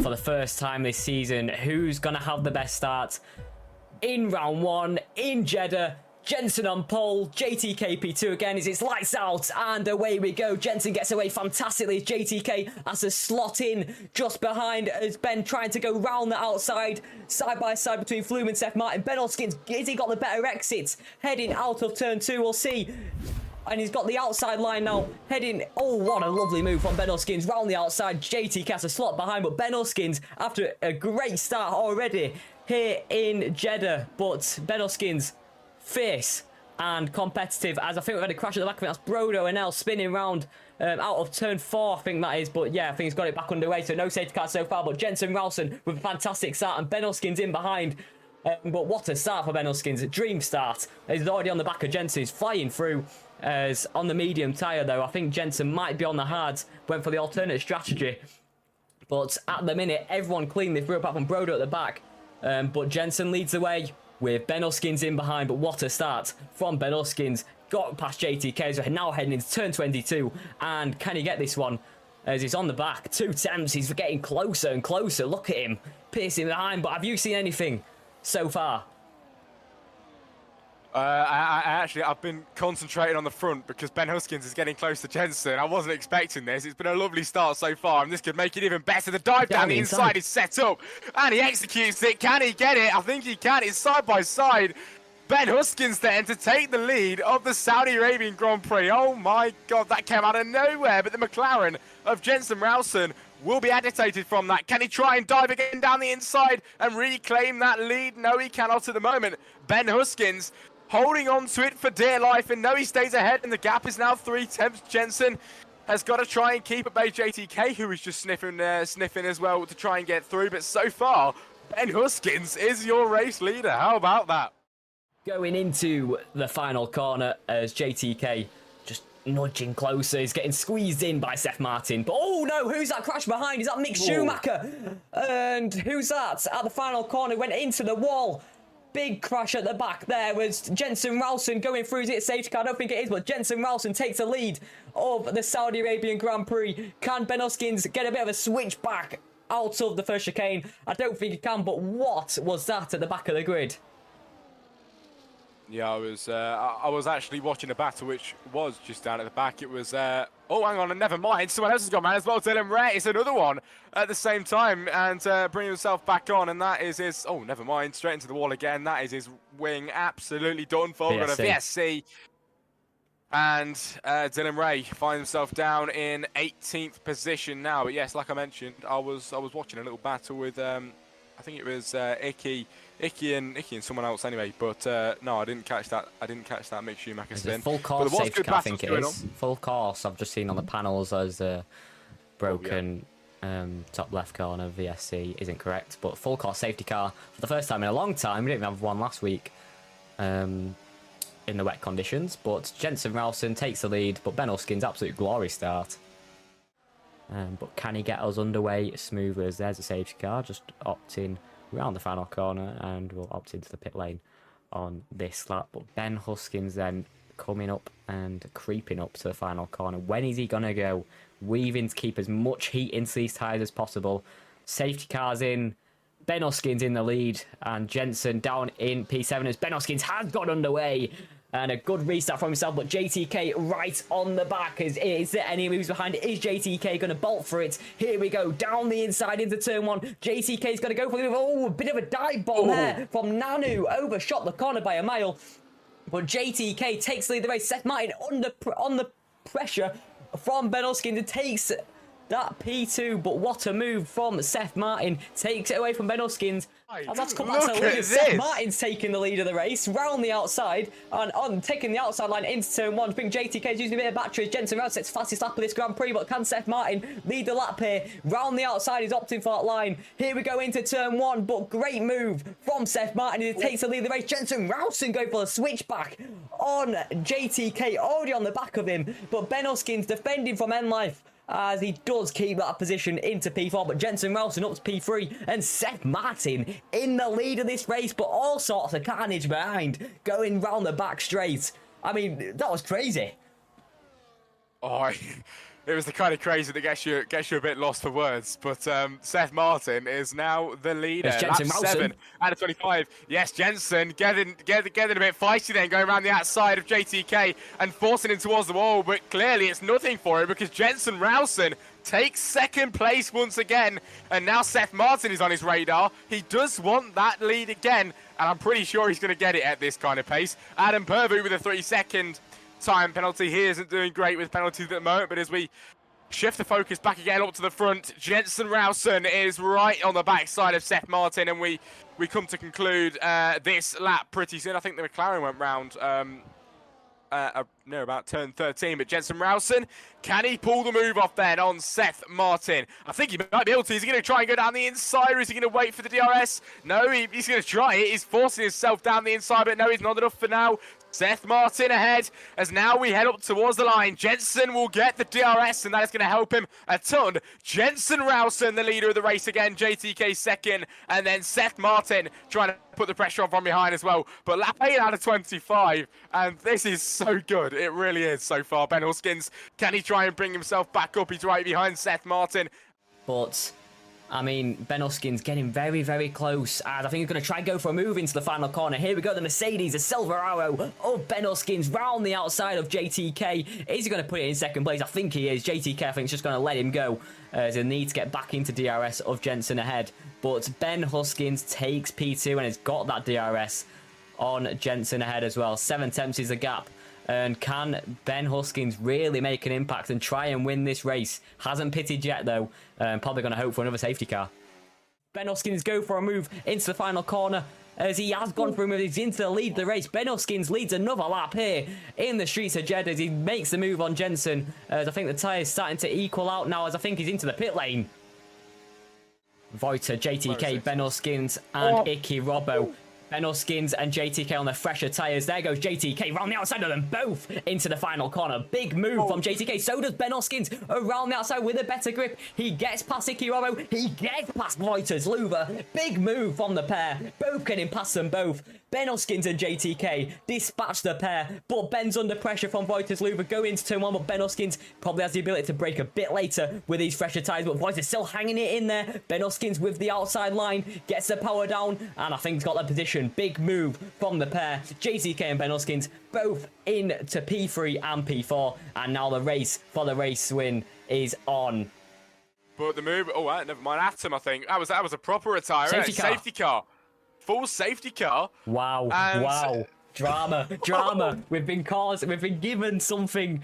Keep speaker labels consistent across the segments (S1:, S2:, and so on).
S1: for the first time this season. Who's going to have the best start in round 1 in Jeddah? Jensen on pole, JTK P2 again as it's lights out, and away we go. Jensen gets away fantastically as JTK has to slot in just behind as Ben trying to go round the outside, side by side between Flume and Seth Martin. Ben Hoskins, has he got the better exit? Heading out of turn 2, we'll see. And he's got the outside line now, heading, oh, what a lovely move from Ben Hoskins, round the outside. JTK has a slot behind, but Ben Hoskins, after a great start already here in Jeddah, but Ben Hoskins, fierce and competitive, as I think we've had a crash at the back of it. That's Brodo and now spinning round out of turn 4, I think that is. But yeah, I think he's got it back underway, so no safety car so far. But Jensen Ralston with a fantastic start, and Ben Hoskins in behind. But what a start for Ben Hoskins, a dream start. He's already on the back of Jensen, he's flying through. As on the medium tyre though, I think Jensen might be on the hards, went for the alternate strategy. But at the minute, everyone cleanly through apart from Brodo at the back. But Jensen leads the way with Ben Hoskins in behind. But what a start from Ben Hoskins. Got past JTK, so now heading into turn 22. And can he get this one? As he's on the back, 2 attempts, he's getting closer and closer. Look at him, piercing behind. But have you seen anything so far?
S2: I've been concentrating on the front because Ben Hoskins is getting close to Jensen. I wasn't expecting this. It's been a lovely start so far, and this could make it even better. The dive down the inside is set up, and he executes it. Can he get it? I think he can. It's side by side. Ben Hoskins then to take the lead of the Saudi Arabian Grand Prix. Oh my God, that came out of nowhere, but the McLaren of Jensen Ralston will be agitated from that. Can he try and dive again down the inside and reclaim that lead? No, he cannot at the moment. Ben Hoskins holding on to it for dear life, and no, he stays ahead, and the gap is now 3 tenths. Jensen has got to try and keep at bay JTK, who is just sniffing as well to try and get through. But so far, Ben Hoskins is your race leader. How about that?
S1: Going into the final corner as JTK just nudging closer. He's getting squeezed in by Seth Martin. But oh no, who's that crash behind? Is that Mick Schumacher? And who's that? At the final corner, went into the wall. Big crash at the back there was Jensen Ralston going through. Is it a safety car? I don't think it is, but Jensen Ralston takes the lead of the Saudi Arabian Grand Prix. Can Ben Hoskins get a bit of a switch back out of the first chicane? I don't think he can, but what was that at the back of the grid?
S2: Yeah, I was actually watching a battle which was just down at the back. It was oh, hang on, and never mind. Someone else has got man as well. Dylan Ray, it's another one at the same time, and bringing himself back on, and that is his. Oh, never mind, straight into the wall again. That is his wing, absolutely done for. We've got a VSC, and Dylan Ray finds himself down in 18th position now. But yes, like I mentioned, I was watching a little battle with I think it was Icky and someone else anyway, but no, I didn't catch that. Mick Schumacher spin.
S1: Full course safety car, I think it is. Full course. I've just seen on the panels as a broken top left corner VSC isn't correct, but full course safety car for the first time in a long time. We didn't even have one last week in the wet conditions. But Jensen Ralston takes the lead, but Ben Hoskins absolute glory start. But can he get us underway smoothly? As there's a safety car just opting around the final corner, and we'll opt into the pit lane on this lap. But Ben Hoskins then coming up and creeping up to the final corner. When is he gonna go? Weaving to keep as much heat into these tyres as possible. Safety cars in. Ben Hoskins in the lead, and Jensen down in P7 as Ben Hoskins has got underway. And a good restart from himself, but JTK right on the back. Is there any moves behind it? Is JTK going to bolt for it? Here we go, down the inside into turn 1. JTK's going to go for it. Oh, a bit of a dive bomb there from Nanu. Overshot the corner by a mile. But JTK takes the lead of the race. Seth Martin under pressure from Ben Hoskins. It takes that P2, but what a move from Seth Martin. Takes it away from Ben Hoskins. And that's come back to the lead. Seth Martin's taking the lead of the race, round the outside, and on taking the outside line into turn 1. I think JTK's using a bit of batteries. Jensen Ralston's fastest lap of this Grand Prix, but can Seth Martin lead the lap here? Round the outside, he's opting for that line. Here we go into turn 1, but great move from Seth Martin. He takes the lead of the race. Jensen Ralston going for a switchback on JTK, already on the back of him, but Ben Hoskins defending from end life, as he does keep that position into P4, but Jensen Ralston up to P3, and Seth Martin in the lead of this race, but all sorts of carnage behind, going round the back straight. I mean, that was crazy.
S2: Oh, It was the kind of crazy that gets you a bit lost for words. But Seth Martin is now the leader.
S1: Lap 7
S2: out of 25. Yes, Jensen getting a bit feisty then, going around the outside of JTK and forcing him towards the wall. But clearly it's nothing for him because Jensen Rowson takes second place once again. And now Seth Martin is on his radar. He does want that lead again. And I'm pretty sure he's going to get it at this kind of pace. Adam Purvu with a 3-second time penalty. He isn't doing great with penalties at the moment, but as we shift the focus back again up to the front, Jensen Rowson is right on the backside of Seth Martin, and we come to conclude this lap pretty soon. I think the McLaren went round about turn 13, but Jensen Rowson, can he pull the move off then on Seth Martin? I think he might be able to. Is he going to try and go down the inside, or is he going to wait for the DRS? No, he's going to try it. He's forcing himself down the inside, but no, he's not enough for now. Seth Martin ahead as now we head up towards the line. Jensen will get the DRS, and that is going to help him a ton. Jensen Rowson, the leader of the race again. JTK second, and then Seth Martin trying to put the pressure on from behind as well. But lap 8 out of 25, and this is so good. It really is so far. Ben Huskins, can he try and bring himself back up? He's right behind Seth Martin.
S1: But I mean, Ben Huskins getting very, very close, and I think he's going to try and go for a move into the final corner. Here we go, the Mercedes, the silver arrow of Ben Huskins round the outside of JTK. Is he going to put it in second place? I think he is. JTK, I think, is just going to let him go. There's a need to get back into DRS of Jensen ahead. But Ben Huskins takes P2 and has got that DRS on Jensen ahead as well. 7 tenths is the gap. And can Ben Huskins really make an impact and try and win this race? Hasn't pitted yet, though. Probably going to hope for another safety car. Ben Huskins go for a move into the final corner. As he has gone for a move, he's into the lead of the race. Ben Huskins leads another lap here in the streets of Jeddah as he makes the move on Jensen. As I think the tyre's starting to equal out now as I think he's into the pit lane. Vojta, JTK, Ben Huskins and Icky Robbo. Ben Huskins and JTK on the fresher tyres. There goes JTK round the outside of them both into the final corner. Big move from JTK. So does Ben Huskins around the outside with a better grip. He gets past Icky Robbo. He gets past Vojta, Zluva. Big move from the pair. Both getting past them both. Ben Huskins and JTK dispatch the pair, but Ben's under pressure from Vojta, Zluva. Go into turn 1, but Ben Huskins probably has the ability to brake a bit later with these fresher tyres, but Vojta's still hanging it in there. Ben Huskins with the outside line gets the power down, and I think he's got that position. Big move from the pair. JTK and Ben Huskins both into P3 and P4, and now the race for the race win is on.
S2: But the move, never mind, Atom, I think. That was a proper retire. Safety car. Full safety car.
S1: Wow.
S2: And
S1: wow. Drama. We've been given something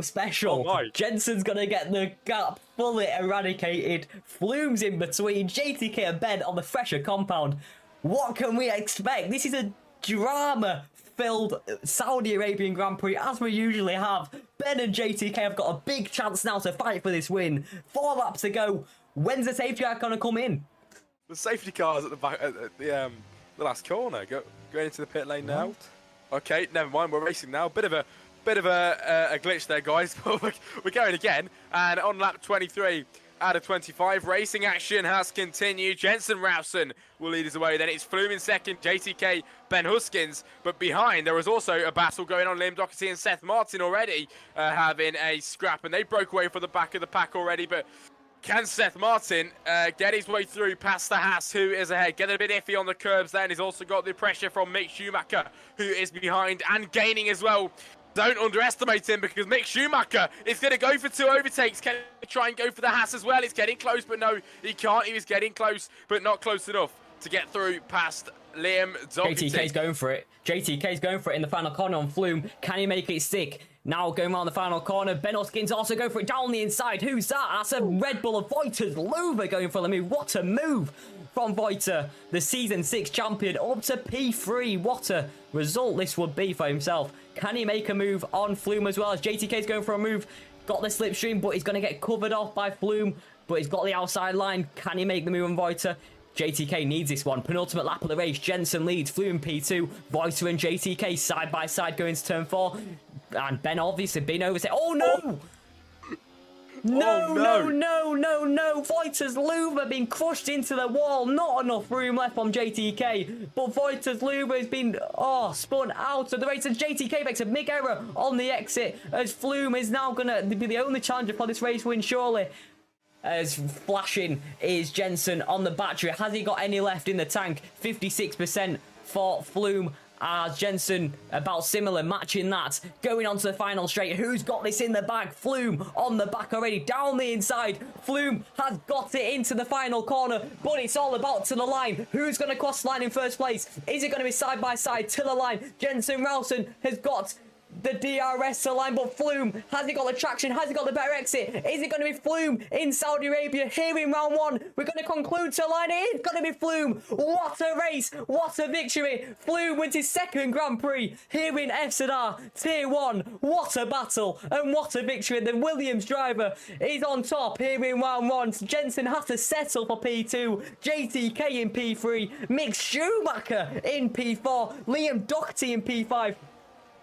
S1: special. Jensen's gonna get the gap fully eradicated. Flume's in between. JTK and Ben on the fresher compound. What can we expect? This is a drama-filled Saudi Arabian Grand Prix, as we usually have. Ben and JTK have got a big chance now to fight for this win. 4 laps to go. When's the safety car gonna come in?
S2: The safety car's at the back, at the last corner. Going into the pit lane now. Okay, never mind. We're racing now. Bit of a glitch there, guys. But we're going again. And on lap 23 out of 25, racing action has continued. Jensen Rowson will lead us away. Then it's Flume in second. JTK, Ben Huskins. But behind, there was also a battle going on. Liam Doherty and Seth Martin already having a scrap, and they broke away from the back of the pack already. But can Seth Martin get his way through past the Haas, who is ahead? Get a bit iffy on the curbs there, and he's also got the pressure from Mick Schumacher, who is behind and gaining as well. Don't underestimate him, because Mick Schumacher is going to go for 2 overtakes. Can he try and go for the Haas as well? It's getting close, but no, he can't. He was getting close, but not close enough to get through past Liam Doherty.
S1: JTK's going for it. JTK's going for it in the final corner on Flume. Can he make it stick? Now going around the final corner, Ben Huskins also going for it down the inside. Who's that? That's a Red Bull of Vojta's Zluva going for the move. What a move from Vojta, the Season 6 champion, up to P3. What a result this would be for himself. Can he make a move on Flume as well? As JTK's going for a move, got the slipstream, but he's going to get covered off by Flume, but he's got the outside line. Can he make the move on Vojta? JTK needs this one. Penultimate lap of the race. Jensen leads. Flume P2. Vojta and JTK side by side going to turn 4. And Ben obviously been over. Oh no! No,
S2: Oh,
S1: no, no, no, no. Vojta's Zluva been crushed into the wall. Not enough room left from JTK. But Vojta's Zluva has been, spun out of the race. As JTK makes a big error on the exit. As Flume is now going to be the only challenger for this race win, surely. As flashing is Jensen on the battery. Has he got any left in the tank? 56% for Flume. As Jensen, about similar, matching that. Going on to the final straight. Who's got this in the bag? Flume on the back already. Down the inside. Flume has got it into the final corner. But it's all about to the line. Who's going to cross the line in first place? Is it going to be side by side to the line? Jensen Ralston has got the DRS to line, but Flume, has he got the traction? Has he got the better exit? Is it going to be Flume in Saudi Arabia here in round one? We're going to conclude to line. It is going to be Flume. What a race. What a victory. Flume wins his second Grand Prix here in FZR Tier 1. What a battle and what a victory. The Williams driver is on top here in round one. Jensen has to settle for P2. JTK in P3. Mick Schumacher in P4. Liam Doherty in P5.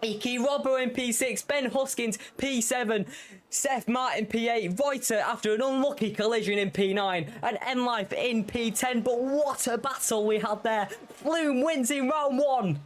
S1: Iki Robbo in P6, Ben Huskins P7, Seth Martin P8, Vojta after an unlucky collision in P9, and N-Life in P10. But what a battle we had there. Flume wins in round one.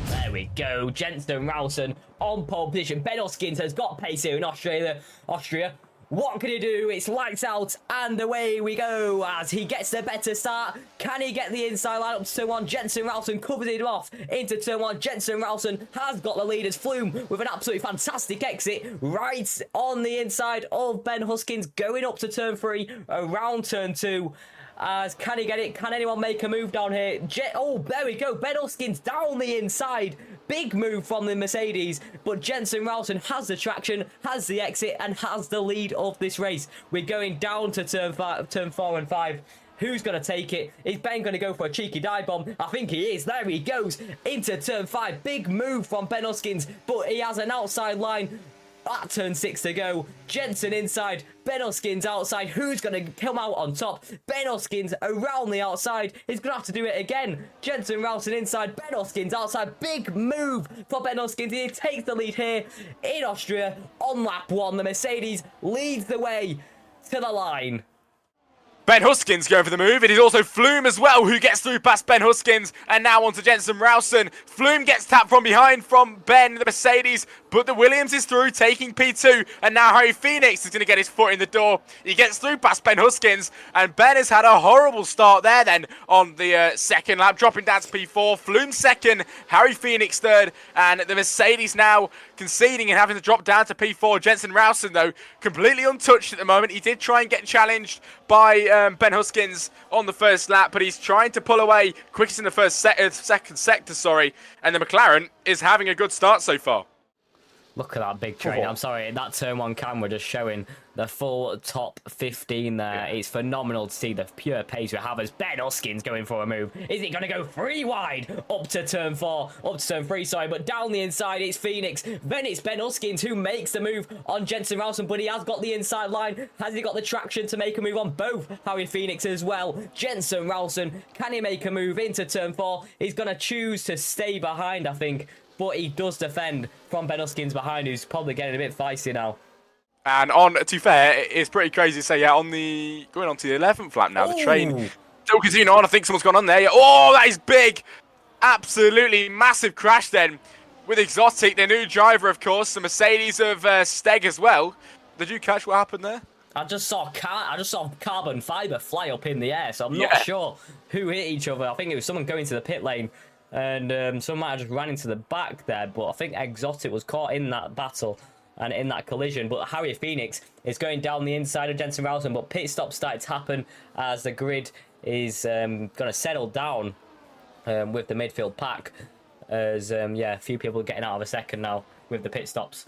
S1: There we go. Jensen Ralston on pole position. Ben Huskins has got pace here in Austria. What can he do? It's lights out and away we go as he gets the better start. Can he get the inside line up to turn one? Jensen Ralston covers it off into turn one. Jensen Ralston has got the lead as Flume with an absolutely fantastic exit right on the inside of Ben Huskins going up to turn three, around turn two. Can he get it? Can anyone make a move down here? There we go. Ben Huskins down the inside. Big move from the Mercedes. But Jensen Ralston has the traction, has the exit, and has the lead of this race. We're going down to turn 4 and 5. Who's going to take it? Is Ben going to go for a cheeky dive bomb? I think he is. There he goes into turn 5. Big move from Ben Huskins, but he has an outside line. At turn 6 to go. Jensen inside. Ben Huskins outside. Who's going to come out on top? Ben Huskins around the outside. He's going to have to do it again. Jensen Ralston inside. Ben Huskins outside. Big move for Ben Huskins. He takes the lead here in Austria on lap 1. The Mercedes leads the way to the line.
S2: Ben Huskins going for the move. It is also Flume as well who gets through past Ben Huskins. And now on to Jensen Ralston. Flume gets tapped from behind from Ben, the Mercedes. But the Williams is through, taking P2. And now Harry Phoenix is going to get his foot in the door. He gets through past Ben Huskins. And Ben has had a horrible start there then on the second lap, dropping down to P4. Flume second, Harry Phoenix third. And the Mercedes now conceding and having to drop down to P4. Jensen Ralston, though, completely untouched at the moment. He did try and get challenged by Ben Huskins on the first lap, but he's trying to pull away quickest in the second sector, and the McLaren is having a good start so far.
S1: Look at that big train. I'm sorry, that turn 1 camera just showing the full top 15 there. Yeah. It's phenomenal to see the pure pace we have as Ben Huskins going for a move. Is it going to go 3 wide up to turn 4, up to turn 3, sorry, but down the inside it's Phoenix. Then it's Ben Huskins who makes the move on Jensen Ralston, but he has got the inside line. Has he got the traction to make a move on both Harry Phoenix as well? Jensen Ralston, can he make a move into turn 4? He's going to choose to stay behind, I think. But he does defend from Ben Huskins behind, who's probably getting a bit feisty now.
S2: And to be fair, it's pretty crazy to say, going on to the 11th lap now, the train still continuing on. I think someone's gone on there. Yeah. Oh, that is big. Absolutely massive crash then with Exotic, the new driver, of course, the Mercedes of Steg as well. Did you catch what happened there?
S1: I just saw carbon fibre fly up in the air, so I'm not sure who hit each other. I think it was someone going to the pit lane. And someone might have just ran into the back there, but I think Exotic was caught in that battle and in that collision. But Harry Phoenix is going down the inside of Jensen Ralston, but pit stops started to happen as the grid is going to settle down with the midfield pack. As, a few people getting out of a second now with the pit stops.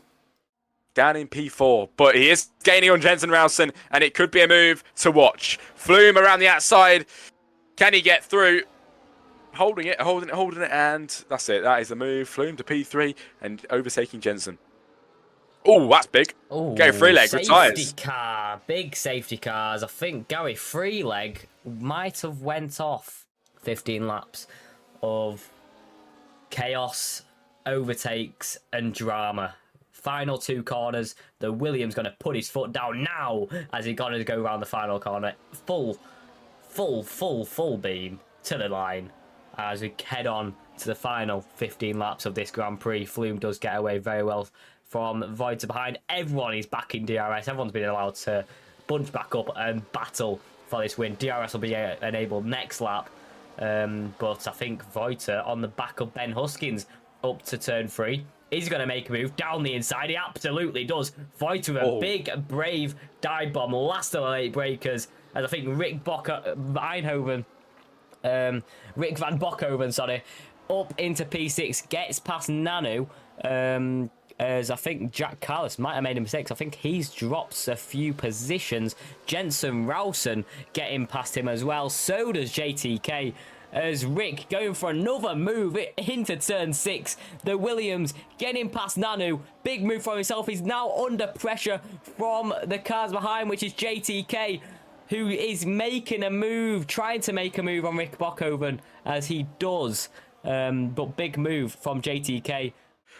S2: Down in P4, but he is gaining on Jensen Ralston, and it could be a move to watch. Flume around the outside. Can he get through? Holding it, and that's it. That is the move. Flume to P3 and overtaking Jensen. Oh, that's big.
S1: Ooh,
S2: Gary Freeleg retires.
S1: Safety car. Big safety cars. I think Gary Freeleg might have went off 15 laps of chaos, overtakes, and drama. Final 2 corners. The Williams going to put his foot down now as he's going to go around the final corner. Full beam to the line as we head on to the final 15 laps of this Grand Prix. Flume does get away very well from Vojta behind. Everyone is back in DRS. Everyone's been allowed to bunch back up and battle for this win. DRS will be enabled next lap. But I think Vojta on the back of Ben Huskins up to turn 3. Is going to make a move down the inside. He absolutely does. Vojta with a big, brave dive bomb. Last of the late breakers. As I think Rick Van Bokhoven, sorry, up into P6, gets past Nanu. As I think Jack Carlos might have made a mistake. I think he's dropped a few positions. Jensen Rowson getting past him as well. So does JTK. As Rick going for another move into turn 6. The Williams getting past Nanu. Big move for himself. He's now under pressure from the cars behind, which is JTK, who is making a move, trying to make a move on Rick Bokhoven as he does. But big move from JTK.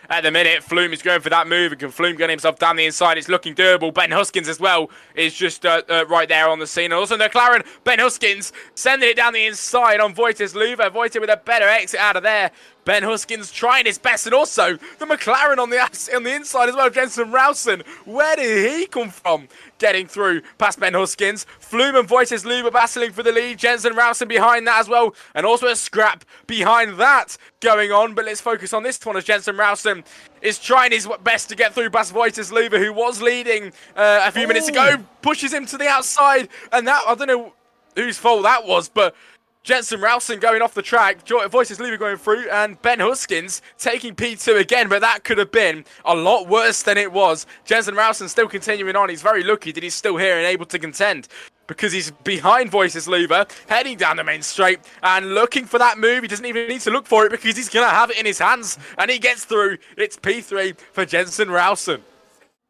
S2: At the minute, Flume is going for that move, and can Flume get himself down the inside? It's looking doable. Ben Huskins as well is just right there on the scene. And also McLaren, Ben Huskins sending it down the inside on Vojta's Zluva. Vojta with a better exit out of there. Ben Huskins trying his best, and also the McLaren on the inside as well. Jensen Rowson, where did he come from? Getting through past Ben Huskins. Flume and Vojta's Zluva battling for the lead. Jensen Rowson behind that as well, and also a scrap behind that going on. But let's focus on this one as Jensen Rowson is trying his best to get through past Vojta's Zluva, who was leading a few minutes ago. Pushes him to the outside, and that, I don't know whose fault that was, but Jensen Rowson going off the track, Vojta's Zluva going through, and Ben Huskins taking P2 again, but that could have been a lot worse than it was. Jensen Rowson still continuing on. He's very lucky that he's still here and able to contend, because he's behind Vojta's Zluva, heading down the main straight and looking for that move. He doesn't even need to look for it because he's going to have it in his hands, and he gets through. It's P3 for Jensen Rowson.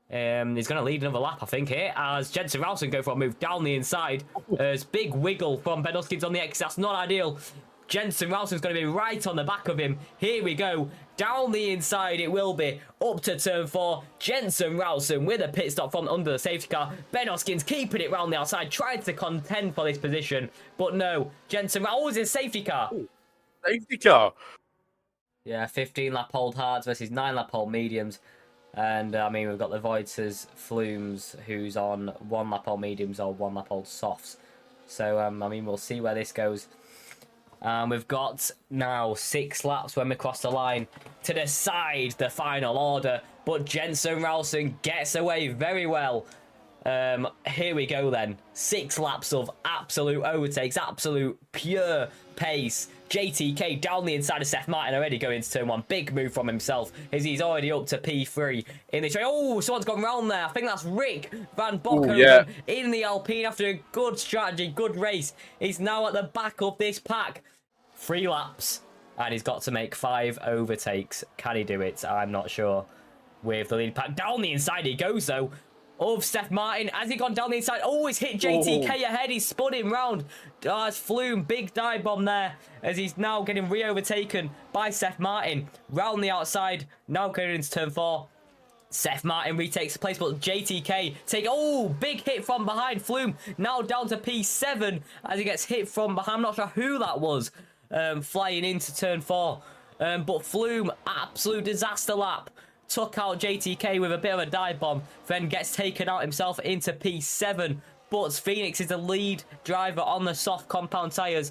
S1: He's going to lead another lap, I think, here, as Jensen Rowson go for a move down the inside. There's big wiggle from Ben Huskins on the exit. That's not ideal. Jensen Rowson's going to be right on the back of him. Here we go. Down the inside it will be. Up to turn 4. Jensen Rowson with a pit stop from under the safety car. Ben Huskins keeping it round the outside. Tried to contend for this position. But no. Jensen Rowson in safety car.
S2: Ooh, safety car.
S1: Yeah, 15 lap hold hards versus 9 lap hold mediums. And, I mean, we've got the Vojtas Flumes, who's on 1 lap old mediums or 1 lap old softs. So, I mean, we'll see where this goes. We've got now 6 laps when we cross the line to decide the final order. But Jensen Rowson gets away very well. Here we go then. 6 laps of absolute overtakes, absolute pure pace. JTK down the inside of Seth Martin already going into turn 1. Big move from himself as he's already up to P3 in this race. Oh, someone's gone round there. I think that's Rick Van Bokhoven in the Alpine after a good strategy, good race. He's now at the back of this pack. 3 laps and he's got to make 5 overtakes. Can he do it? I'm not sure. With the lead pack down the inside he goes though. Of Seth Martin. Has he gone down the inside? Oh, he's hit JTK ahead. He's spun him round. It's Flume. Big dive bomb there. As he's now getting re-overtaken by Seth Martin. Round the outside. Now going into turn 4. Seth Martin retakes the place, but JTK take... Oh, big hit from behind. Flume now down to P7 as he gets hit from behind. I'm not sure who that was. Flying into turn 4. But Flume, absolute disaster lap. Took out JTK with a bit of a dive bomb, then gets taken out himself into P7. But Phoenix is the lead driver on the soft compound tyres.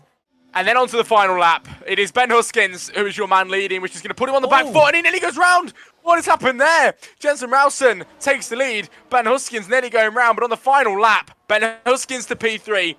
S2: And then on to the final lap. It is Ben Huskins who is your man leading, which is going to put him on the back foot, and he nearly goes round. What has happened there? Jensen Rowson takes the lead. Ben Huskins nearly going round, but on the final lap, Ben Huskins to P3.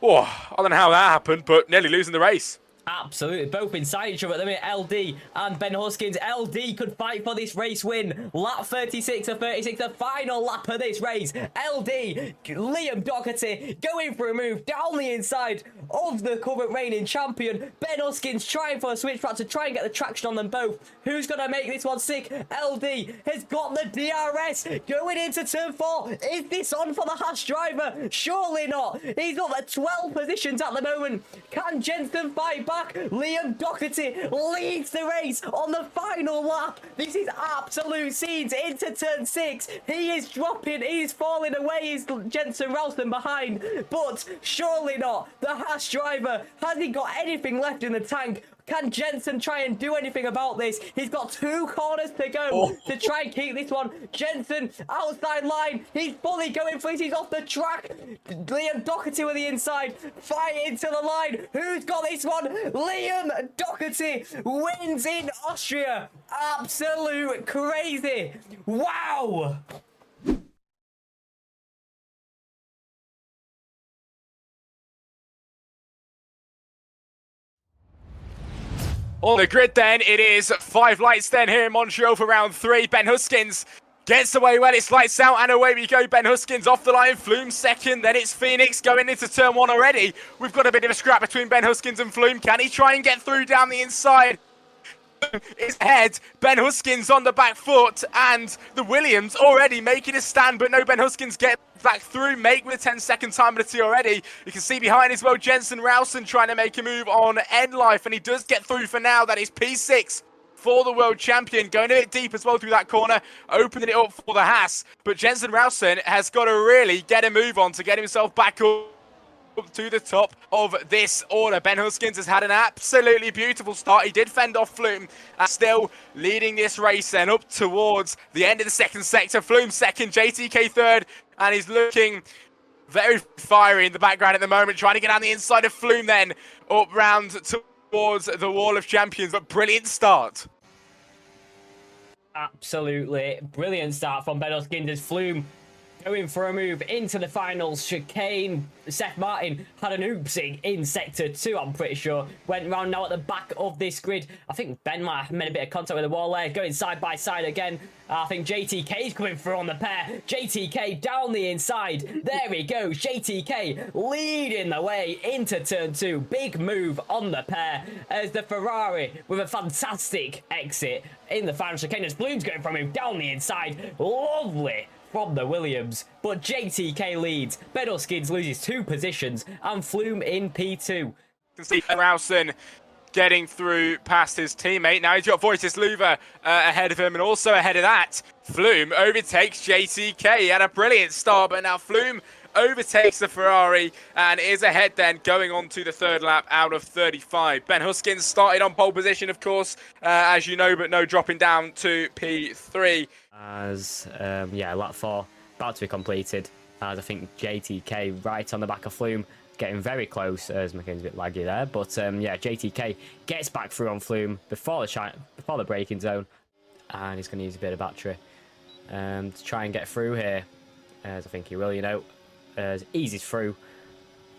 S2: Oh, I don't know how that happened, but nearly losing the race.
S1: Absolutely, both inside each other at the minute, LD and Ben Huskins. LD could fight for this race win. Lap 36 of 36, the final lap of this race. LD, Liam Doherty going for a move down the inside of the current reigning champion. Ben Huskins trying for a switch back to try and get the traction on them both. Who's going to make this one sick? LD has got the DRS going into turn 4. Is this on for the Haas driver? Surely not. He's up at 12 positions at the moment. Can Jensen fight back? back. Liam Doherty leads the race on the final lap. This is absolute scenes into turn 6. He is dropping, he's falling away. He's Jensen Ralston behind, but surely not. The Haas driver, has he got anything left in the tank? Can Jensen try and do anything about this? He's got 2 corners to go to try and keep this one. Jensen, outside line. He's fully going for it. He's off the track. Liam Doherty with the inside. Fighting to the line. Who's got this one? Liam Doherty wins in Austria. Absolute crazy. Wow.
S2: On the grid then, it is 5 lights then here in Montreal for round 3. Ben Huskins gets away well, it's lights out and away we go. Ben Huskins off the line, Flume second, then it's Phoenix going into turn 1 already. We've got a bit of a scrap between Ben Huskins and Flume. Can he try and get through down the inside? It's ahead, Ben Huskins on the back foot, and the Williams already making a stand, but no, Ben Huskins get back through, make with a 10-second time penalty already. You can see behind as well, Jensen Ralston trying to make a move on End Life, and he does get through for now. That is P6 for the world champion, going a bit deep as well through that corner, opening it up for the Haas, but Jensen Ralston has got to really get a move on to get himself back up to the top of this order. Ben Huskins has had an absolutely beautiful start. He did fend off Flume, still leading this race then up towards the end of the second sector. Flume second, JTK third, and he's looking very fiery in the background at the moment, trying to get on the inside of Flume then, up round towards the Wall of Champions, but brilliant start.
S1: Absolutely brilliant start from Ben Huskins as Flume going for a move into the finals. Chicane, Seth Martin had an oopsie in Sector 2, I'm pretty sure. Went round now at the back of this grid. I think Ben might have made a bit of contact with the wall there, going side by side again. I think JTK is coming through on the pair. JTK down the inside. There he goes. JTK leading the way into turn 2. Big move on the pair as the Ferrari with a fantastic exit in the final chicane. As Flume's going for a move down the inside. Lovely from the Williams, but JTK leads. Ben Huskins loses 2 positions and Flume in P2.
S2: You can see Ralston getting through past his teammate. Now he's got Vojta Zluva ahead of him, and also ahead of that, Flume overtakes JTK. He had a brilliant start, but now Flume overtakes the Ferrari and is ahead then, going on to the 3rd lap out of 35. Ben Huskins started on pole position, of course, as you know, but no dropping down to P3.
S1: As, lap 4 about to be completed, as I think JTK right on the back of Flume, getting very close, as McKinnon's a bit laggy there, but JTK gets back through on Flume before the braking zone, and he's going to use a bit of battery to try and get through here, as I think he will, as eases through,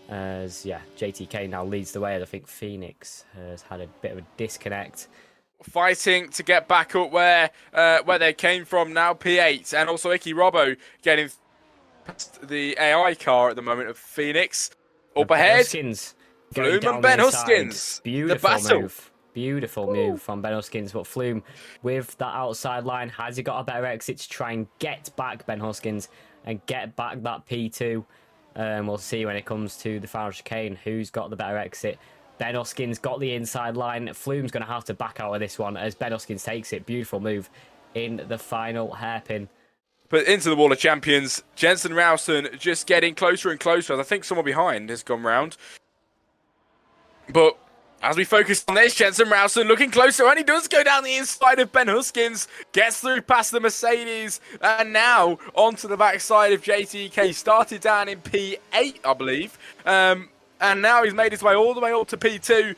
S1: as JTK now leads the way, and I think Phoenix has had a bit of a disconnect.
S2: Fighting to get back up where they came from, now P8, and also Icky Robbo getting past the AI car at the moment of Phoenix. Up ahead, Flume and Ben Huskins.
S1: Beautiful move from Ben Huskins, but Flume with that outside line, has he got a better exit to try and get back Ben Huskins and get back that P2? We'll see when it comes to the final chicane who's got the better exit. Ben Huskins got the inside line. Flume's going to have to back out of this one as Ben Huskins takes it. Beautiful move in the final hairpin.
S2: But into the Wall of Champions, Jensen Ralston just getting closer and closer. I think someone behind has gone round. But as we focus on this, Jensen Ralston looking closer, and he does go down the inside of Ben Huskins, gets through past the Mercedes, and now onto the backside of JTK. Started down in P8, I believe. And now he's made his way all the way up to P2.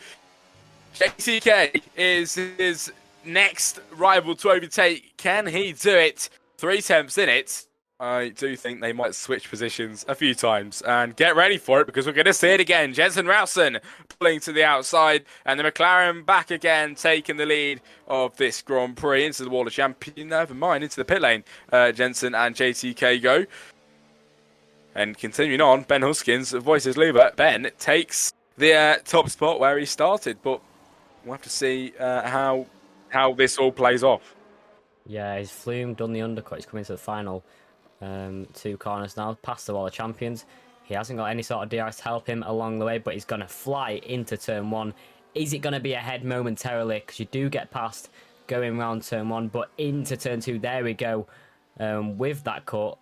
S2: JTK is his next rival to overtake. Can he do it? 3 attempts in it. I do think they might switch positions a few times. And get ready for it, because we're going to see it again. Jensen Ralston pulling to the outside. And the McLaren back again, taking the lead of this Grand Prix into the Wall of Champions. Never mind, into the pit lane. Jensen and JTK go. And continuing on, Ben Huskins, Vojta Zluva. Ben takes the top spot where he started, but we'll have to see how this all plays off.
S1: Yeah, he's Flume, done the undercut. He's coming to the final 2 corners now, past the Wall of Champions. He hasn't got any sort of DRS to help him along the way, but he's going to fly into turn 1 Is it going to be ahead momentarily? Because you do get past going round turn 1, but into turn 2, there we go. With that cut,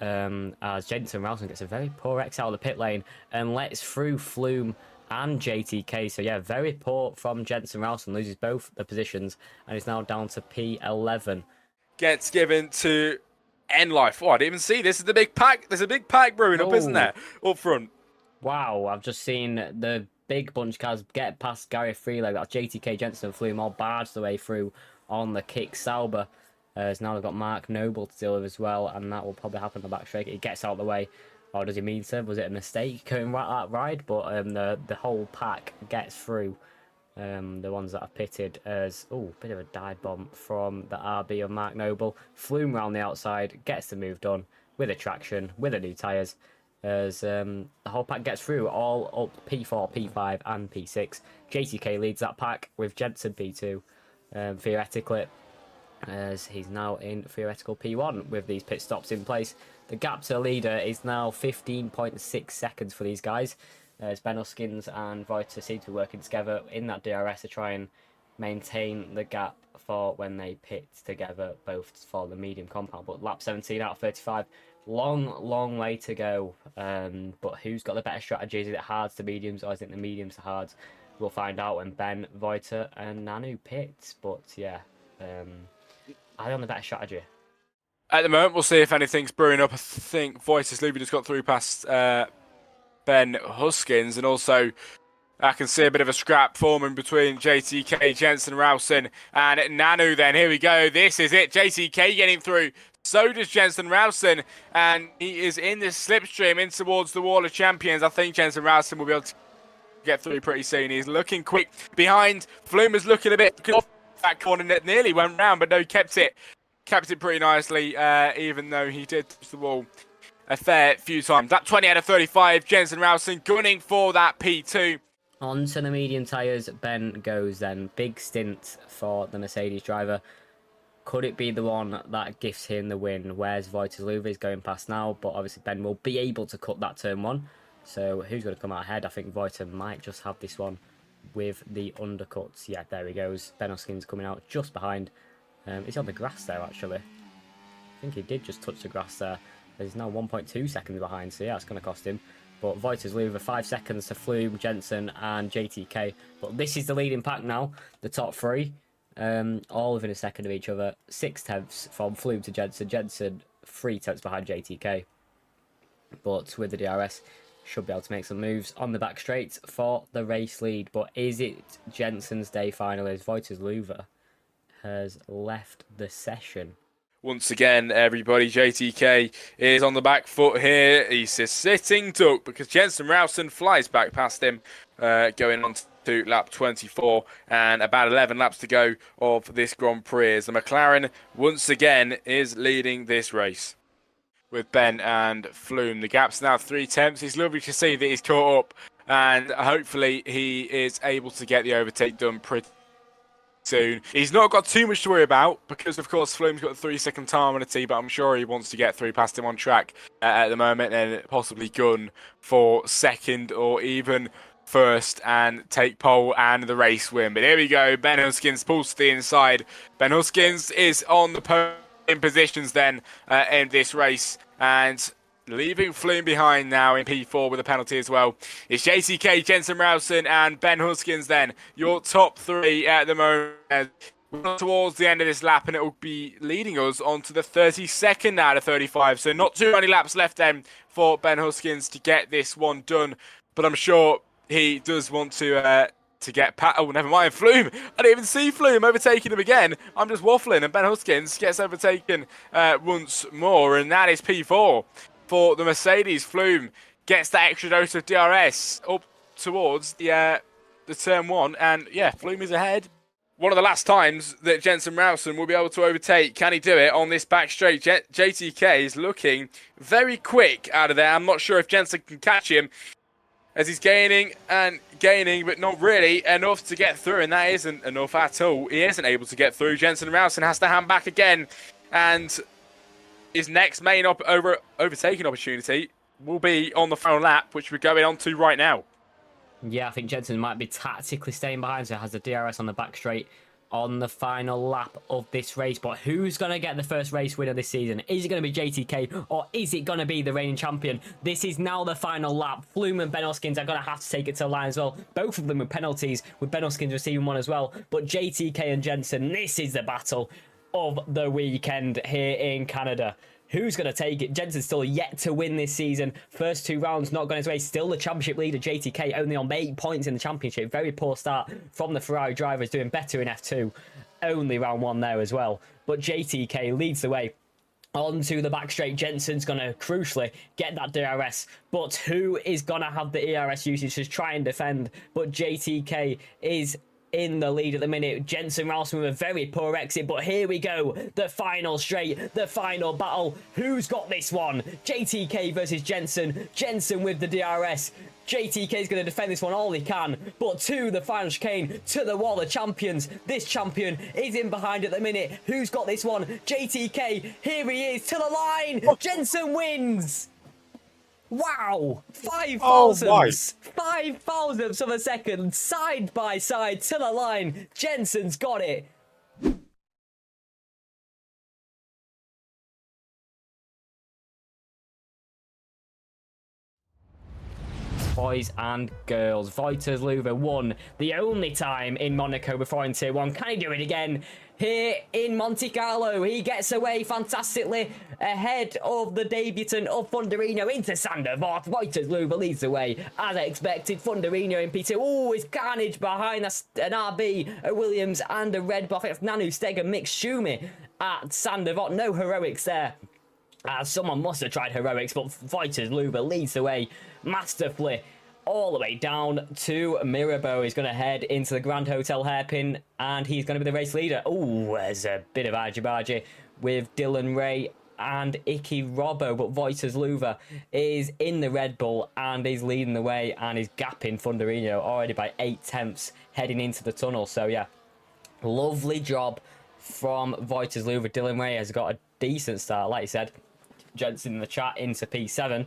S1: as Jensen Ralston gets a very poor exit out of the pit lane and lets through Flume and JTK. So yeah, very poor from Jensen Ralston, loses both the positions and is now down to P11.
S2: Gets given to N-Life. Oh, I didn't even see this. Is the big pack. There's a big pack brewing up, isn't there? Up front.
S1: Wow, I've just seen the big bunch of cars get past Gary Freeleg. That's JTK, Jensen and Flume all barged the way through on the kick. Sauber has now got Mark Noble to deal with as well, and that will probably happen in the back straight. He gets out of the way. Or does he mean to? Was it a mistake going that ride? But the whole pack gets through. The ones that are pitted as bit of a dive bomb from the RB of Mark Noble. Flume round the outside, gets the move done with a traction, with the new tyres. As the whole pack gets through, all up P4, P5 and P6. JTK leads that pack with Jensen P2, theoretically, as he's now in theoretical P1 with these pit stops in place. The gap to the leader is now 15.6 seconds for these guys, as Ben Huskins and Vojta seem to be working together in that DRS to try and maintain the gap for when they pit together, both for the medium compound. But lap 17 out of 35, long way to go. But who's got the better strategy? Is it hards to mediums, or is it the mediums to hards? We'll find out when Ben, Vojta and Nanu pit. But yeah, I don't know the better strategy.
S2: At the moment, we'll see if anything's brewing up. I think Vojta's Zluva just got through past Ben Huskins, and also I can see a bit of a scrap forming between JTK, Jensen Ralston, and Nanu then. Here we go. This is it. JTK getting through. So does Jensen Ralston, and he is in this slipstream in towards the Wall of Champions. I think Jensen Ralston will be able to get through pretty soon. He's looking quick behind. Flume is looking a bit off that corner. Nearly went round, but no, kept it pretty nicely, even though he did touch the wall a fair few times. That 20 out of 35, Jensen Ralston gunning for that P2.
S1: On to the medium tyres, Ben goes then. Big stint for the Mercedes driver. Could it be the one that gifts him the win? Where's Vojta Zluva is going past now, but obviously Ben will be able to cut that turn 1. So who's going to come out ahead? I think Vojta might just have this one with the undercuts. Yeah, there he goes. Ben Huskins coming out just behind. He's on the grass there, actually. I think he did just touch the grass there. He's now 1.2 seconds behind, so yeah, it's going to cost him. But Vojta's Zluva 5 seconds to Flume, Jensen and JTK. But this is the leading pack now, the top 3. All within a second of each other. 6 tenths from Flume to Jensen. Jensen 3 tenths behind JTK. But with the DRS, should be able to make some moves on the back straight for the race lead. But is it Jensen's day finally, as Vojta Zluva has left the session?
S2: Once again, everybody, JTK is on the back foot here. He's a sitting duck because Jensen Ralston flies back past him, going on to lap 24, and about 11 laps to go of this Grand Prix. As the McLaren, once again, is leading this race with Ben and Flume. The gap's now 3 tenths. It's lovely to see that he's caught up, and hopefully he is able to get the overtake done pretty soon. He's not got too much to worry about because, of course, Flume's got a 3-second time on a tee, but I'm sure he wants to get through past him on track at the moment and possibly gun for second or even first and take pole and the race win. But here we go. Ben Huskins pulls to the inside. Ben Huskins is on the podium positions then in this race, and leaving Flume behind now in P4 with a penalty as well. It's JTK, Jensen Ralston and Ben Huskins then. Your top 3 at the moment. We're towards the end of this lap, and it will be leading us on to the 32nd out of 35. So not too many laps left then for Ben Huskins to get this one done. But I'm sure he does want to get oh, never mind, Flume. I didn't even see Flume overtaking him again. I'm just waffling, and Ben Huskins gets overtaken once more, and that is P4. For the Mercedes. Flume gets that extra dose of DRS up towards the turn 1, and yeah, Flume is ahead. One of the last times that Jensen Ralston will be able to overtake. Can he do it on this back straight? JTK is looking very quick out of there. I'm not sure if Jensen can catch him as he's gaining and gaining, but not really enough to get through, and that isn't enough at all. He isn't able to get through. Jensen Ralston has to hand back again, and his next main overtaking opportunity will be on the final lap, which we're going on to right now.
S1: Yeah, I think Jensen might be tactically staying behind, so has the DRS on the back straight on the final lap of this race. But who's going to get the first race winner this season? Is it going to be JTK or is it going to be the reigning champion? This is now the final lap. Flume and Ben Hoskins are going to have to take it to the line as well. Both of them with penalties, with Ben Hoskins receiving one as well. But JTK and Jensen, this is the battle of the weekend here in Canada. Who's going to take it? Jensen's still yet to win this season. First 2 rounds not going his way. Still the championship leader, JTK, only on 8 points in the championship. Very poor start from the Ferrari drivers, doing better in F2. Only round 1 there as well. But JTK leads the way. Onto the back straight, Jensen's going to crucially get that DRS. But who is going to have the ERS usage to try and defend? But JTK is in the lead at the minute. Jensen Ralston with a very poor exit, but here we go. The final straight, the final battle. Who's got this one? JTK versus Jensen. Jensen with the DRS. JTK is going to defend this one all he can, but to the final chicane, to the wall of champions. This champion is in behind at the minute. Who's got this one? JTK, here he is, to the line. Jensen wins. Wow, 5 thousandths, 5 thousandths of a second, side by side to the line. Jensen's got it. Boys and girls, Vojta Zluva won the only time in Monaco before in Tier 1. Can he do it again? Here in Monte Carlo, he gets away fantastically ahead of the debutant of Funderino into Sandevort. Vojta Zluva leads the way, as expected. Funderino in P2. Oh, it's carnage behind. That's an RB, a Williams, and a Red Bull. I think it's Nanu Stega mixed Schumi at Sandevort. No heroics there. Someone must have tried heroics, but Vojta Zluva leads the way masterfully all the way down to Mirabeau. He's going to head into the Grand Hotel hairpin, and he's going to be the race leader. Oh, there's a bit of argy-bargy with Dylan Ray and Iki Robbo, but Vojta Zluva is in the Red Bull, and he's leading the way, and he's gapping Funderino already by 8 tenths heading into the tunnel. So, yeah, lovely job from Vojta Zluva. Dylan Ray has got a decent start, like you said. Jensen in the chat into P7.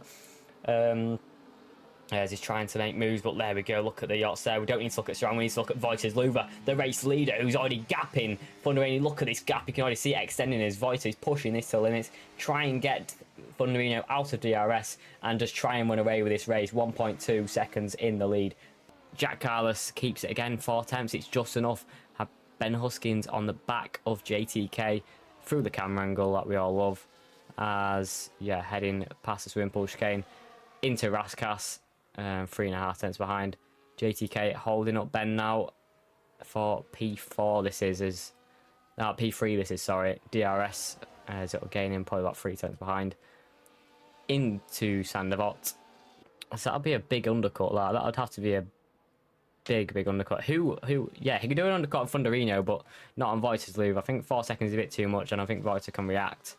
S1: As he's trying to make moves, but there we go. Look at the yachts there. We don't need to look at Strong. We need to look at Vojta Zluva, the race leader, who's already gapping Funderino. Look at this gap. You can already see it extending as Vojta is pushing this to limits. Try and get Funderino out of DRS and just try and run away with this race. 1.2 seconds in the lead. Jack Carlos keeps it again. 4 attempts. It's just enough. Have Ben Hoskins on the back of JTK through the camera angle that we all love. As, yeah, heading past the swimming pool chicane into Raskas, 3.5 tenths behind. JTK holding up Ben now for P4. This is P3. This is, sorry, DRS, as it'll gain him probably about 3 tenths behind into Sandevort. So that'll be a big undercut. That would have to be a big undercut. Who? Yeah, he could do an undercut on Funderino, but not on Vojta Zluva. I think 4 seconds is a bit too much, and I think Vojta can react.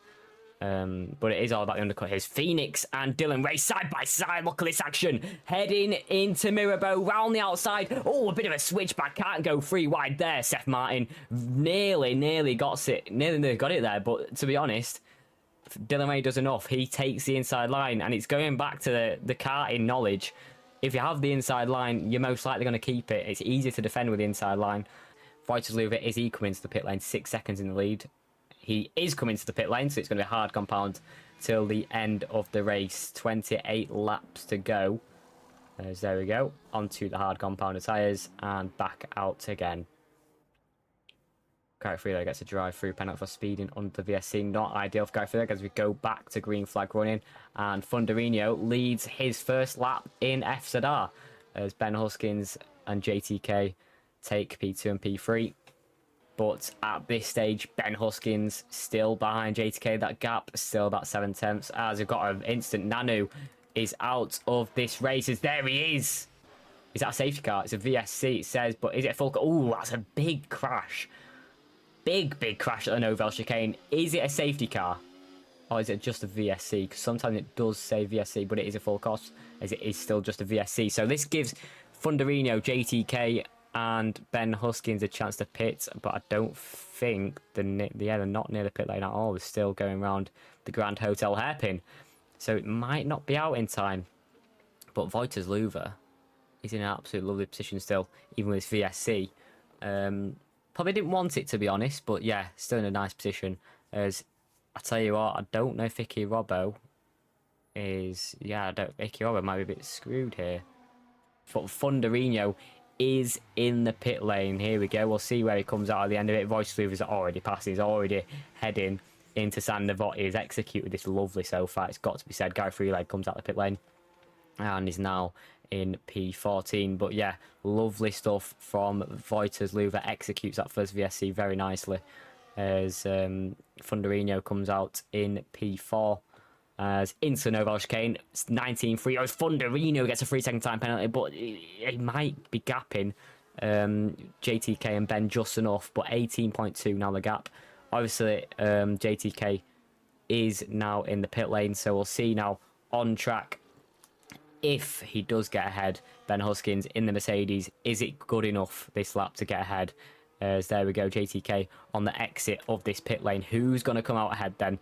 S1: But it is all about the undercut. Here's Phoenix and Dylan Ray side by side. Look at this action. Heading into Mirabeau, round the outside. Oh, a bit of a switchback. Can't go 3 wide there. Seth Martin nearly got it. Nearly got it there. But to be honest, Dylan Ray does enough. He takes the inside line, and it's going back to the karting knowledge. If you have the inside line, you're most likely going to keep it. It's easier to defend with the inside line. Vojta Zluva, is he coming to the pit lane? 6 seconds in the lead. He is coming to the pit lane, so it's going to be a hard compound till the end of the race. 28 laps to go. There we go. Onto the hard compounder tyres and back out again. Garifilo gets a drive-through penalty for speeding under the VSC. Not ideal for Garifilo as we go back to green flag running. And Funderino leads his first lap in FZR as Ben Hoskins and JTK take P2 and P3. But at this stage, Ben Hoskins still behind JTK. That gap still about 7 tenths. As we've got an instant. Nanu is out of this race. As there he is. Is that a safety car? It's a VSC, it says. But is it a full car? Oh, that's a big crash. Big crash at the Novel chicane. Is it a safety car? Or is it just a VSC? Because sometimes it does say VSC, but it is a full cost. As it is still just a VSC. So this gives Funderino, JTK, and Ben Hoskins a chance to pit, but I don't think they're not near the pit lane at all. They're still going around the Grand Hotel hairpin, so it might not be out in time. But Vojta Zluva He's in an absolute lovely position still, even with his VSC. Probably didn't want it, to be honest, but yeah, still in a nice position. As I tell you what, I don't know if Icky Robbo is... Yeah, Icky Robbo might be a bit screwed here. But Thunderino is in the pit lane. Here we go. We'll see where he comes out at the end of it. Vojta is already passing. He's already heading into Sander. Vojta has executed this lovely so far. It's got to be said. Guy Freeleg comes out the pit lane and is now in P14. But yeah, lovely stuff from Vojta. Zluva executes that first VSC very nicely as Thunderino comes out in P4. As into Novel Chicane, 19-3. Thunderino gets a 3-second time penalty, but he might be gapping JTK and Ben just enough, but 18.2 now the gap. Obviously, JTK is now in the pit lane, so we'll see now on track if he does get ahead. Ben Huskins in the Mercedes, is it good enough this lap to get ahead? As there we go, JTK on the exit of this pit lane. Who's going to come out ahead then?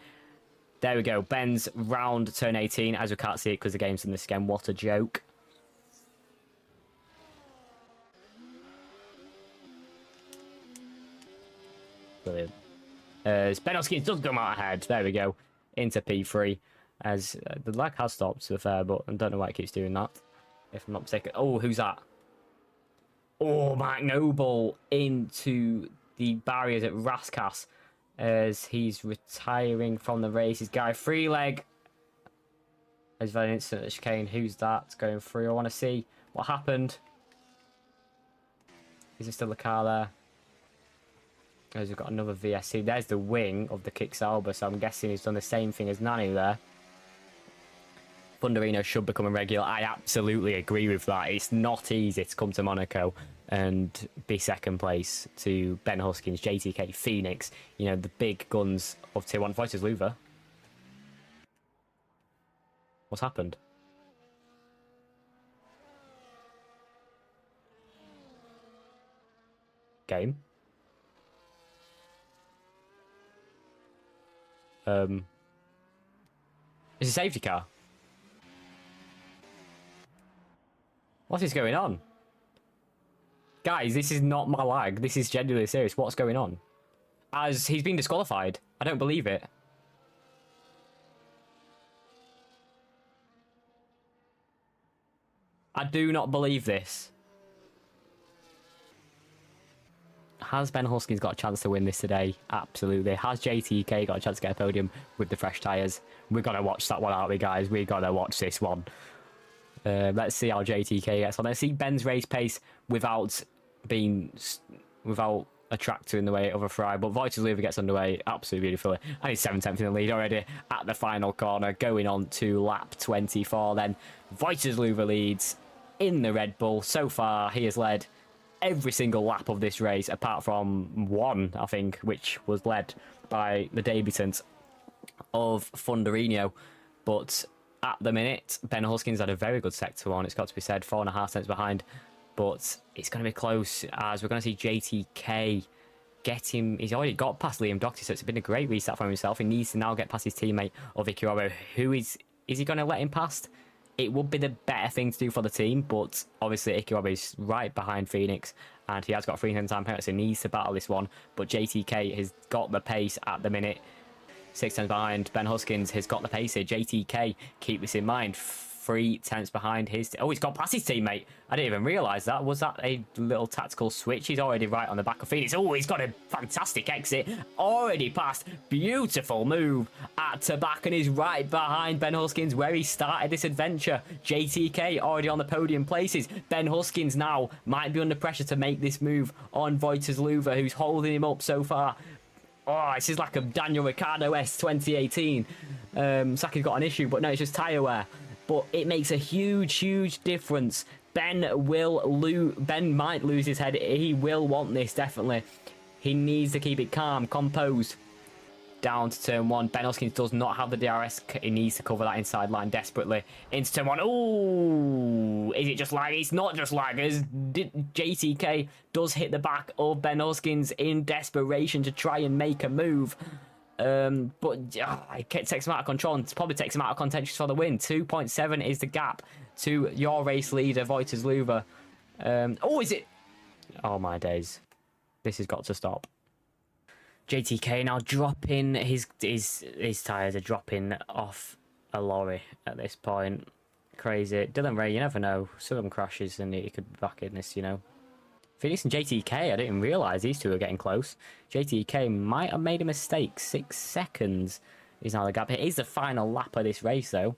S1: There we go. Ben's round turn 18, as we can't see it because the game's in this again. What a joke. Brilliant. As Ben Hoskins does come out ahead. There we go. Into P3. As the lag has stopped, to be fair, but I don't know why it keeps doing that. If I'm not mistaken. Oh, who's that? Oh, Mark Noble into the barriers at Raskas. As he's retiring from the race. His Guy Freeleg. As very instant at chicane. Who's that going through? I want to see what happened. Is there still a car there? As we've got another VSC. There's the wing of the Kick-Sauber, so I'm guessing he's done the same thing as Nanu there. Thunderino should become a regular. I absolutely agree with that. It's not easy to come to Monaco and be second place to Ben Huskins, JTK, Phoenix, you know, the big guns of Tier 1. Vojta Zluva. What's happened? Game. It's a safety car. What is going on? Guys, this is not my lag. This is genuinely serious. What's going on? As he's been disqualified. I don't believe it. I do not believe this. Has Ben Huskins got a chance to win this today? Absolutely. Has JTK got a chance to get a podium with the fresh tyres? We're going to watch that one, aren't we, guys? We're going to watch this one. Let's see how JTK gets on. Let's see Ben's race pace without a tractor in the way of a fry. But Vojta Zluva gets underway absolutely beautifully. And he's 7/10 in the lead already at the final corner. Going on to lap 24 then. Vojta Zluva leads in the Red Bull. So far, he has led every single lap of this race, apart from one, I think, which was led by the debutant of Thunderino. But at the minute, Ben Huskins had a very good sector one, it's got to be said, 4.5 cents behind. But it's going to be close, as we're going to see JTK get him. He's already got past Liam Doherty, so it's been a great restart for himself. He needs to now get past his teammate of Icky Robbo. Who is he going to let him past? It would be the better thing to do for the team, but obviously Icky Robbo is right behind Phoenix, and he has got 3 time penalty, so he needs to battle this one. But JTK has got the pace at the minute. 6 tenths behind. Ben Huskins has got the pace here. JTK, keep this in mind, 3 tenths behind his... Oh, he's got past his teammate. I didn't even realise that. Was that a little tactical switch? He's already right on the back of Phoenix. Oh, he's got a fantastic exit. Already passed. Beautiful move at the back, and he's right behind Ben Huskins where he started this adventure. JTK already on the podium places. Ben Huskins now might be under pressure to make this move on Vojta Zluva, who's holding him up so far. Oh, this is like a Daniel Ricciardo S 2018. Saki's got an issue, but no, it's just tyre wear. But it makes a huge difference. Ben might lose his head. He will want this, definitely. He needs to keep it calm, composed. Down to turn 1. Ben Huskins does not have the DRS. He needs to cover that inside line desperately. Into turn 1. Ooh! Is it just lag? It's not just lag. JTK does hit the back of Ben Huskins in desperation to try and make a move. But it takes him out of control and probably takes him out of contention for the win. 2.7 is the gap. to your race leader, Vojta Zluva. Oh, is it? Oh, my days. This has got to stop. JTK now dropping his tyres are dropping off a lorry at this point. Crazy. Dylan Ray, you never know. Some of them crashes and he could be back in this, you know. Phoenix and JTK, I didn't realise these two were getting close. JTK might have made a mistake. 6 seconds is now the gap. It is the final lap of this race, though.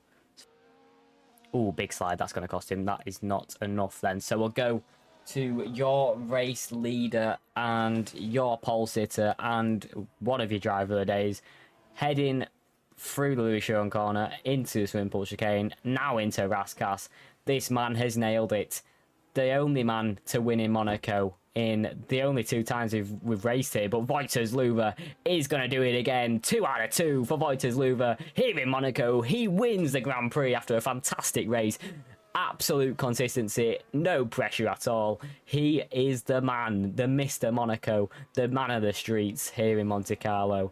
S1: Oh, big slide. That's going to cost him. That is not enough then. So we'll go to your race leader and your pole sitter and one of your driver of the days, heading through the Louis Sharon corner into the swimming pool chicane, now into Raskas. This man has nailed it. The only man to win in Monaco in the only 2 times we've raced here, but Vojta Zluva is going to do it again. 2 out of 2 for Vojta Zluva here in Monaco. He wins the Grand Prix after a fantastic race. Absolute consistency, no pressure at all. He is the man, the Mr. Monaco, the man of the streets here in Monte Carlo.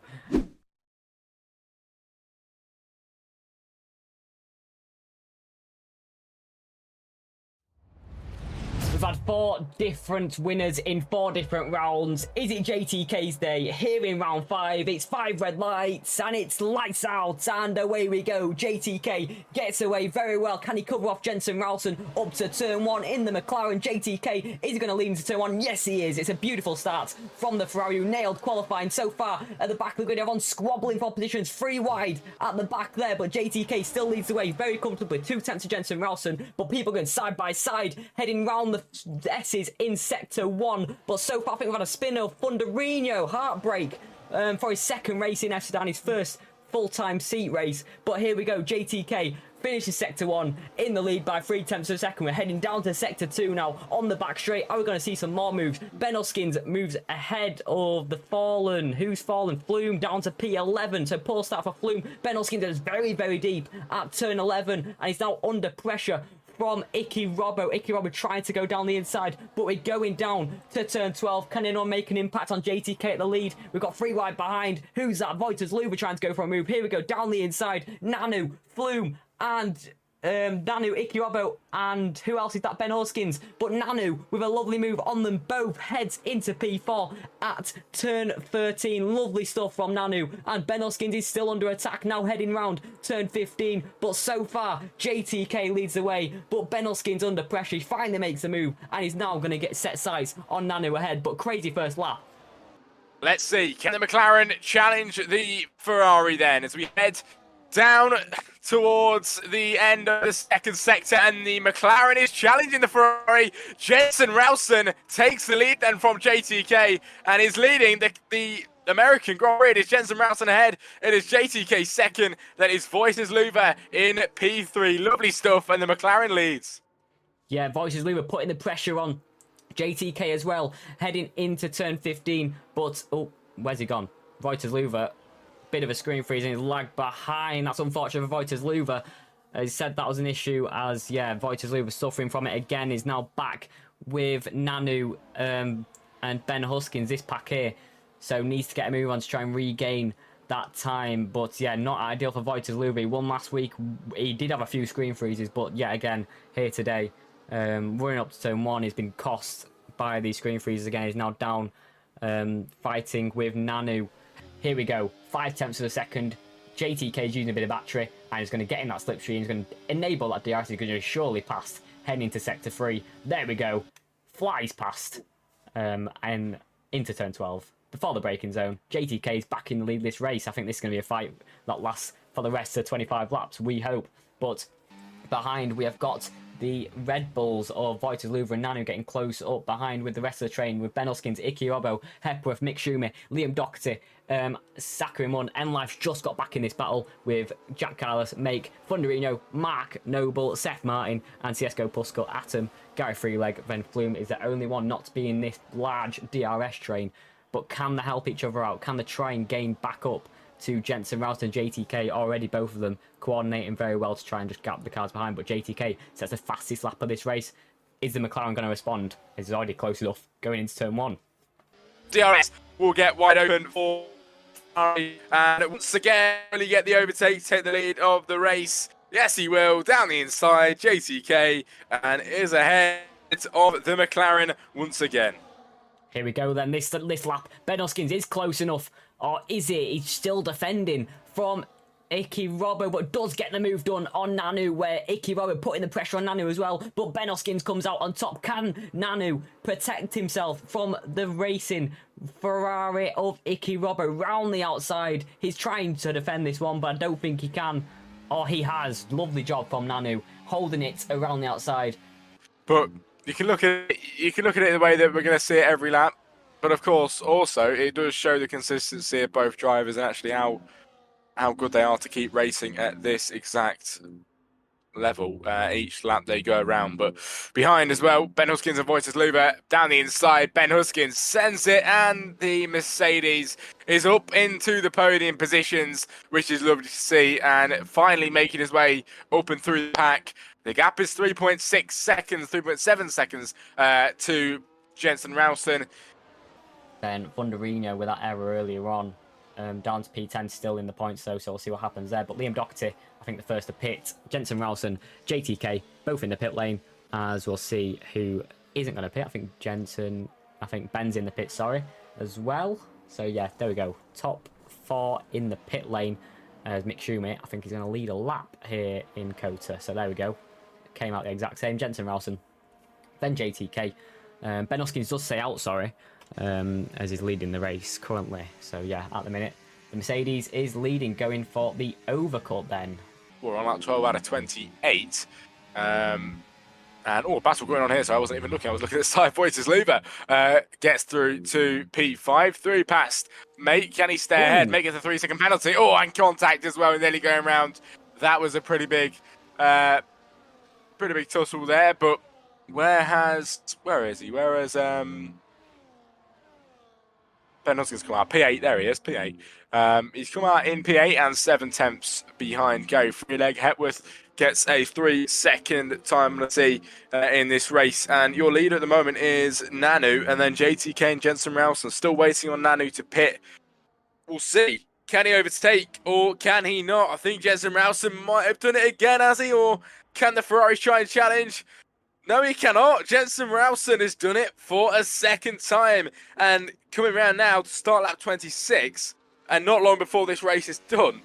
S1: We've had 4 different winners in 4 different rounds. Is it JTK's day? Here in round 5, it's 5 red lights and it's lights out and away we go. JTK gets away very well. Can he cover off Jensen Ralston up to turn 1 in the McLaren? JTK is going to lead into turn 1. Yes, he is. It's a beautiful start from the Ferrari who nailed qualifying so far at the back of the grid. Everyone's squabbling for positions 3 wide at the back there, but JTK still leads the way very comfortably. 2 tenths to Jensen Ralston, but people going side by side heading round the S's in sector 1, but so far I think we've had a spin of Funderino, heartbreak for his 2nd race in FZR, his 1st full-time seat race. But here we go, JTK finishes sector 1 in the lead by 3 tenths of a second. We're heading down to sector 2 now on the back straight. Are we going to see some more moves? Ben Huskins moves ahead of the fallen. Who's fallen? Flume down to P11. So poor start for Flume. Ben Huskins is very, very deep at turn 11 and he's now under pressure from Icky Robbo. Icky Robbo trying to go down the inside, but we're going down to turn 12. Can anyone make an impact on JTK at the lead? We've got 3 wide behind. Who's that? Vojta Zluva trying to go for a move. Here we go, down the inside. Nanu, Flume, and Nanu, Icky Robbo, and who else is that? Ben Huskins. But Nanu with a lovely move on them both heads into P4 at turn 13. Lovely stuff from Nanu. And Ben Huskins is still under attack now heading round turn 15. But so far, JTK leads the way. But Ben Huskins under pressure. He finally makes a move and he's now going to get set sights on Nanu ahead. But crazy first lap.
S2: Let's see. Can the McLaren challenge the Ferrari then as we head down towards the end of the 2nd sector, and the McLaren is challenging the Ferrari. Jensen Ralston takes the lead then from JTK and is leading the American Grand Prix. It is Jensen Ralston ahead. It is JTK 2nd. That is Vojta Zluva in P3. Lovely stuff, and the McLaren leads.
S1: Yeah, Vojta Zluva putting the pressure on JTK as well, heading into turn 15. But, oh, where's he gone? Vojta Zluva. Bit of a screen freeze and he's lagged behind. That's unfortunate for Vojta Zluva. He said that was an issue as, yeah, Vojta Zluva suffering from it again. He's now back with Nanu and Ben Huskins, this pack here. So needs to get a move on to try and regain that time. But, yeah, not ideal for Vojta Zluva. He won last week. He did have a few screen freezes, but, yeah, again, here today. Running up to turn 1, he's been cost by these screen freezes again. He's now down fighting with Nanu. Here we go, 5 tenths of a second. JTK's using a bit of battery and he's going to get in that slipstream. He's going to enable that DRS. He's going to surely past, heading into sector 3. There we go, flies past and into turn 12. Before the braking zone, JTK's back in the lead this race. I think this is going to be a fight that lasts for the rest of 25 laps, we hope. But behind we have got the Red Bulls of Vojta Zluva and Nanu getting close up behind with the rest of the train, with Ben Huskins, Icky Robbo, Hepworth, Mick Schumer, Liam Doherty, Sakarimun. N-Life's just got back in this battle with Jack Carlos, Make, Funderino, Mark Noble, Seth Martin, and CSGO Puskel, Atom, Gary Freeleg. Van Flume is the only one not to be in this large DRS train. But can they help each other out? Can they try and gain back up to Jensen Ralston, JTK? Already both of them coordinating very well to try and just gap the cars behind, but JTK sets the fastest lap of this race. Is the McLaren going to respond? It's already close enough going into turn 1.
S2: DRS will get wide open for Ferrari, and once again really get the overtake, take the lead of the race. Yes, he will. Down the inside, JTK, and is ahead of the McLaren once again.
S1: Here we go then, this lap. Ben Hoskins is close enough. Or is it? He's still defending from Icky Robbo, but does get the move done on Nanu, where Icky Robbo putting the pressure on Nanu as well. But Ben Hoskins comes out on top. Can Nanu protect himself from the racing Ferrari of Icky Robbo round the outside? He's trying to defend this one, but I don't think he can. Or he has. Lovely job from Nanu, holding it around the outside.
S2: But you can look at it the way that we're going to see it every lap. But of course, also it does show the consistency of both drivers and actually how good they are to keep racing at this exact level each lap they go around. But behind as well, Ben Huskins and Vojta Zluva down the inside. Ben Huskins sends it, and the Mercedes is up into the podium positions, which is lovely to see, and finally making his way up and through the pack. The gap is 3.6 seconds, 3.7 seconds to Jensen Ralston.
S1: Then Thunderino with that error earlier on. Down to P10 still in the points though, so we'll see what happens there. But Liam Doherty, I think the first to pit. Jensen Ralston, JTK, both in the pit lane, as we'll see who isn't going to pit. I think Ben's in the pit, sorry, as well. So yeah, there we go. Top 4 in the pit lane. As Mick Schumacher, I think he's going to lead a lap here in Kota. So there we go. Came out the exact same. Jensen Ralston, then JTK. Ben Hoskins does stay out, sorry. As he's leading the race currently. So yeah, at the minute, the Mercedes is leading, going for the overcut then.
S2: We're on like 12 out of 28. And battle going on here, so I wasn't even looking. I was looking at the side. Vojta Zluva gets through to P5, through past mate. Can he stay ahead? Make it the 3-second penalty. Oh, and contact as well, and nearly going round. That was a pretty big tussle there. But where is he? Where has Ben Huskins come out? P8, there he is, P8. He's come out in P8 and 7 tenths behind Gary Freeleg. Hepworth gets a 3-second time penalty in this race. And your leader at the moment is Nanu, and then JTK and Jensen Ralston still waiting on Nanu to pit. We'll see. Can he overtake or can he not? I think Jensen Ralston might have done it again, has he? Or can the Ferraris try and challenge? No, he cannot. Jensen Ralston has done it for a second time. And coming around now to start lap 26, and not long before this race is done,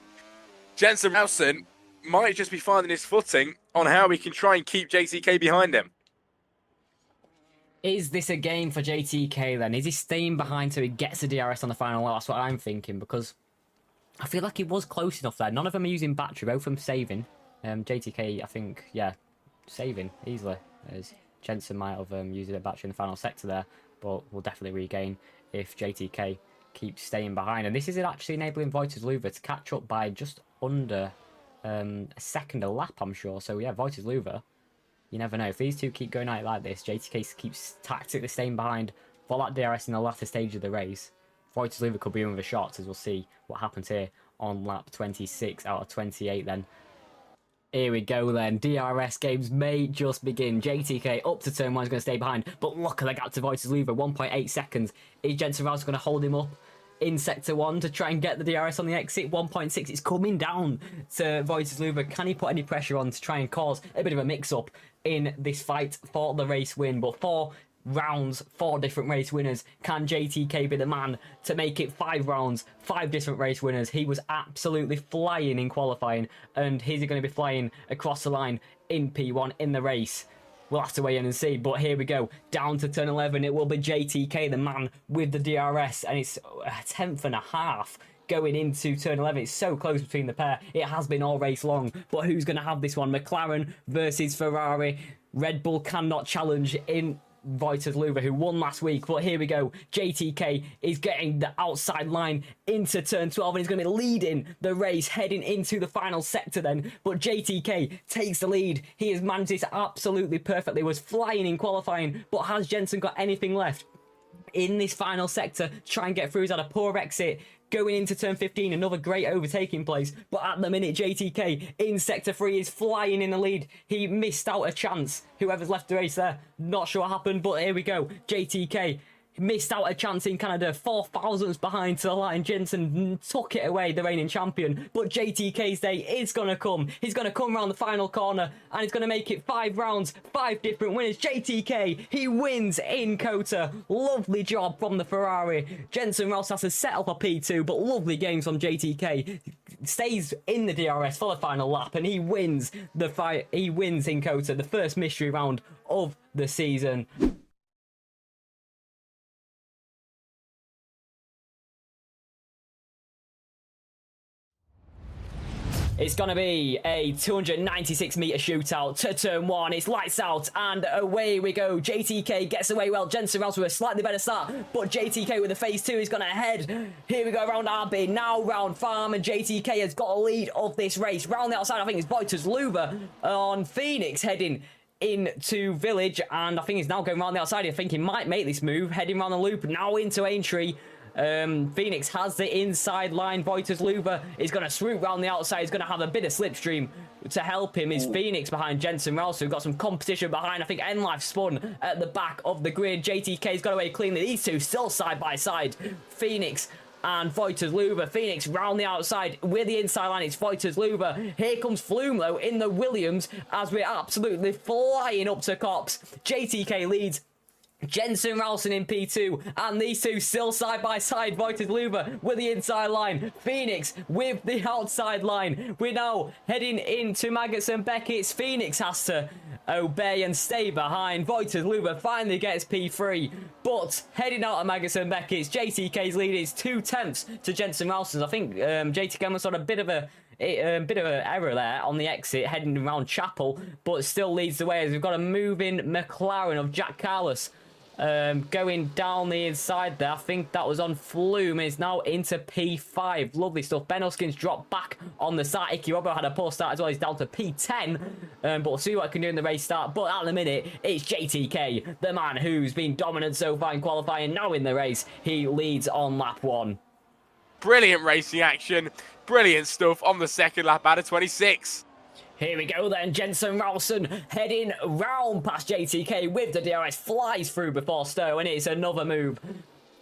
S2: Jensen Ralston might just be finding his footing on how he can try and keep JTK behind him.
S1: Is this a game for JTK then? Is he staying behind so he gets the DRS on the final lap? That's what I'm thinking, because I feel like he was close enough there. None of them are using battery, both of them saving. JTK, I think, yeah, saving easily. As Jensen might have used a bit of battery in the final sector there, but will definitely regain if JTK keeps staying behind. And this is actually enabling Vojta Zluva to catch up by just under a second a lap, I'm sure. So yeah, Vojta Zluva, you never know. If these two keep going at it like this, JTK keeps tactically staying behind for that DRS in the latter stage of the race. Vojta Zluva could be in with a shot, as we'll see what happens here on lap 26 out of 28 then. Here we go then. DRS games may just begin. JTK up to turn 1 is going to stay behind. But look at the gap to Vojta Zluva. 1.8 seconds. Is Jensen Ralston going to hold him up in sector 1 to try and get the DRS on the exit? 1.6. It's coming down to Vojta Zluva. Can he put any pressure on to try and cause a bit of a mix-up in this fight for the race win? But 4 rounds, 4 different race winners. Can JTK be the man to make it 5 rounds, 5 different race winners? He was absolutely flying in qualifying, and he's going to be flying across the line in P1 in the race. We'll have to wait in and see, but here we go. Down to turn 11, it will be JTK, the man with the DRS, and it's a 10th and a half going into turn 11. It's so close between the pair. It has been all race long, but who's going to have this one? McLaren versus Ferrari. Red Bull cannot challenge in Vojta Zluva, who won last week, but here we go. JTK is getting the outside line into turn 12, and he's going to be leading the race heading into the final sector then. But JTK takes the lead. He has managed this absolutely perfectly, was flying in qualifying, but has Jensen got anything left in this final sector? Try and get through. He's had a poor exit going into turn 15, another great overtaking place, but at the minute JTK in sector 3 is flying in the lead. He missed out a chance, whoever's left the race there. Not sure what happened, but here we go. JTK missed out a chance in Canada, 4,000ths behind to the line. Jensen took it away, the reigning champion. But JTK's day is going to come. He's going to come around the final corner and he's going to make it 5 rounds, 5 different winners. JTK, he wins in Kota. Lovely job from the Ferrari. Jensen Rouse has to settle for P2, but lovely games from JTK. Stays in the DRS for the final lap and he wins the fight. He wins in Kota, the first mystery round of the season. It's going to be a 296-metre shootout to turn 1. It's lights out and away we go. JTK gets away well. Jensen Rouse with a slightly better start, but JTK with the phase 2 is going to head. Here we go around RB, now round Farm, and JTK has got a lead of this race. Round the outside, I think it's Vojta Zluva on Phoenix heading into Village, and I think he's now going around the outside. I think he might make this move, heading around the loop, now into Aintree. Phoenix has the inside line. Vojta Zluva is going to swoop round the outside. He's going to have a bit of slipstream to help him. Is Phoenix behind Jensen Rouse, who've got some competition behind. I think N-Life spun at the back of the grid. JTK's got away cleanly. These two still side by side. Phoenix and Vojta Zluva. Phoenix round the outside with the inside line. It's Vojta Zluva. Here comes Flume though in the Williams as we're absolutely flying up to cops. JTK leads. Jensen Ralston in P2, and these two still side by side. Vojta Zluva with the inside line, Phoenix with the outside line. We're now heading into Maggots and Beckett's. Phoenix has to obey and stay behind. Vojta Zluva finally gets P3, but heading out of Maggots and Beckett's, JTK's lead is 2/10 to Jensen Ralston's. I think JTK must have a bit of an error there on the exit heading around Chapel, but still leads the way as we've got a moving McLaren of Jack Carlos going down the inside there. I think that was on Flume. It's now into P5. Lovely stuff. Ben Huskins dropped back on the start. Iki Robbo had a poor start as well. He's down to P10. But we'll see what I can do in the race start. But at the minute, it's JTK, the man who's been dominant so far in qualifying. Now in the race, he leads on lap 1.
S2: Brilliant racing action. Brilliant stuff on the second lap out of 26.
S1: Here we go then, Jensen Ralston heading round past JTK with the DRS, flies through before Stowe, and it's another move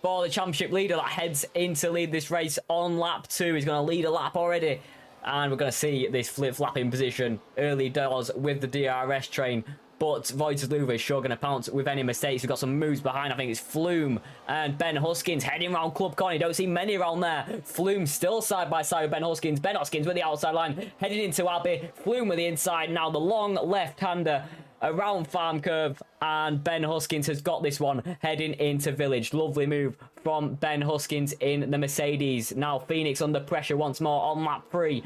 S1: for the championship leader that heads in to lead this race on lap 2. He's going to lead a lap already, and we're going to see this flip-flapping position early doors with the DRS train. But Vojta Zluva is sure going to pounce with any mistakes. We've got some moves behind. I think it's Flume and Ben Huskins heading around Club Corner. You don't see many around there. Flume still side by side with Ben Huskins. Ben Huskins with the outside line heading into Abbey. Flume with the inside. Now the long left-hander around Farm Curve. And Ben Huskins has got this one heading into Village. Lovely move from Ben Huskins in the Mercedes. Now Phoenix under pressure once more on lap 3.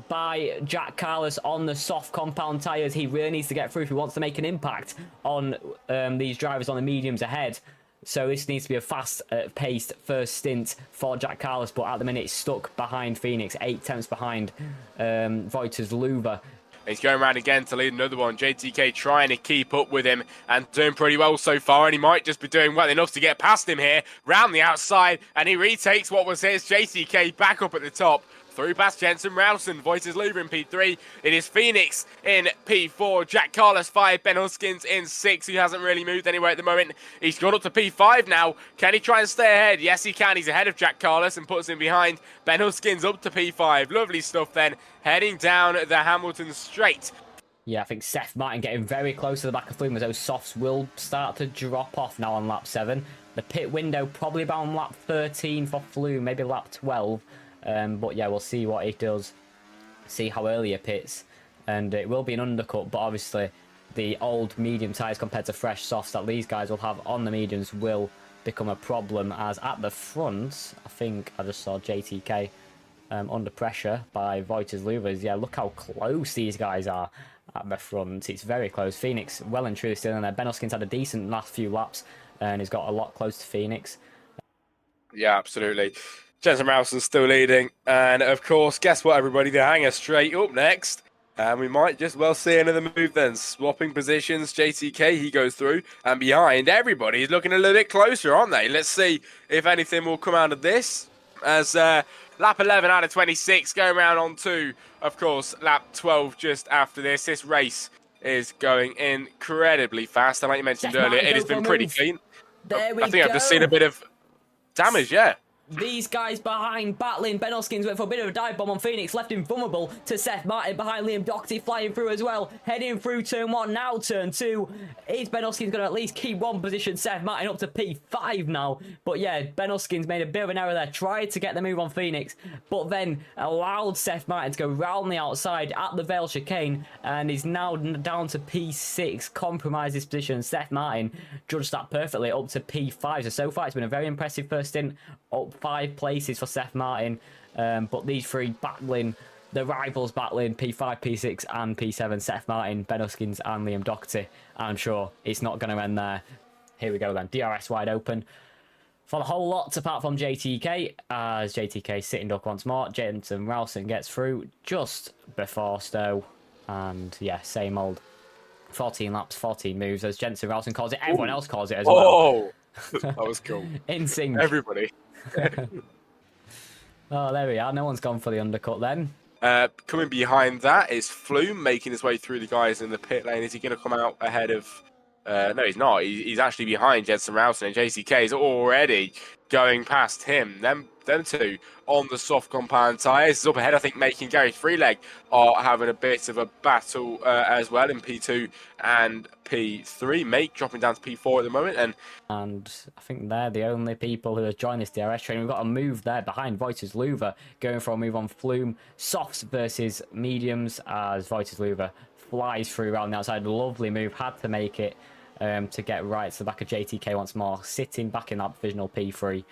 S1: By Jack Carlos on the soft compound tyres. He really needs to get through if he wants to make an impact on these drivers on the mediums ahead. So this needs to be a fast-paced first stint for Jack Carlos, but at the minute he's stuck behind Phoenix, 8/10 behind Vojta Zluva.
S2: He's going around again to lead another one. JTK trying to keep up with him and doing pretty well so far, and he might just be doing well enough to get past him here, round the outside, and he retakes what was his. JTK back up at the top. Through past Jensen Ralston, Vojta Zluva in P3. It is Phoenix in P4. Jack Carlos 5, Ben Huskins in 6. He hasn't really moved anywhere at the moment. He's got up to P5 now. Can he try and stay ahead? Yes, he can. He's ahead of Jack Carlos and puts him behind. Ben Huskins up to P5. Lovely stuff then. Heading down the Hamilton straight.
S1: Yeah, I think Seth Martin getting very close to the back of Flume as those softs will start to drop off now on lap 7. The pit window probably about on lap 13 for Flume, maybe lap 12. But yeah, we'll see what he does, see how early he pits, and it will be an undercut, but obviously the old medium tyres compared to fresh softs that these guys will have on the mediums will become a problem, as at the front, I think I just saw JTK under pressure by Vojta Zluva. Yeah, look how close these guys are at the front. It's very close. Phoenix well and truly still in there. Ben Huskins had a decent last few laps and he's got a lot close to Phoenix.
S2: Yeah, absolutely. Jensen Ralston's still leading. And, of course, guess what, everybody? The hanger straight up next. And we might just well see another move then. Swapping positions. JTK, he goes through. And behind, everybody is looking a little bit closer, aren't they? Let's see if anything will come out of this. As lap 11 out of 26 going around on to, of course, lap 12 just after this. This race is going incredibly fast. And like you mentioned earlier, it has been pretty clean.
S1: There we go.
S2: I think I've just seen a bit of damage, yeah.
S1: These guys behind battling. Ben Hoskins went for a bit of a dive bomb on Phoenix, left him vulnerable to Seth Martin behind Liam Doherty, flying through as well. Heading through turn 1, now turn 2. Is Ben Hoskins going to at least keep one position? Seth Martin up to P5 now. But yeah, Ben Hoskins made a bit of an error there, tried to get the move on Phoenix, but then allowed Seth Martin to go round the outside at the Vale chicane, and is now down to P6, compromised his position. Seth Martin judged that perfectly, up to P5. So far it's been a very impressive first stint, up 5 places for Seth Martin, but these three battling, the rivals battling P5, P6 and P7, Seth Martin, Ben Hoskins and Liam Doherty. I'm sure it's not going to end there. Here we go then, DRS wide open for the whole lot apart from JTK, as JTK sitting duck once more. Jensen Ralston gets through just before Stowe, and yeah, same old 14 laps, 14 moves, as Jensen Ralston calls it. Everyone else calls it as well.
S2: Oh, that was cool.
S1: In sync.
S2: Everybody.
S1: Oh, there we are. No one's gone for the undercut then.
S2: Coming behind that is Flume, making his way through the guys in the pit lane. Is he going to come out ahead of... no, he's not. He's actually behind Jensen Ralston, and JCK is already going past him. Them two on the soft compound tyres. Up ahead, I think, making Gary Freeleg are having a bit of a battle as well in P2 and P3. Make dropping down to P4 at the moment. And
S1: I think they're the only people who have joined this DRS train. We've got a move there behind Vojta Zluva, going for a move on Flume. Softs versus mediums, as Vojta Zluva flies through around the outside. Lovely move, had to make it to get right to the back of JTK once more, sitting back in that provisional P3.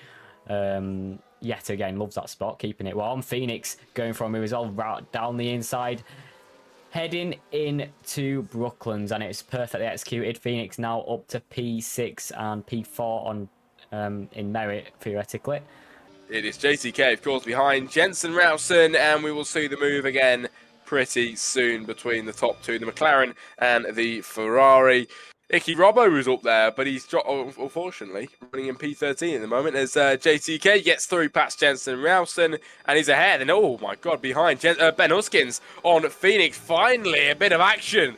S1: Yet again, loves that spot, keeping it warm. Phoenix going for a move as well, right down the inside, heading into Brooklands, and it's perfectly executed. Phoenix now up to P6 and P4 on in merit, theoretically.
S2: It is JTK, of course, behind Jensen Ralston, and we will see the move again pretty soon between the top two, the McLaren and the Ferrari. Icky Robbo was up there, but he's unfortunately running in P13 at the moment as JTK gets through past Jensen Ralston, and he's ahead. And oh my god, behind Ben Hoskins on Phoenix. Finally, a bit of action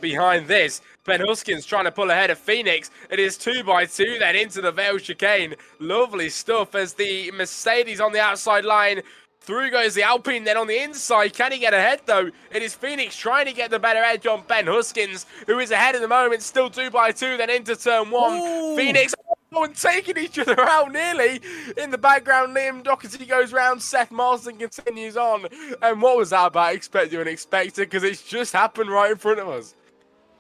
S2: behind this. Ben Hoskins trying to pull ahead of Phoenix. It is 2x2 then into the Vale chicane. Lovely stuff as the Mercedes on the outside line. Through goes the Alpine then on the inside. Can he get ahead though? It is Phoenix trying to get the better edge on Ben Hoskins, who is ahead at the moment. Still 2x2 then into turn 1.
S1: Ooh.
S2: Phoenix and taking each other out nearly. In the background, Liam Doherty goes round. Seth Marsden continues on. And what was that about expected and unexpected? Because it's just happened right in front of us.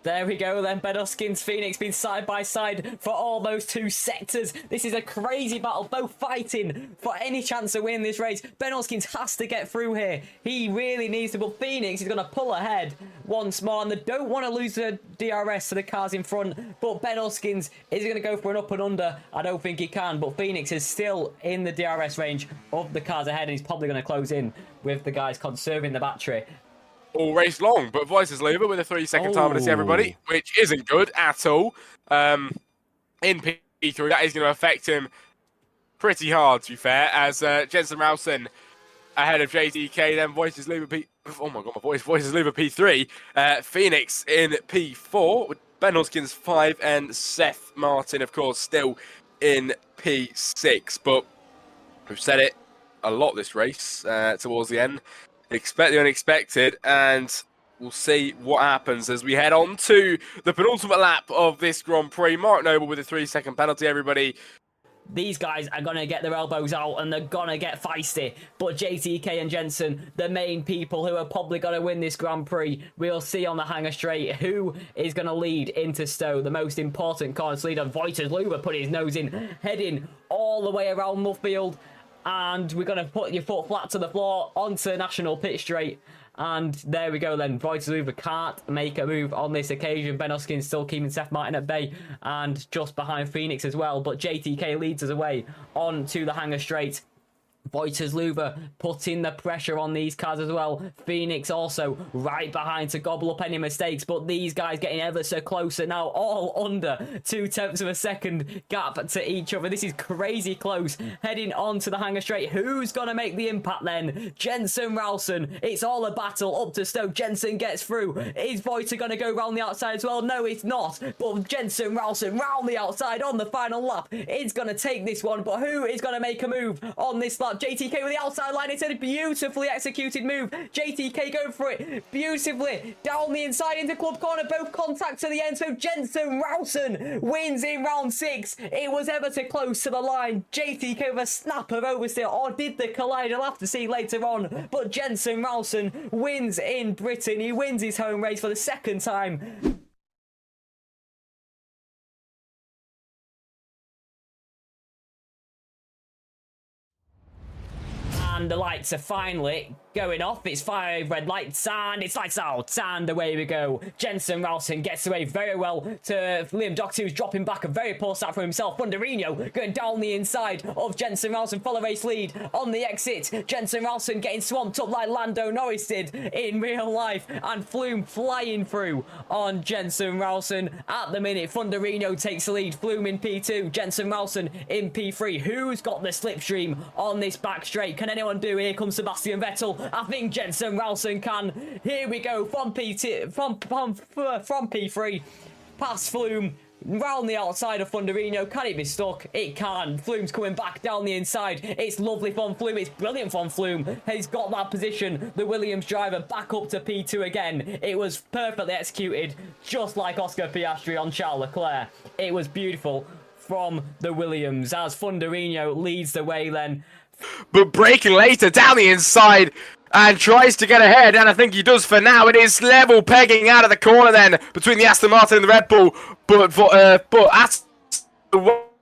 S1: There we go then, Ben Hoskins, Phoenix been side by side for almost 2 sectors. This is a crazy battle, both fighting for any chance to win this race. Ben Hoskins has to get through here. He really needs to, but Phoenix is going to pull ahead once more, and they don't want to lose the DRS to the cars in front, but Ben Hoskins is going to go for an up and under. I don't think he can, but Phoenix is still in the DRS range of the cars ahead, and he's probably going to close in with the guys conserving the battery.
S2: All race long, but Vojta Zluva with a 3-second time to see everybody, which isn't good at all. In P3, that is going to affect him pretty hard, to be fair, as Jensen Ralston ahead of JTK, then Vojta Zluva oh my god, my voice. Vojta Zluva P3, Phoenix in P4, with Ben Hoskins 5, and Seth Martin, of course, still in P6. But we've said it a lot this race towards the end. Expect the unexpected, and we'll see what happens as we head on to the penultimate lap of this Grand Prix. Mark Noble with a 3-second penalty, everybody.
S1: These guys are going to get their elbows out and they're going to get feisty. But JTK and Jensen, the main people who are probably going to win this Grand Prix, we'll see on the hanger straight who is going to lead into Stowe. The most important corners leader, Vojta Zluva, putting his nose in, heading all the way around Muffield. And we're going to put your foot flat to the floor onto the national pit straight. And there we go then. Vojta Zluva can't make a move on this occasion. Ben Hoskins still keeping Seth Martin at bay. And just behind Phoenix as well. But JTK leads us away onto the hanger straight. Vojta, Zluva putting the pressure on these cars as well. Phoenix also right behind to gobble up any mistakes, but these guys getting ever so closer now, all under 0.2 of a second gap to each other. This is crazy close. Heading on to the hangar straight. Who's going to make the impact then? Jensen Ralston. It's all a battle up to Stoke. Jensen gets through. Is Vojta going to go round the outside as well? No, it's not. But Jensen Ralston round the outside on the final lap. It's going to take this one, but who is going to make a move on this lap? JTK with the outside line. It's a beautifully executed move. JTK going for it beautifully down the inside into club corner. Both contact to the end. So Jensen Ralston wins in round 6. It was ever so close to the line. JTK with a snap of oversteer, or did they collide? I'll have to see later on. But Jensen Ralston wins in Britain. He wins his home race for the second time. And the lights are finally going off. It's 5 red lights and it's lights out, and away we go. Jensen Ralston gets away very well to Liam Doherty, who's dropping back. A very poor start for himself. Bunderino going down the inside of Jensen Ralston. Follow race lead on the exit. Jensen Ralston getting swamped up like Lando Norris did in real life, and Flume flying through on Jensen Ralston. At the minute, Bunderino takes the lead. Flume in P2, Jensen Ralston in P3. Who's got the slipstream on this back straight? Can anyone do? Here comes Sebastian Vettel. I think Jensen Ralston can. Here we go from P2, from P3 past Flume. Round the outside of Bunderino. Can it be stuck? It can. Flume's coming back down the inside. It's lovely from Flume. It's brilliant from Flume. He's got that position. The Williams driver back up to P2 again. It was perfectly executed, just like Oscar Piastri on Charles Leclerc. It was beautiful from the Williams as Bunderino leads the way then.
S2: But breaking later down the inside and tries to get ahead, and I think he does for now. It is level pegging out of the corner then between the Aston Martin and the Red Bull, but at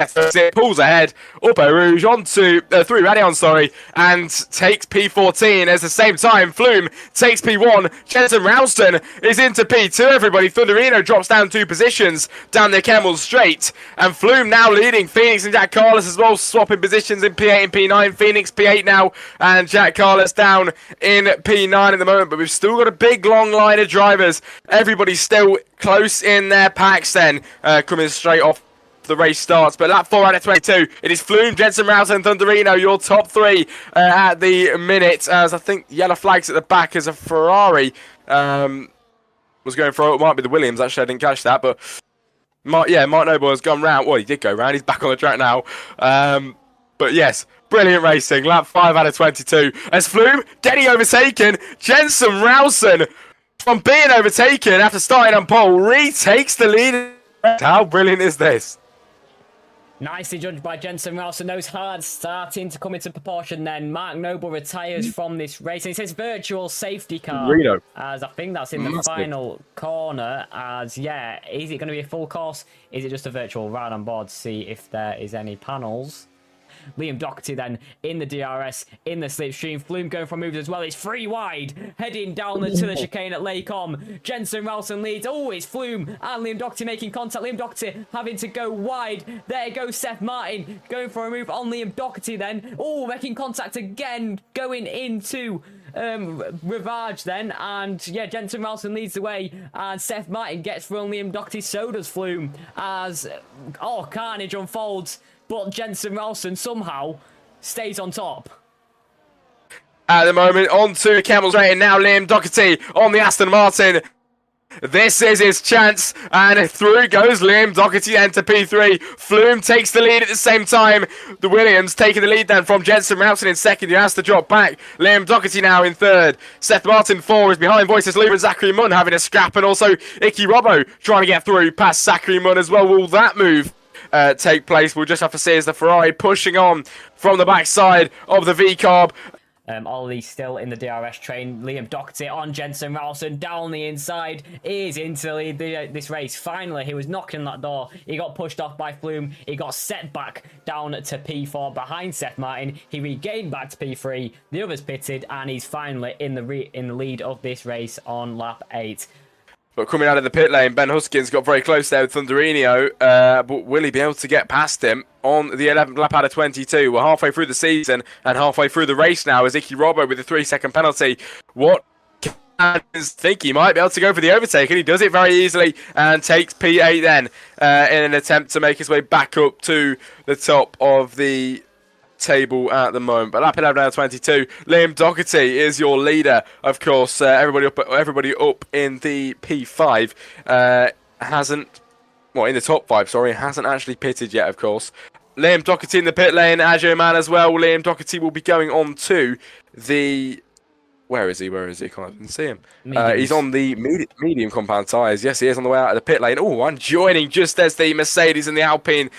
S2: it pulls ahead, up Eau Rouge onto through Radion, sorry, and takes P14. At the same time, Flume takes P1. Jensen Ralston is into P2. Everybody, Thunderino drops down 2 positions down the Kemmel straight, and Flume now leading Phoenix and Jack Carlos as well, swapping positions in P8 and P9. Phoenix P8 now, and Jack Carlos down in P9 at the moment. But we've still got a big long line of drivers. Everybody's still close in their packs then, coming straight off the race starts. But lap 4 out of 22, it is Flume, Jensen Ralston and Thunderino, your top 3 at the minute, as I think yellow flags at the back as a Ferrari was going for it. Might be the Williams, actually. I didn't catch that, but Mark Noble has gone round. Well, he did go round. He's back on the track now. But yes, brilliant racing. Lap 5 out of 22 as Flume getting overtaken. Jensen Ralston, from being overtaken after starting on pole, retakes the lead. How brilliant is this?
S1: Nicely judged by Jensen Ralston. Those hards starting to come into proportion then. Mark Noble retires from this race. And it says virtual safety car.
S2: Reno.
S1: As I think that's in the final corner. As, yeah, is it going to be a full course? Is it just a virtual ride on board to see if there is any panels? Liam Doherty then in the DRS, in the slipstream. Flume going for moves as well. It's 3 wide, heading down to the chicane at Lake Om. Jensen Ralston leads. Oh, it's Flume and Liam Doherty making contact. Liam Doherty having to go wide. There goes Seth Martin going for a move on Liam Doherty then. Oh, making contact again, going into Rivage then, and yeah, Jensen Ralston leads the way, and Seth Martin gets through on Liam Doherty. So does Flume as carnage unfolds. But Jensen Ralston somehow stays on top.
S2: At the moment, on to Kemmel straight, and now Liam Doherty on the Aston Martin. This is his chance, and through goes Liam Doherty into P3. Flume takes the lead at the same time. The Williams taking the lead then from Jensen Ralston in second, who has to drop back. Liam Doherty now in third. Seth Martin 4 is behind. Vojta, Zluva and Zachary Munn having a scrap, and also Icky Robbo trying to get through past Zachary Munn as well. Will that move take place? We'll just have to see as the Ferrari pushing on from the backside of the V-Carb.
S1: Ollie still in the DRS train. Liam Doherty on Jensen Ralston down the inside is into the lead this race. Finally, he was knocking on that door. He got pushed off by Flume. He got set back down to P4 behind Seth Martin. He regained back to P3. The others pitted, and he's finally in the lead of this race on lap 8.
S2: But coming out of the pit lane, Ben Huskins got very close there with Thunderino, but will he be able to get past him on the 11th lap out of 22? We're halfway through the season and halfway through the race now as Icky Robbo with a 3-second penalty. What can think he might be able to go for the overtake, and he does it very easily and takes P8 then in an attempt to make his way back up to the top of the table at the moment. But lap 11 out of 22, Liam Doherty is your leader, of course. Everybody up in the P5 hasn't, well, in the top 5, sorry, hasn't actually pitted yet, of course. Liam Doherty in the pit lane, as your man as well. Liam Doherty will be going on to the, where is he? Can't even see him. He's on the medium compound tyres. Yes, he is on the way out of the pit lane. Oh, I'm joining just as the Mercedes and the Alpine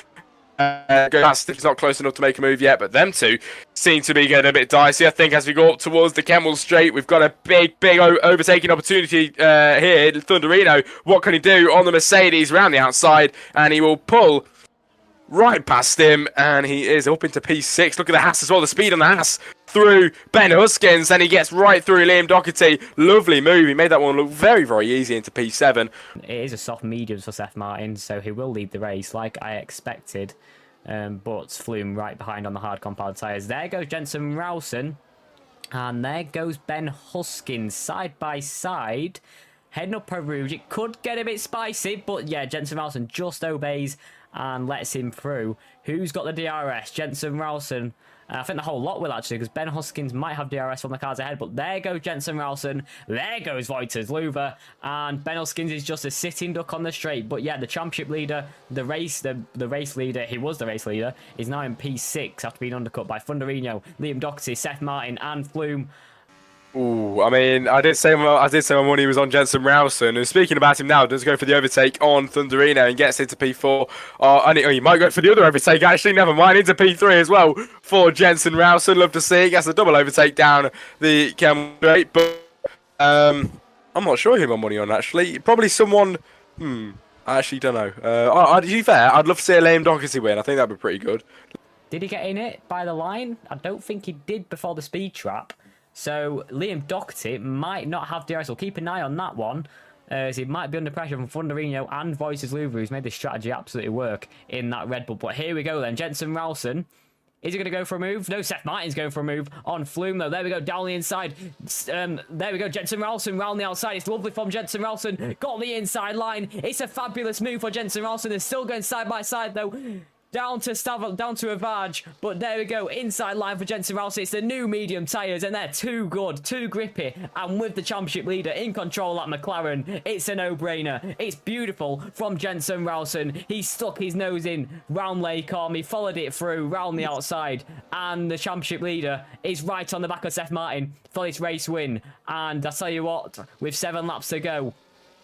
S2: go past. It's not close enough to make a move yet, but them two seem to be getting a bit dicey. I think as we go up towards the Kemmel Straight, we've got a big overtaking opportunity here. Thunderino, what can he do on the Mercedes around the outside? And he will pull right past him, and he is up into P6. Look at the Haas as well, the speed on the Haas through Ben Huskins, and he gets right through Liam Doherty. Lovely move. He made that one look very, very easy into P7.
S1: It is a soft medium for Seth Martin, so he will lead the race like I expected. But Flume right behind on the hard compound tyres. There goes Jensen Rowson, and there goes Ben Huskins side by side. Heading up Eau Rouge. It could get a bit spicy, but yeah, Jensen Rowson just obeys and lets him through. Who's got the DRS? Jensen Rowson. I think the whole lot will actually, because Ben Huskins might have DRS on the cars ahead, but there goes Jensen Rowson, there goes Vojta Zluva, and Ben Huskins is just a sitting duck on the straight. But yeah, the championship leader, the race leader, he was the race leader, is now in P6 after being undercut by Thunderino, Liam Doherty, Seth Martin, and Flume.
S2: Ooh, I mean, I did say my money was on Jensen Rowson, and speaking about him now, does go for the overtake on Thunderino and gets into P4. And he might go for the other overtake, actually, never mind, into P3 as well for Jensen Rowson. Love to see it. Gets a double overtake down the Kemmel Straight, but I'm not sure who my money on, actually. Probably someone, I actually don't know. To be fair, I'd love to see a Liam Doherty win. I think that'd be pretty good.
S1: Did he get in it by the line? I don't think he did before the speed trap. So Liam Doherty might not have DRS. We'll keep an eye on that one, as he might be under pressure from Thunderino and Vojta Zluva, who's made this strategy absolutely work in that Red Bull. But here we go then. Jensen Rowson. Is he going to go for a move? No, Seth Martin's going for a move on Flume, though. There we go, down the inside. There we go, Jensen Rowson round the outside. It's lovely from Jensen Rowson. Got the inside line. It's a fabulous move for Jensen Rowson. They're still going side by side, though. Down to Avage, but there we go, inside line for Jensen Rowson. It's the new medium tyres, and they're too good, too grippy, and with the championship leader in control at McLaren, it's a no-brainer. It's beautiful from Jensen Rowson. He stuck his nose in round Lake Army, followed it through round the outside, and the championship leader is right on the back of Seth Martin for this race win. And I tell you what, with 7 laps to go,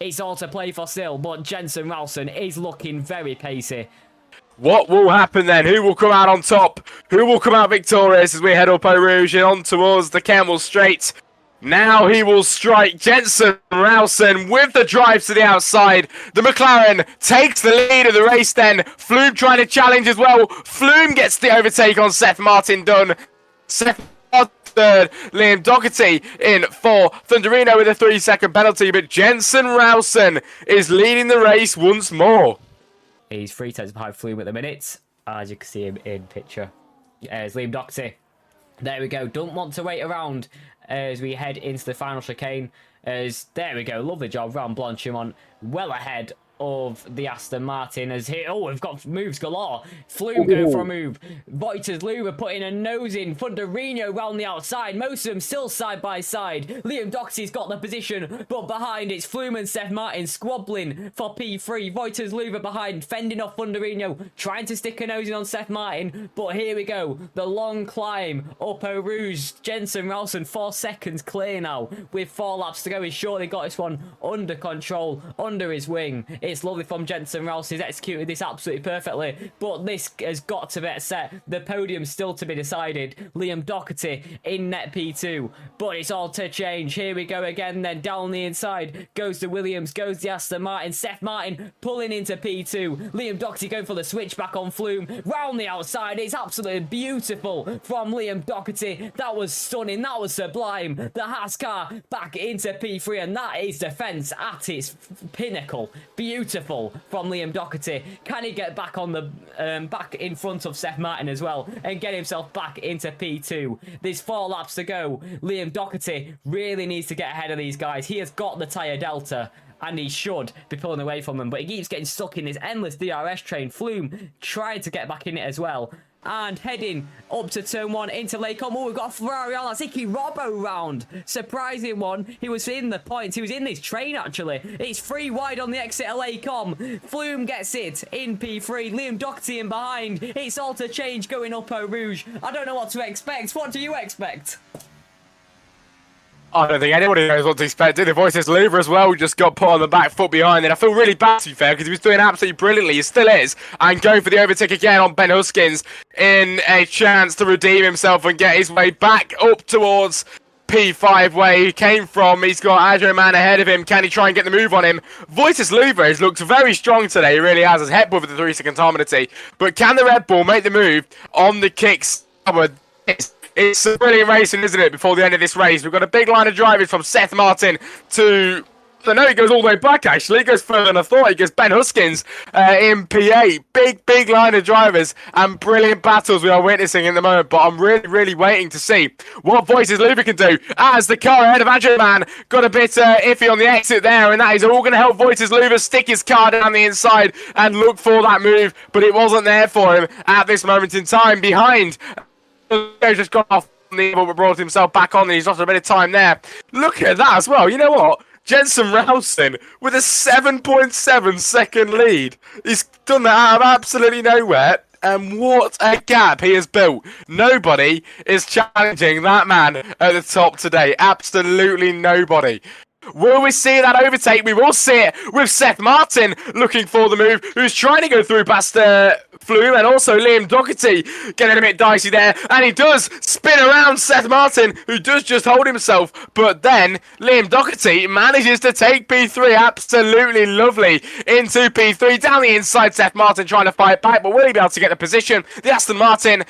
S1: it's all to play for still, but Jensen Rowson is looking very pacey.
S2: What will happen then? Who will come out on top? Who will come out victorious as we head up Eau Rouge and on towards the Kemmel Straight? Now he will strike Jensen Rowson with the drive to the outside. The McLaren takes the lead of the race then. Flume trying to challenge as well. Flume gets the overtake on Seth Martin done. Seth Martin third. Liam Doherty in fourth. Thunderino with a 3-second penalty, but Jensen Rowson is leading the race once more.
S1: He's 3 tenths behind Flume at the minute, as you can see him in picture. There's Liam Doherty. There we go. Don't want to wait around as we head into the final chicane. There we go. Lovely job round Blanchimont. Well ahead of the Aston Martin as here. Oh, we've got moves galore. Flume going for a move. Vojta Zluva putting a nose in. Thunderino round the outside. Most of them still side by side. Liam Doherty's got the position, but behind it's Flume and Seth Martin squabbling for P3. Vojta Zluva behind, fending off Thunderino, trying to stick a nose in on Seth Martin. But here we go. The long climb up Eau Rouge. Jensen Rowson 4 seconds clear now with 4 laps to go. He's surely got this one under control, under his wing. It's lovely from Jensen Rouse. He's executed this absolutely perfectly. But this has got to be set. The podium's still to be decided. Liam Doherty in net P2. But it's all to change. Here we go again then. Down the inside goes the Williams. Goes the Aston Martin. Seth Martin pulling into P2. Liam Doherty going for the switchback on Flume. Round the outside. It's absolutely beautiful from Liam Doherty. That was stunning. That was sublime. The Haas car back into P3. And that is defence at its pinnacle. Beautiful from Liam Doherty. Can he get back on the back in front of Seth Martin as well and get himself back into P2? There's 4 laps to go. Liam Doherty really needs to get ahead of these guys. He has got the tyre delta and he should be pulling away from them, but he keeps getting stuck in this endless DRS train. Flume tried to get back in it as well. And heading up to turn 1 into Lacombe. Oh, we've got a Ferrari on. That's Icky Robbo round. Surprising one. He was in the points. He was in this train, actually. It's 3 wide on the exit of Lacombe. Flume gets it in P3. Liam Doherty in behind. It's all to change going up Eau Rouge. I don't know what to expect. What do you expect?
S2: I don't think anybody knows what to expect. The Vojta Zluva as well just got put on the back foot behind. And I feel really bad, to be fair, because he was doing absolutely brilliantly. He still is. And going for the overtake again on Ben Huskins in a chance to redeem himself and get his way back up towards P5 where he came from. He's got Adjo Man ahead of him. Can he try and get the move on him? Vojta Zluva has looked very strong today. He really has. As Hepburn with the 3-second time penalty. But can the Red Bull make the move on the kicks? It's a brilliant racing, isn't it, before the end of this race? We've got a big line of drivers from Seth Martin to... I know he goes all the way back, actually. He goes further than I thought. He goes Ben Huskins in P8. Big line of drivers and brilliant battles we are witnessing in the moment. But I'm really waiting to see what Vojta Zluva can do as the car ahead of Adjo Man got a bit iffy on the exit there. And that is all going to help Vojta Zluva stick his car down the inside and look for that move. But it wasn't there for him at this moment in time. Behind... He's just got off the but brought himself back on and he's lost a bit of time there. Look at that as well. You know what? Jensen Ralston with a 7.7 second lead. He's done that out of absolutely nowhere. And what a gap he has built. Nobody is challenging that man at the top today. Absolutely nobody. Will we see that overtake? We will see it with Seth Martin looking for the move, who's trying to go through past Flume and also Liam Doherty getting a bit dicey there. And he does spin around Seth Martin, who does just hold himself. But then Liam Doherty manages to take P3 absolutely lovely into P3. Down the inside, Seth Martin trying to fight back, but will he be able to get the position? The Aston Martin,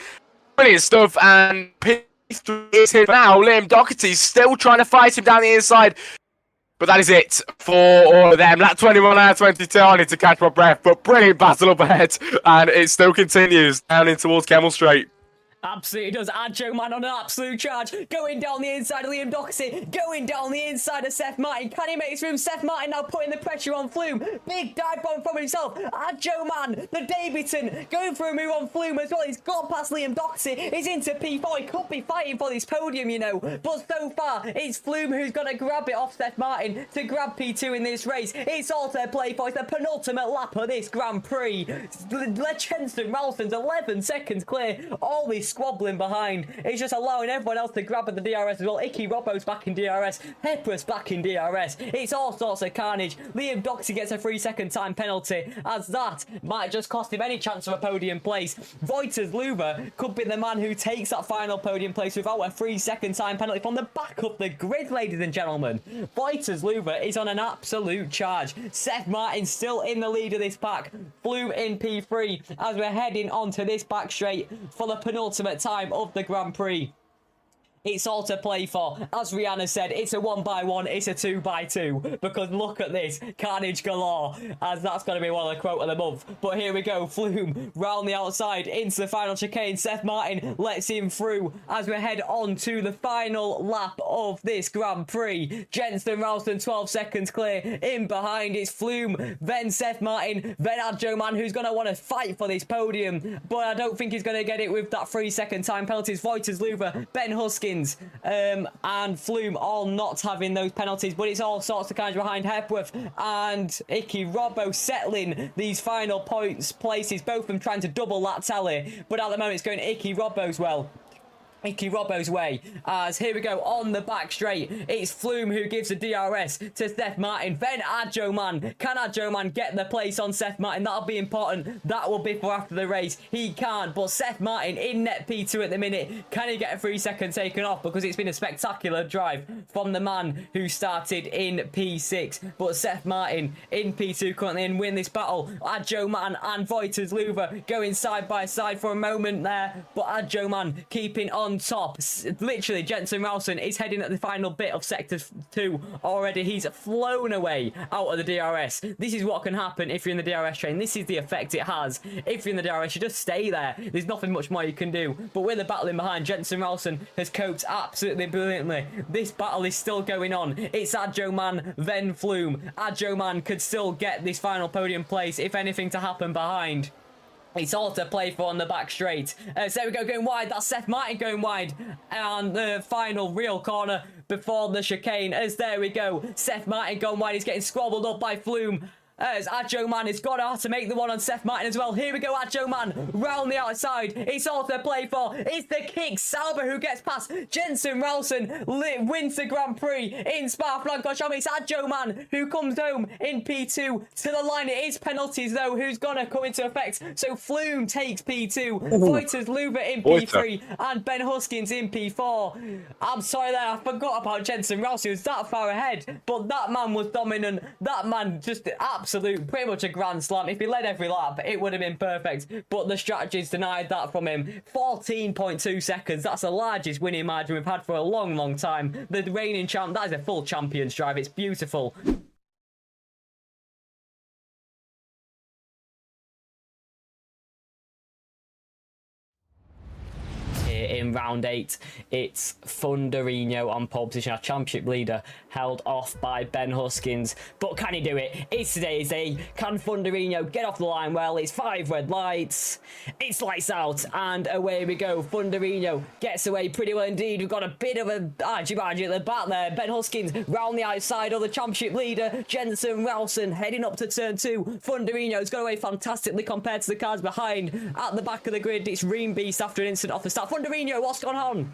S2: brilliant stuff. And P3 is here now. Liam Doherty still trying to fight him down the inside. But that is it for all of them. Lap 21 out of 22. I need to catch my breath. But brilliant battle up ahead. And it still continues down in towards Kemmel Straight.
S1: Absolutely does. Adjo Man on an absolute charge. Going down the inside of Liam Doherty. Going down the inside of Seth Martin. Can he make it through? Seth Martin now putting the pressure on Flume. Big dive bomb from himself. Adjo Man, the Davidson, going for a move on Flume as well. He's got past Liam Doherty. He's into P4. He could be fighting for this podium, you know. But so far, it's Flume who's going to grab it off Seth Martin to grab P2 in this race. It's all to play for. It's the penultimate lap of this Grand Prix. Jensen Ralston's 11 seconds clear. All this squabbling behind. It's just allowing everyone else to grab at the DRS as well. Icky Robbo's back in DRS. Hepbur's back in DRS. It's all sorts of carnage. Liam Doherty gets a 3-second time penalty, as that might just cost him any chance of a podium place. Vojta Zluva could be the man who takes that final podium place without a 3-second time penalty from the back of the grid, ladies and gentlemen. Vojta Zluva is on an absolute charge. Seth Martin still in the lead of this pack. Flew in P3 as we're heading onto this back straight for the penultimate time of the Grand Prix. It's all to play for. As Rihanna said, it's a 1x1, it's a 2x2. Because look at this, carnage galore. As that's going to be one of the quote of the month. But here we go, Flume round the outside into the final chicane. Seth Martin lets him through as we head on to the final lap of this Grand Prix. Jensen Ralston 12 seconds clear. In behind it's Flume, then Seth Martin, then Adjo Man, who's going to want to fight for this podium. But I don't think he's going to get it with that 3-second time penalties. Vojta Zluva, Ben Huskins, and Flume all not having those penalties, but it's all sorts of kinds behind Hepworth and Icky Robbo settling these final places, both of them trying to double that tally, but at the moment it's going Icky Robbo's well. Icky Robbo's way, as here we go on the back straight. It's Flume who gives the DRS to Seth Martin. Then Adjoman. Can Adjoman get the place on Seth Martin? That'll be important. That will be for after the race. He can't, but Seth Martin in net P2 at the minute. Can he get a 3-second taken off? Because it's been a spectacular drive from the man who started in P6. But Seth Martin in P2 currently and win this battle. Adjoman and Vojta Zluva going side by side for a moment there. But Adjoman keeping on top. Literally, Jensen Ralston is heading at the final bit of Sector 2 already. He's flown away out of the DRS. This is what can happen if you're in the DRS train. This is the effect it has. If you're in the DRS, you just stay there. There's nothing much more you can do. But with the battle in behind, Jensen Ralston has coped absolutely brilliantly. This battle is still going on. It's Adjoman, then Flume. Adjoman could still get this final podium place if anything to happen behind. It's all to play for on the back straight. So there we go, going wide. That's Seth Martin going wide. And the final real corner before the chicane. As there we go. Seth Martin going wide. He's getting squabbled up by Flume. As Adjoman has got out to make the one on Seth Martin as well. Here we go, Adjoman round the outside. It's all to play for. It's the kick. Sauber who gets past. Jensen Ralston wins the Grand Prix in Spa-Francorchamps. It's Adjoman who comes home in P2 to the line. It is penalties though who's going to come into effect. So Flume takes P2. Vojta Zluva in P3 and Ben Huskins in P4. I'm sorry there, I forgot about Jensen Ralston. He was that far ahead, but that man was dominant. That man just absolute, pretty much a grand slam. If he led every lap, it would have been perfect. But the strategies denied that from him. 14.2 seconds. That's the largest winning margin we've had for a long, long time. The reigning champ, that is a full champion's drive. It's beautiful. In round 8, it's Thunderino on pole position, our championship leader, held off by Ben Huskins. But can he do it? It's today's day. Can Thunderino get off the line? Well, it's 5 red lights. It's lights out, and away we go. Thunderino gets away pretty well indeed. We've got a bit of a argy-bargy at the back there. Ben Huskins round the outside of the championship leader, Jensen Ralston, heading up to turn 2. Thunderino's got away fantastically compared to the cars behind. At the back of the grid, it's Ream Beast after an incident off the start. Thunderino, what's gone on?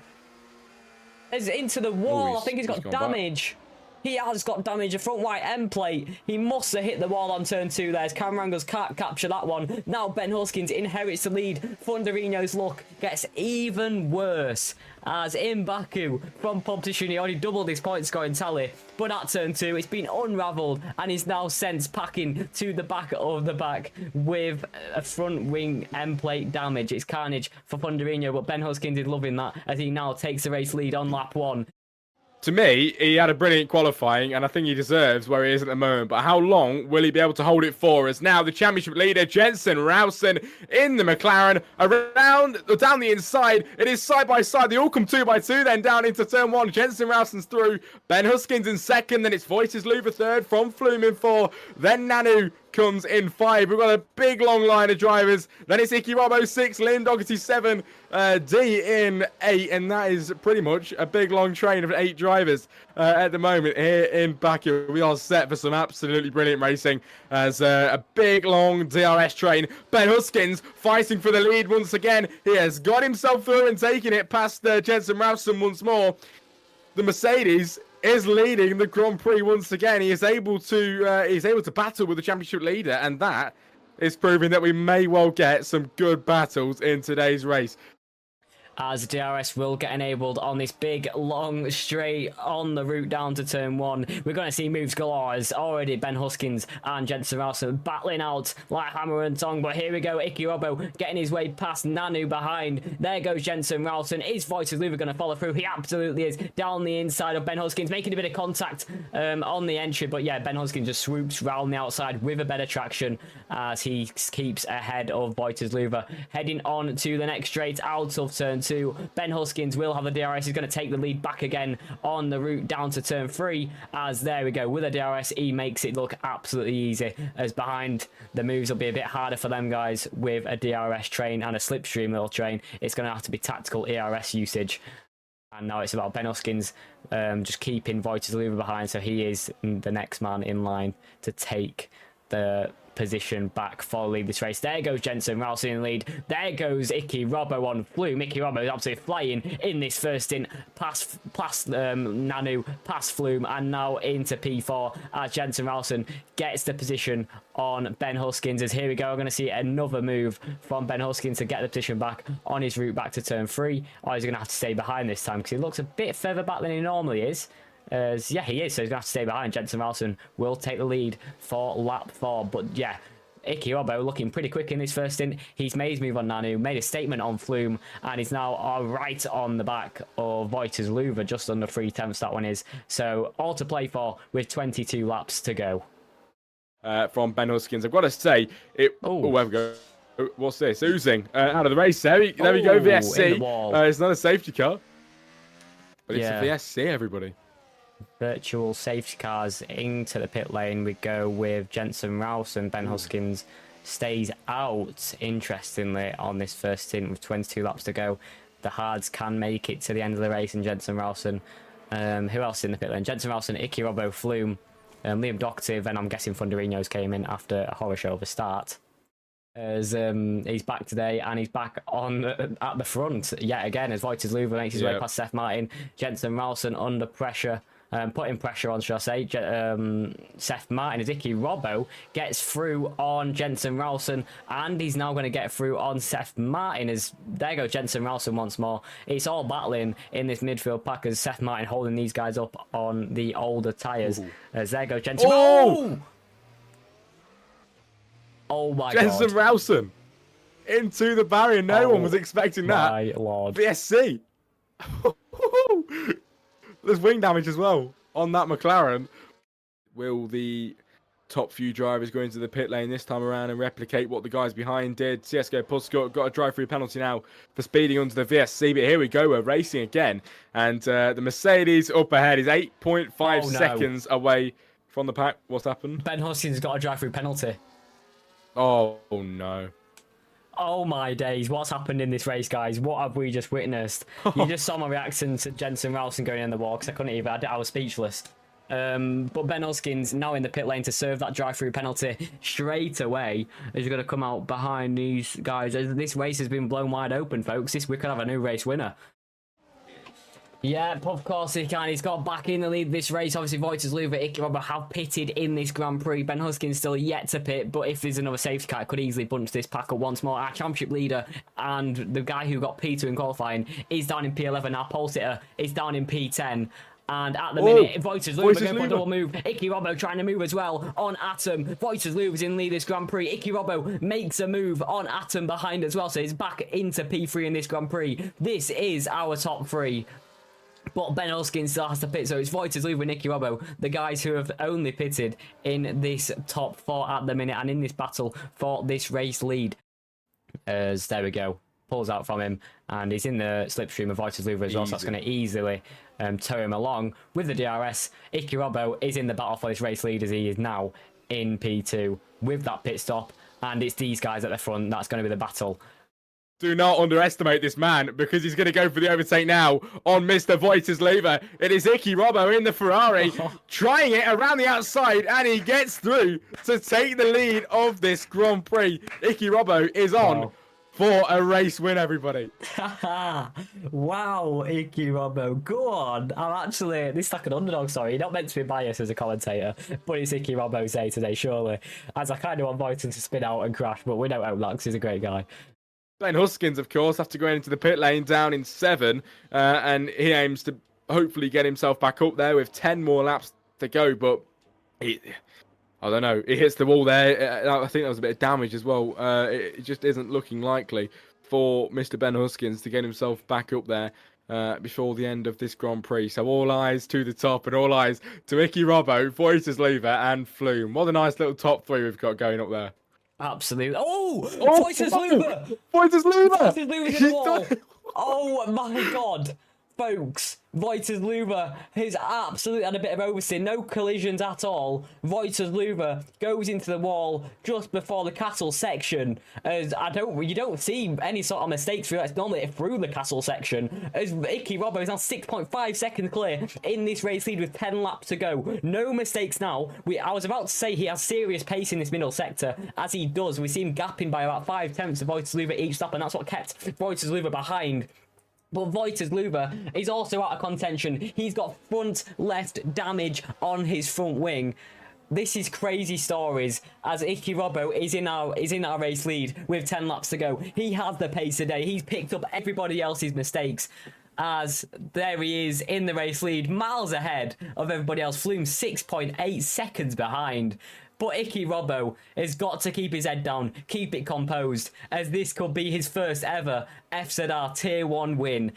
S1: It's into the wall. I think he's got damage. He has got damage. A front white end plate. He must have hit the wall on turn 2 there. Camerangos can't capture that one. Now Ben Huskins inherits the lead. Thunderino's luck gets even worse. As in Baku, from pole position, he already doubled his point scoring tally. But at turn 2, it's been unravelled and is now sent packing to the back of the back with a front wing end plate damage. It's carnage for Thunderino, but Ben Huskins is loving that as he now takes the race lead on lap 1.
S2: To me, he had a brilliant qualifying, and I think he deserves where he is at the moment. But how long will he be able to hold it for? As now the championship leader, Jensen Ralston, in the McLaren, down the inside. It is side by side. They all come 2 by 2, then down into turn 1. Jensen Ralston's through. Ben Huskins in second. Then it's Vojta Zluva third, from Flume in 4. Then Nanu comes in 5. We've got a big long line of drivers. Then it's Icky Robbo 6, Liam Dougherty 7, D in 8, and that is pretty much a big long train of 8 drivers at the moment here in Baku. We are set for some absolutely brilliant racing as a big long DRS train. Ben Huskins fighting for the lead once again. He has got himself through and taking it past Jensen Ralston once more. The Mercedes is leading the Grand Prix once again. He is able to battle with the championship leader, and that is proving that we may well get some good battles in today's race.
S1: As DRS will get enabled on this big, long, straight on the route down to turn 1. We're going to see moves galore as already Ben Huskins and Jensen Ralston battling out like hammer and tong. But here we go, Icky Robbo getting his way past Nanu behind. There goes Jensen Ralston. Is Vojta Zluva going to follow through? He absolutely is. Down the inside of Ben Huskins, making a bit of contact on the entry. But yeah, Ben Huskins just swoops round the outside with a better traction as he keeps ahead of Vojta Zluva. Heading on to the next straight out of turn 2. Ben Huskins will have the DRS. He's going to take the lead back again on the route down to turn 3. As there we go, with a DRS, he makes it look absolutely easy. As behind, the moves will be a bit harder for them guys with a DRS train and a slipstream little train. It's going to have to be tactical ERS usage. And now it's about Ben Huskins just keeping Vojta Zluva behind, so he is the next man in line to take the position back for lead this race. There goes Jensen Ralston in lead. There goes Icky Robbo on Flume. Icky Robbo is absolutely flying in this first stint, past Nanu, past Flume, and now into P4 as Jensen Ralston gets the position on Ben Huskins. As here we go, we're going to see another move from Ben Huskins to get the position back on his route back to turn 3, or he's going to have to stay behind this time because he looks a bit further back than he normally is. Yeah, he is, so he's going to have to stay behind. Jensen Ralston will take the lead for lap 4, but yeah, Icky Robbo looking pretty quick in this first stint. He's made his move on Nanu, made a statement on Flume, and he's now right on the back of Vojta's Zluva, just under 3/10 that one is. So all to play for with 22 laps to go.
S3: From Ben Huskins, I've got to say, there we go. What's this? Oozing out of the race. There we go, VSC. It's not a safety car, but it's a VSC, everybody.
S1: Virtual safety cars into the pit lane. We go with Jensen Ralston. Ben Huskins stays out, interestingly, on this first stint with 22 laps to go. The hards can make it to the end of the race, and Jensen Ralston. Who else in the pit lane? Jensen Ralston, Icky Robbo, Flume, Liam Doherty, and I'm guessing Thunderinos came in after a horror show of a start. As he's back today, and he's back on at the front yet again as Vojta Zluva makes his way past Seth Martin. Jensen Ralston under pressure, putting pressure on, should I say. Seth Martin as Icky Robbo gets through on Jensen Ralston, and he's now going to get through on Seth Martin as there goes Jensen Ralston once more. It's all battling in this midfield pack as Seth Martin holding these guys up on the older tyres. As there goes Jensen. Oh my God.
S3: Jensen Ralston into the barrier. No one was expecting that.
S1: My Lord.
S3: VSC. There's wing damage as well on that McLaren. Will the top few drivers go into the pit lane this time around and replicate what the guys behind did? CSGO Puscott got a drive-through penalty now for speeding onto the VSC, but here we go, we're racing again. And the Mercedes up ahead is 8.5 seconds away from the pack. What's happened?
S1: Ben Huskins got a drive-through penalty.
S3: Oh no.
S1: Oh my days, what's happened in this race, guys? What have we just witnessed? You just saw my reaction to Jensen Ralston going in the wall because I couldn't even, I was speechless. But Ben Huskins now in the pit lane to serve that drive-through penalty straight away as you're going to come out behind these guys. This race has been blown wide open, folks. We could have a new race winner. Yeah, of course he can. He's got back in the lead this race. Obviously, Vojta Zluva, Icky Robbo have pitted in this Grand Prix. Ben Huskins still yet to pit, but if there's another safety car, it could easily bunch this pack up once more. Our championship leader and the guy who got P2 in qualifying is down in P11. Our pole sitter is down in P10. And at the minute, Vojta Zluva going for a double move. Icky Robbo trying to move as well on Atom. Vojta Zluva's in lead this Grand Prix. Icky Robbo makes a move on Atom behind as well. So he's back into P3 in this Grand Prix. This is our top 3. But Ben Huskins still has to pit, so it's Vojta Zluva and Icky Robbo, the guys who have only pitted in this top 4 at the minute and in this battle for this race lead. As there we go, pulls out from him, and he's in the slipstream of Vojta Zluva as well, so that's going to easily tow him along with the DRS. Icky Robbo is in the battle for this race lead as he is now in P2 with that pit stop, and it's these guys at the front that's going to be the battle.
S3: Do not underestimate this man because he's going to go for the overtake now on Mr. Vojta Zluva. It is Icky Robbo in the Ferrari trying it around the outside, and he gets through to take the lead of this Grand Prix. Icky Robbo is on for a race win, everybody.
S1: Wow, Icky Robbo, go on. I'm actually, this is like an underdog, sorry. You're not meant to be biased as a commentator, but it's Icky Robbo's day today, surely. As I kind of want Vojta to spin out and crash, but we don't hope that because he's a great guy.
S3: Ben Huskins, of course, after going into the pit lane down in 7, and he aims to hopefully get himself back up there with 10 more laps to go, but I don't know, he hits the wall there. I think that was a bit of damage as well. It just isn't looking likely for Mr. Ben Huskins to get himself back up there before the end of this Grand Prix. So all eyes to the top and all eyes to Icky Robbo, Vojta Zluva and Flume. What a nice little top 3 we've got going up there.
S1: Absolutely. Vojta Zluva!
S3: Vojta Zluva!
S1: Vojta Zluva's in the wall. Oh my God. folks, Vojta Zluva has absolutely had a bit of oversteer. No collisions at all. Vojta Zluva goes into the wall just before the castle section. As you don't see any sort of mistakes through that. It's normally through the castle section. As Icky Robbo is now 6.5 seconds clear in this race lead with 10 laps to go. No mistakes now. I was about to say he has serious pace in this middle sector, as he does. We see him gapping by about 5 tenths of Vojta Zluva each lap, and that's what kept Vojta Zluva behind. But Vojta Zluva is also out of contention. He's got front left damage on his front wing. This is crazy stories, as Icky Robbo is in our race lead with 10 laps to go. He has the pace today. He's picked up everybody else's mistakes, as there he is in the race lead, miles ahead of everybody else. Flume 6.8 seconds behind. But Icky Robbo has got to keep his head down, keep it composed, as this could be his first ever FZR Tier 1 win.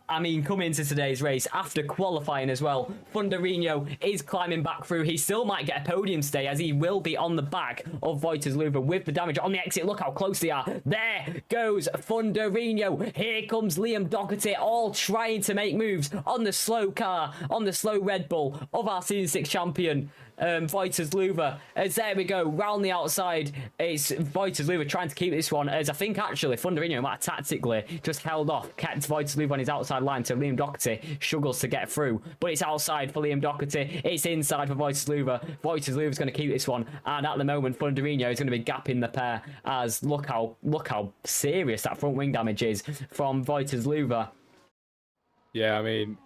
S1: Coming into today's race after qualifying as well, Thunderino is climbing back through. He still might get a podium stay, as he will be on the back of Vojta Zluva with the damage on the exit. Look how close they are. There goes Thunderino. Here comes Liam Doherty, all trying to make moves on the slow car, on the slow Red Bull of our Season 6 champion. Vojta Zluva, as there we go, round the outside. It's Vojta Zluva trying to keep this one, as I think actually Thunderino might have tactically just held off, kept Vojta Zluva on his outside line, so Liam Doherty struggles to get through. But it's outside for Liam Doherty, it's inside for Vojta Zluva. Vojta Zluva is going to keep this one, and at the moment Thunderino is going to be gapping the pair, as look how serious that front wing damage is from Vojta Zluva.
S3: Yeah, I mean,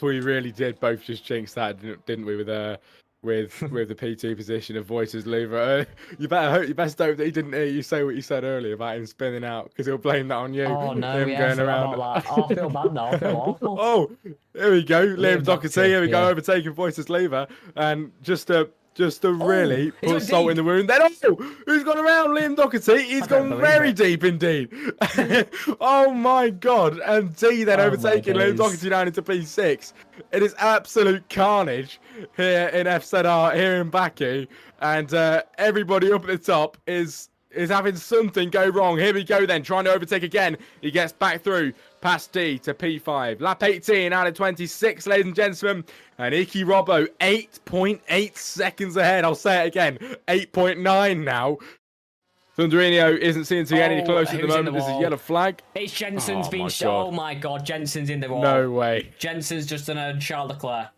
S3: we really did both just jinx that, didn't we, with the P2 position of Vojta Zluva. You best hope that he didn't hear you say what you said earlier about him spinning out, because he'll blame that on you.
S1: Oh no,
S3: him
S1: yeah,
S3: going around.
S1: I feel bad now. I feel awful.
S3: Oh, here we go. Liam Doherty. Here we go, overtaking Vojta Zluva, and just to really put salt in the wound. Then, who's gone around Liam Doherty? He's gone very deep indeed. Oh my God. And D then overtaking Liam Doherty down into P6. It is absolute carnage here in FZR, here in Baku. And everybody up at the top is having something go wrong. Here we go then, trying to overtake again. He gets back through past D to P5. Lap 18 out of 26, ladies and gentlemen. And Icky Robbo, 8.8 seconds ahead. I'll say it again, 8.9 now. Thunderino isn't seeing to get any closer at the moment. There's a yellow flag.
S1: It's Jensen's been... Oh my God, Jensen's in the wall.
S3: No way.
S1: Jensen's just done a Charles Leclerc.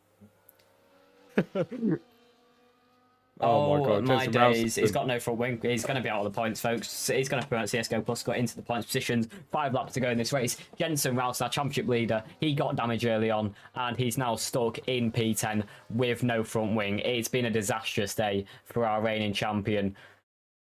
S3: Oh my God,
S1: my days. He's got no front wing. He's going to be out of the points, folks. He's going to promote CSGO Plus, got into the points positions. 5 laps to go in this race. Jensen Rouse, our championship leader, he got damage early on, and he's now stuck in P10 with no front wing. It's been a disastrous day for our reigning champion.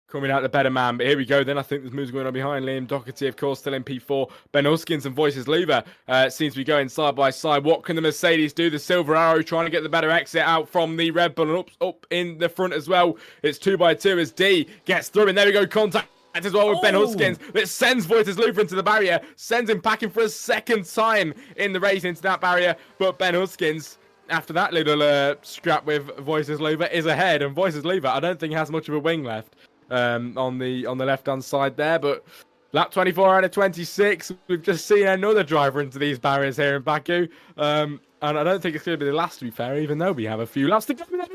S3: Coming out the better man, but here we go then. I think there's moves going on behind. Liam Doherty, of course, still in P4. Ben Huskins and Vojta Zluva seems to be going side by side. What can the Mercedes do? The Silver Arrow trying to get the better exit out from the Red Bull, and up in the front as well. It's 2x2 as D gets through, and there we go, contact as well with Ben Huskins. That sends Vojta Zluva into the barrier, sends him packing for a second time in the race into that barrier. But Ben Huskins, after that little scrap with Vojta Zluva, is ahead, and Vojta Zluva, I don't think has much of a wing left. On the left hand side there, but lap 24 out of 26, we've just seen another driver into these barriers here in Baku, and I don't think it's going to be the last, to be fair, even though we have a few laps to go. There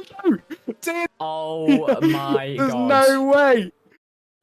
S3: we go.
S1: Oh my God,
S3: there's no way.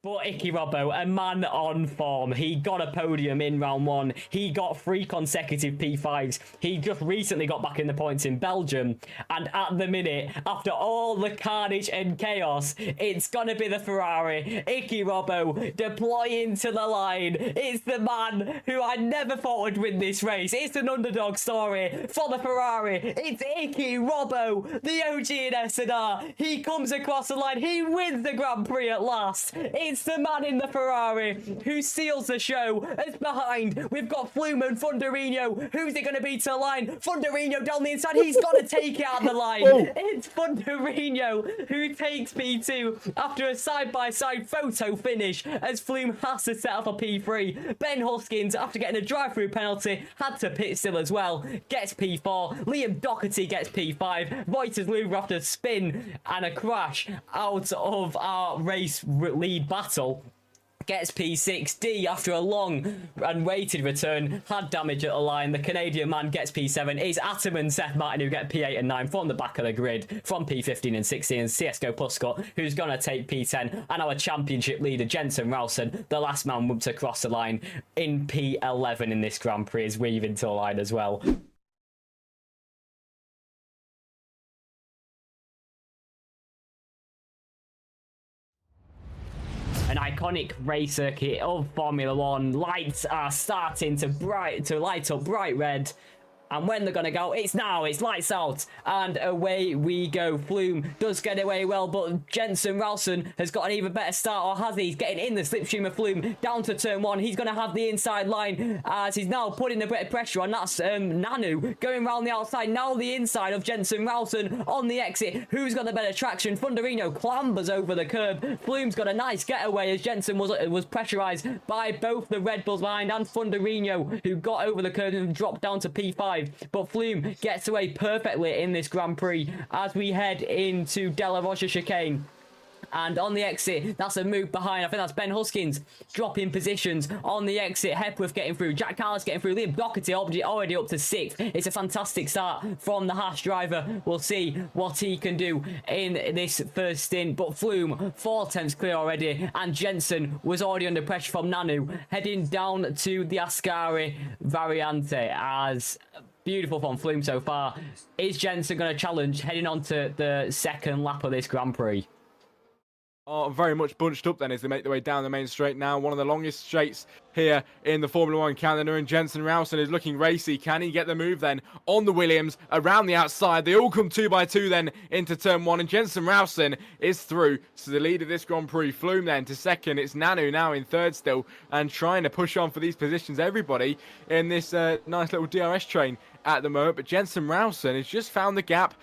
S1: But Icky Robbo, a man on form. He got a podium in round 1. He got 3 consecutive P5s. He just recently got back in the points in Belgium. And at the minute, after all the carnage and chaos, it's going to be the Ferrari. Icky Robbo deploying to the line. It's the man who I never thought would win this race. It's an underdog story for the Ferrari. It's Icky Robbo, the OG in FZR. He comes across the line. He wins the Grand Prix at last. It's the man in the Ferrari who seals the show. As behind, we've got Flume and Thunderino. Who's it going to be to the line? Thunderino down the inside. He's got to take it out the line. It's Thunderino who takes P2 after a side-by-side photo finish, as Flume has to settle for P3. Ben Huskins, after getting a drive-through penalty, had to pit still as well. Gets P4. Liam Doherty gets P5. Vojta Zluva after a spin and a crash out of our race lead battle gets P6. After a long and waited return, had damage at the line. The Canadian man gets P7. It's Atom and Seth Martin who get P8 and 9 from the back of the grid, from P15 and 16, and CSGO Puscott, who's going to take P10, and our championship leader, Jensen Ralston, the last man to cross the line in P11 in this Grand Prix, is weaving to the line as well. An iconic race circuit of Formula One. Lights are starting to light up bright red. And when they're going to go, it's now, it's lights out, and away we go. Flume does get away well, but Jensen Ralston has got an even better start, or has he? He's getting in the slipstream of Flume, down to turn 1. He's going to have the inside line, as he's now putting a bit of pressure on. That's Nanu going around the outside, now the inside of Jensen Ralston on the exit. Who's got the better traction? Thunderino clambers over the curb. Flume's got a nice getaway, as Jensen was pressurised by both the Red Bulls behind and Thunderino, who got over the curb and dropped down to P5. But Flume gets away perfectly in this Grand Prix as we head into De La Rocha chicane. And on the exit, that's a move behind. I think that's Ben Huskins dropping positions on the exit. Hepworth getting through. Jack Carlos getting through. Liam Doherty already up to 6th. It's a fantastic start from the Haas driver. We'll see what he can do in this first stint. But Flume, 4 tenths clear already. And Jensen was already under pressure from Nanu. Heading down to the Ascari Variante as... Beautiful from Flume so far. Is Jensen going to challenge heading on to the second lap of this Grand Prix?
S3: Are very much bunched up then as they make their way down the main straight now. One of the longest straights here in the Formula One calendar, and Jensen Ralston is looking racy. Can he get the move then on the Williams around the outside? They all come 2 by 2 then into turn 1, and Jensen Ralston is through. So the lead of this Grand Prix, Flume then to second. It's Nanu now in third still, and trying to push on for these positions. Everybody in this nice little DRS train at the moment, but Jensen Ralston has just found the gap.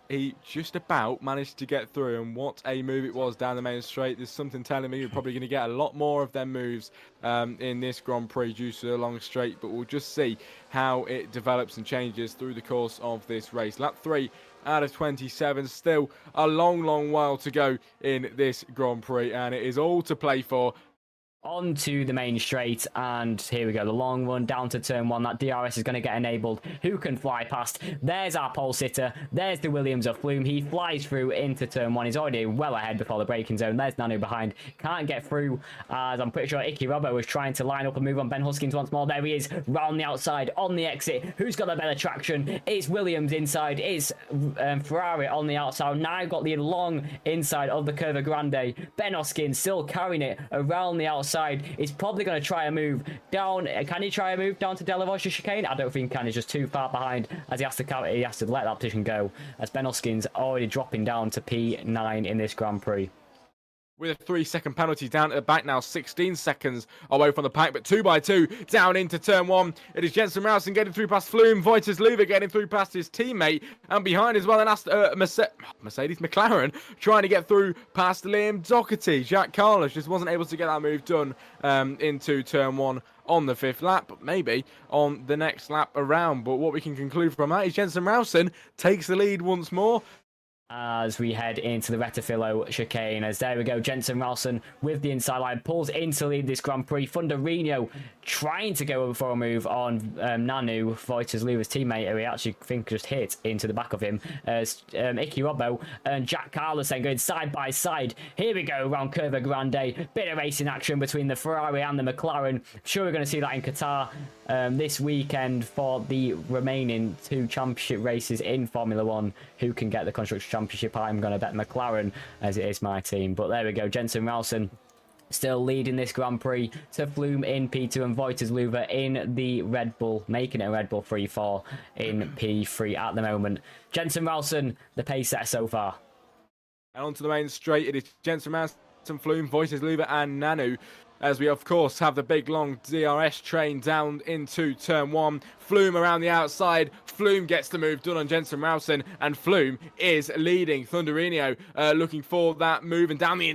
S3: He just about managed to get through, and what a move it was down the main straight. There's something telling me we're probably going to get a lot more of them moves in this Grand Prix due to the long straight, but we'll just see how it develops and changes through the course of this race. Lap 3 out of 27, still a long while to go in this Grand Prix, and it is all to play for.
S1: On to the main straight, and here we go, the long one down to turn 1. That DRS is going to get enabled. Who can fly past? There's our pole sitter. There's the Williams of Flume. He flies through into turn 1. He's already well ahead before the braking zone. There's Nanu behind. Can't get through, as I'm pretty sure Icky Robbo was trying to line up a move on Ben Huskins once more. There he is, round the outside, on the exit. Who's got the better traction? It's Williams inside. It's Ferrari on the outside. Now got the long inside of the Curva Grande. Ben Huskins still carrying it around the outside. He's probably going to try a move down. Can he try a move down to De La Rocha chicane? I don't think he can. He's just too far behind, as he has to let that position go, as Ben Huskins already dropping down to P9 in this Grand Prix.
S3: With a 3-second penalty down at the back now, 16 seconds away from the pack, but 2 by 2 down into turn 1. It is Jensen Ralston getting through past Flume, Vojta Zluva getting through past his teammate, and behind as well, and Mercedes McLaren trying to get through past Liam Doherty. Jack Carlos just wasn't able to get that move done into turn 1 on the 5th lap, but maybe on the next lap around. But what we can conclude from that is Jensen Ralston takes the lead once more.
S1: As we head into the Retafilo chicane, as there we go, Jensen Ralston with the inside line pulls into lead this Grand Prix. Thunderino trying to go over for a move on Nanu, Vojta Zluva's teammate, who he actually think just hit into the back of him. As Icky Robbo and Jack Carlos then going side by side. Here we go around Curva Grande. Bit of racing action between the Ferrari and the McLaren. I'm sure we're going to see that in Qatar this weekend for the remaining 2 championship races in Formula One. Who can get the Constructors' Championship? I'm going to bet McLaren, as it is my team. But there we go, Jensen Ralston still leading this Grand Prix to Flume in P2 and Vojta Zluva in the Red Bull, making it a Red Bull 3-4 in P3 at the moment. Jensen Ralston, the pace setter so far.
S3: And onto the main straight, it is Jensen Ralston, Flume, Vojta Zluva and Nanu, as we of course have the big long DRS train down into turn 1. Flume around the outside. Flume gets the move done on Jensen Ralston, and Flume is leading. Thunderino looking for that move, and down the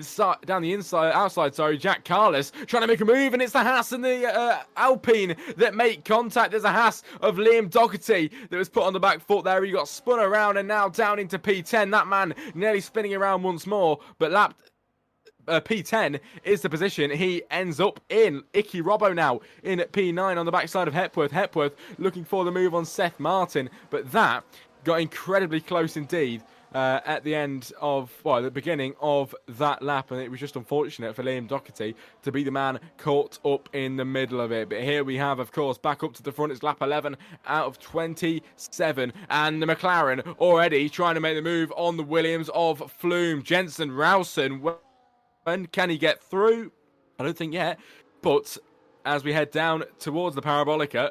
S3: outside, Jack Carlos trying to make a move, and it's the Haas and the Alpine that make contact. There's a Haas of Liam Doherty that was put on the back foot there. He got spun around and now down into P10. That man nearly spinning around once more, but lapped P10 is the position he ends up in. Icky Robbo now in at P9 on the backside of Hepworth. Hepworth looking for the move on Seth Martin, but that got incredibly close indeed at the end of, well, the beginning of that lap, and it was just unfortunate for Liam Doherty to be the man caught up in the middle of it. But here we have, of course, back up to the front. It's lap 11 out of 27, and the McLaren already trying to make the move on the Williams of Flume. Jensen Rowson, when can he get through? I don't think yet, but as we head down towards the Parabolica,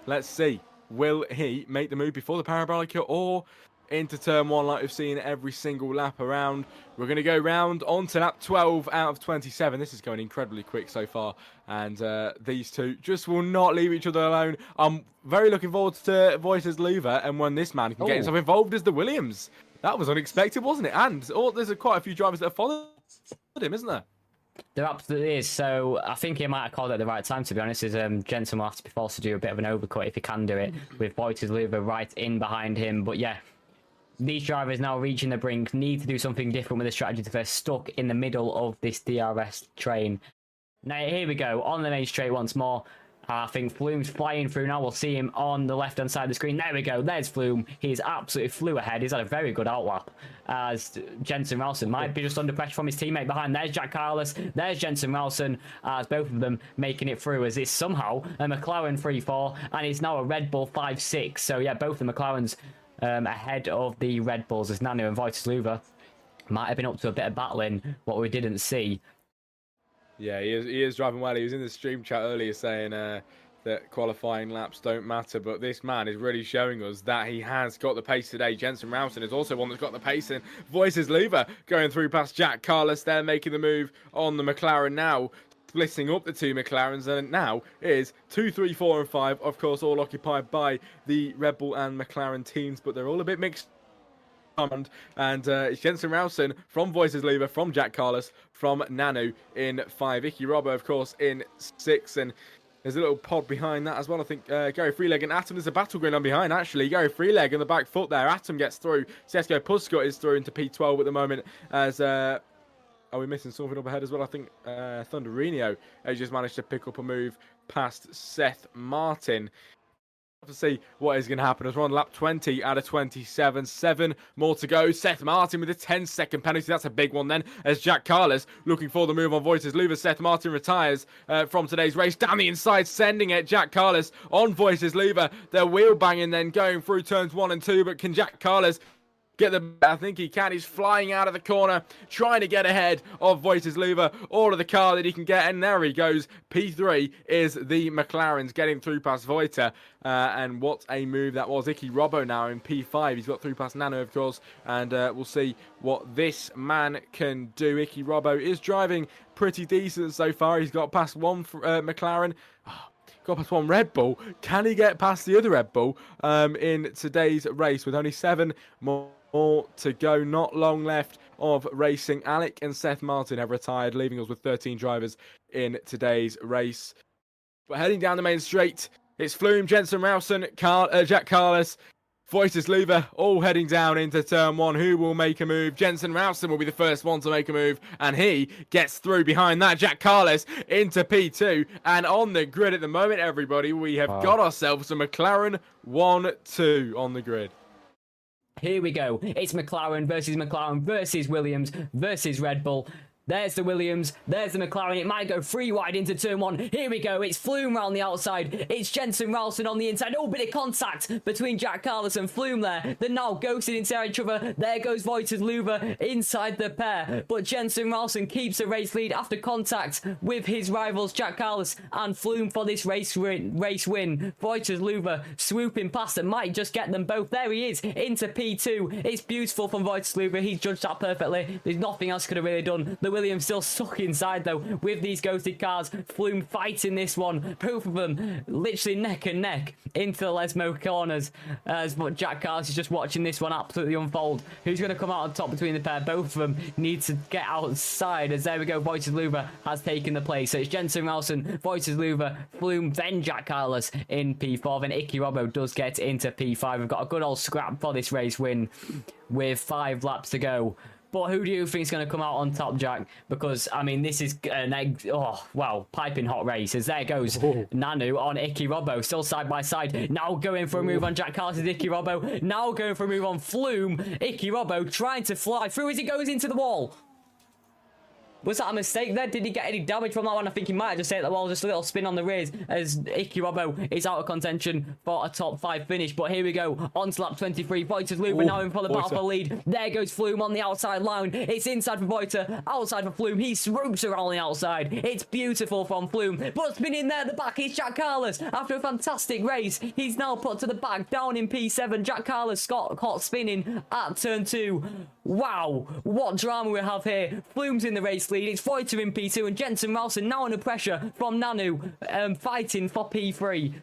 S3: let's see, will he make the move before the Parabolica or into turn 1 like we've seen every single lap around? We're going to go round on to lap 12 out of 27. This is going incredibly quick so far, and these two just will not leave each other alone. I'm very looking forward to Vojta's Zluva, and when this man can get himself involved as the Williams. That was unexpected, wasn't it? And there's quite a few drivers that have followed him, isn't there?
S1: There absolutely is. So I think he might have called it at the right time, to be honest. Is Jensen will have to be forced to do a bit of an overcut if he can do it, with Vojta's Zluva right in behind him. But yeah, these drivers now reaching the brink need to do something different with the strategy if they're stuck in the middle of this DRS train. Now here we go, on the main straight once more. I think Flume's flying through now. We'll see him on the left-hand side of the screen. There we go. There's Flume. He's absolutely flew ahead. He's had a very good outlap, as Jensen Rowson might be just under pressure from his teammate behind. There's Jack Carlos. There's Jensen Rowson, as both of them making it through, as it's somehow a McLaren 3-4, and it's now a Red Bull 5-6. So yeah, both the McLarens ahead of the Red Bulls, as Nanu and Vojta Zluva might have been up to a bit of battling, what we didn't see.
S3: Yeah, he is driving well. He was in the stream chat earlier saying that qualifying laps don't matter, but this man is really showing us that he has got the pace today. Jensen Rowson is also one that's got the pace, and Vojta Zluva going through past Jack Carlos there, making the move on the McLaren now, splitting up the two McLarens, and now is 2, 3, 4, and 5, of course, all occupied by the Red Bull and McLaren teams, but they're all a bit mixed. And it's Jensen Rowson from Vojta Zluva, from Jack Carlos, from Nanu in 5. Icky Robbo, of course, in 6. And there's a little pod behind that as well. I think Gary Freeleg and Atom, there's a battle going on behind, actually. Gary Freeleg on the back foot there. Atom gets through. Sesko Puskut is through into P12 at the moment. As are we missing something up ahead as well? I think Thunderino has just managed to pick up a move past Seth Martin. To see what is going to happen as we're on lap 20 out of 27. 7 more to go. Seth Martin with a 10-second penalty. That's a big one then, as Jack Carlos looking for the move on Vojta Zluva. Seth Martin retires from today's race down the inside, sending it. Jack Carlos on Vojta Zluva. They're wheel banging then, going through turns 1 and 2, but can Jack Carlos get the... I think he can. He's flying out of the corner, trying to get ahead of Vojta Zluva. All of the car that he can get, and there he goes. P3 is the McLarens getting through past Vojta. And what a move that was. Icky Robbo now in P5. He's got through past Nano, of course. And we'll see what this man can do. Icky Robbo is driving pretty decent so far. He's got past one McLaren. Got past one Red Bull. Can he get past the other Red Bull in today's race with only 7 more to go? Not long left of racing. Alec and Seth Martin have retired, leaving us with 13 drivers in today's race. We're heading down the main straight. It's Flume, Jensen Rowson, Jack Carlos, Vojta Zluva, all heading down into turn 1. Who will make a move? Jensen Rowson will be the first one to make a move, and he gets through behind that. Jack Carlos into P2, and on the grid at the moment, everybody, we have got ourselves a McLaren 1-2 on the grid.
S1: Here we go. It's McLaren versus Williams versus Red Bull. There's the Williams, there's the McLaren. It might go 3 wide into turn 1. Here we go. It's Flume round the outside. It's Jensen Rowson on the inside. Oh, bit of contact between Jack Carlos and Flume there. They're now ghosted into each other. There goes Vojta Zluva inside the pair. But Jensen Rowson keeps a race lead after contact with his rivals Jack Carlos and Flume for this race win. Vojta Zluva swooping past and might just get them both. There he is into P2. It's beautiful from Vojta Zluva. He's judged that perfectly. There's nothing else could have really done. The Williams still stuck inside though with these ghosted cars. Flume fighting this one. Both of them literally neck and neck into the Lesmo corners, as but Jack Carlos is just watching this one absolutely unfold. Who's going to come out on top between the pair? Both of them need to get outside, as there we go. Vojta Zluva has taken the place. So it's Jensen Rowson, Vojta Zluva, Flume, then Jack Carlos in P4. Then Icky Robbo does get into P5. We've got a good old scrap for this race win with 5 laps to go. But who do you think is going to come out on top, Jack? Because, I mean, this is piping hot race. As there goes Nanu on Icky Robbo, still side by side. Now going for a move on Jack Carlos' Icky Robbo. Now going for a move on Flume. Icky Robbo trying to fly through as he goes into the wall. Was that a mistake there? Did he get any damage from that one? I think he might have just hit the wall. Just a little spin on the rears as Icky Robbo is out of contention for a top 5 finish. But here we go. On to lap 23. Vojta's Zluva now in for the battle for lead. There goes Flume on the outside line. It's inside for Vojta. Outside for Flume. He swoops around the outside. It's beautiful from Flume. But spinning there at the back is Jack Carlos. After a fantastic race, he's now put to the back down in P7. Jack Carlos got caught spinning at turn 2. Wow. What drama we have here. Flume's in the race lead. It's Vojta in P2 and Jensen Ralston now under pressure from Nanu, fighting for P3.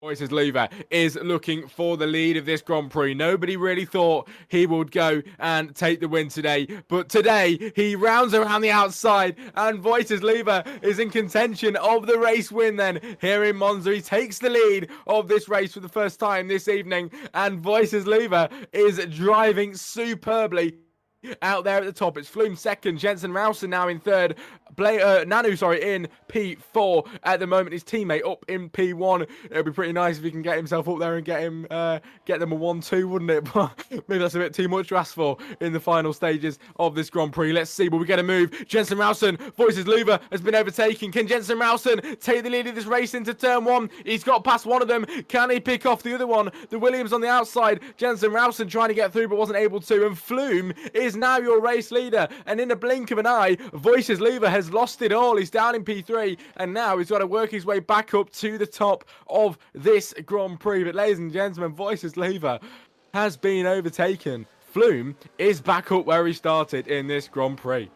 S3: Vojta Zluva is looking for the lead of this Grand Prix. Nobody really thought he would go and take the win today, but today he rounds around the outside and Vojta Zluva is in contention of the race win then here in Monza. He takes the lead of this race for the first time this evening and Vojta Zluva is driving superbly out there at the top. It's Flume second, Jensen Ralston now in third, Nanu in P4 at the moment. His teammate up in P1. It'd be pretty nice if he can get himself up there and get them a 1-2, wouldn't it? But maybe that's a bit too much to ask for in the final stages of this Grand Prix. Let's see, will we get a move? Jensen Ralston, Vojta Zluva has been overtaken. Can Jensen Ralston take the lead of this race into turn 1? He's got past one of them. Can he pick off the other one? The Williams on the outside. Jensen Ralston trying to get through but wasn't able to. And Flume is now your race leader. And in the blink of an eye, Vojta Zluva has lost it all. He's down in P3 and now he's got to work his way back up to the top of this Grand Prix. But ladies and gentlemen, Vojta Zluva has been overtaken. Flume is back up where he started in this Grand Prix.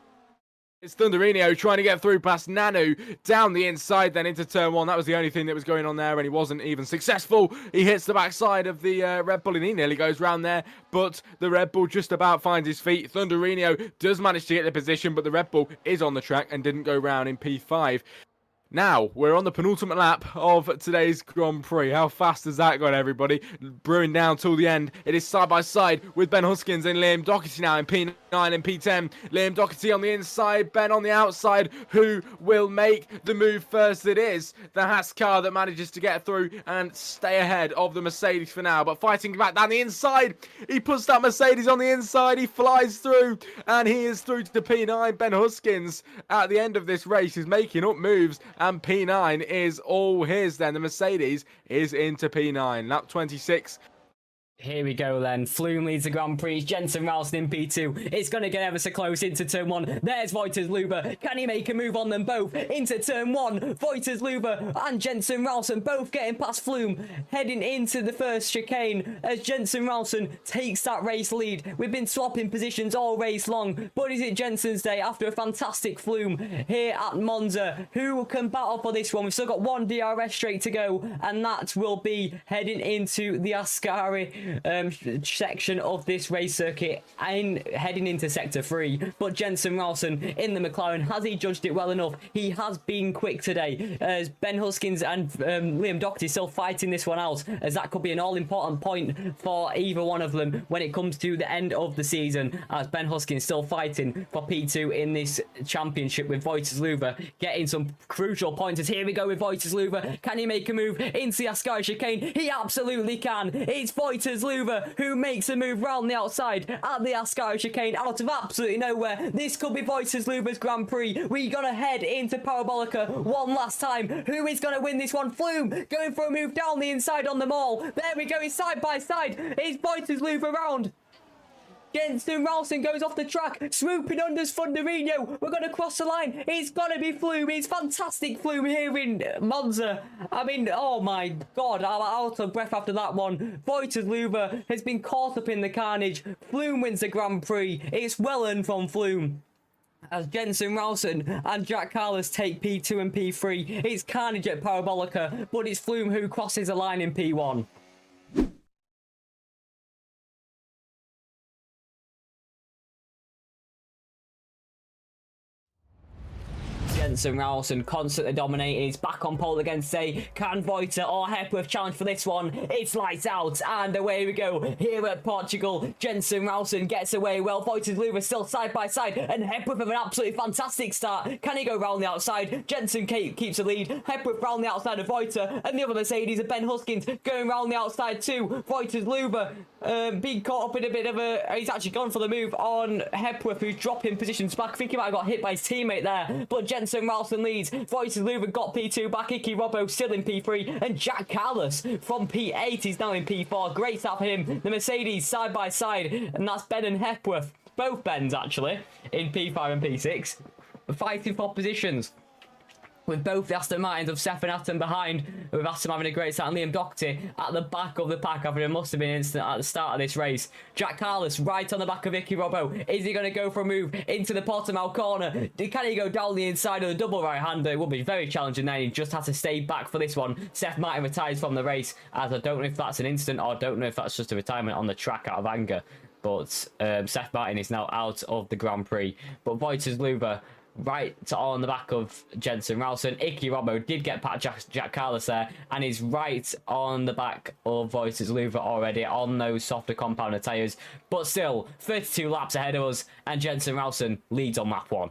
S3: It's Thunderino trying to get through past Nanu down the inside then into turn 1. That was the only thing that was going on there and he wasn't even successful. He hits the backside of the Red Bull and he nearly goes round there, but the Red Bull just about finds his feet. Thunderino does manage to get the position, but the Red Bull is on the track and didn't go round in P5. Now, we're on the penultimate lap of today's Grand Prix. How fast has that gone, everybody? Brewing down till the end. It is side by side with Ben Huskins and Liam Doherty now in P9 and P10. Liam Doherty on the inside, Ben on the outside. Who will make the move first? It is the Haas car that manages to get through and stay ahead of the Mercedes for now. But fighting back down the inside. He puts that Mercedes on the inside. He flies through and he is through to P9. Ben Huskins at the end of this race is making up moves. And P9 is all his then. The Mercedes is into P9. Lap 26.
S1: Here we go then. Flume leads the Grand Prix. Jensen Ralston in P2. It's going to get ever so close into turn 1. There's Vojta Zluva. Can he make a move on them both? Into turn 1. Vojta Zluva and Jensen Ralston both getting past Flume. Heading into the first chicane as Jensen Ralston takes that race lead. We've been swapping positions all race long. But is it Jensen's day after a fantastic Flume here at Monza? Who can battle for this one? We've still got one DRS straight to go. And that will be heading into the Ascari section of this race circuit and heading into sector 3. But Jensen Ralston in the McLaren, has he judged it well enough? He has been quick today as Ben Huskins and Liam Doherty still fighting this one out, as that could be an all-important point for either one of them when it comes to the end of the season, as Ben Huskins still fighting for P2 in this championship with Vojta Zluva getting some crucial pointers. Here we go with Vojta Zluva. Can he make a move into the Ascari chicane? He absolutely can. It's Vojta Zluva who makes a move round the outside at the Ascari chicane out of absolutely nowhere. This could be Vojta Zluva's Grand Prix. We're going to head into Parabolica one last time. Who is going to win this one? Flume going for a move down the inside on them all. There we go, it's side by side. It's Vojta Zluva round. Jensen Ralston goes off the track, swooping unders Thunderino. We're going to cross the line. It's going to be Flume. It's fantastic Flume here in Monza. I mean, oh my God, I'm out of breath after that one. Vojta Zluva has been caught up in the carnage. Flume wins the Grand Prix. It's well earned from Flume. As Jensen Ralston and Jack Carlos take P2 and P3. It's carnage at Parabolica, but it's Flume who crosses the line in P1. Jensen Ralston constantly dominating. He's back on pole again today. Can Vojta or Hepworth challenge for this one? It's lights out, and away we go here at Portugal. Jensen Ralston gets away well. Vojta's Zluva still side by side, and Hepworth have an absolutely fantastic start. Can he go round the outside? Jensen keeps the lead. Hepworth round the outside of Vojta, and the other Mercedes of Ben Huskins going round the outside too. Vojta's Zluva being caught up in a bit of a... He's actually gone for the move on Hepworth, who's dropping positions back. I think he might have got hit by his teammate there, but Jensen Ralston leads. Vojta's Zluva got P2 back. Icky Robbo still in P3, and Jack Carlos from P8 is now in P4. Great stuff for him. The Mercedes side by side, and that's Ben and Hepworth. Both Bens actually in P5 and P6, fighting for positions. With both the Aston Martins of Seth and Aston behind, with Aston having a great start, and Liam Doherty at the back of the pack. I think it must have been instant at the start of this race. Jack Carlos right on the back of Icky Robbo. Is he going to go for a move into the Portimao corner? Can he go down the inside of the double right-hander? It will be very challenging then. He just had to stay back for this one. Seth Martin retires from the race, as I don't know if that's an instant or I don't know if that's just a retirement on the track out of anger. But Seth Martin is now out of the Grand Prix. But Vojta Zluva right on the back of Jensen Ralston. Icky Robbo did get past Jack Carlos there, and he's right on the back of Vojta Zluva already on those softer compounder tyres. But still, 32 laps ahead of us, and Jensen Ralston leads on lap 1.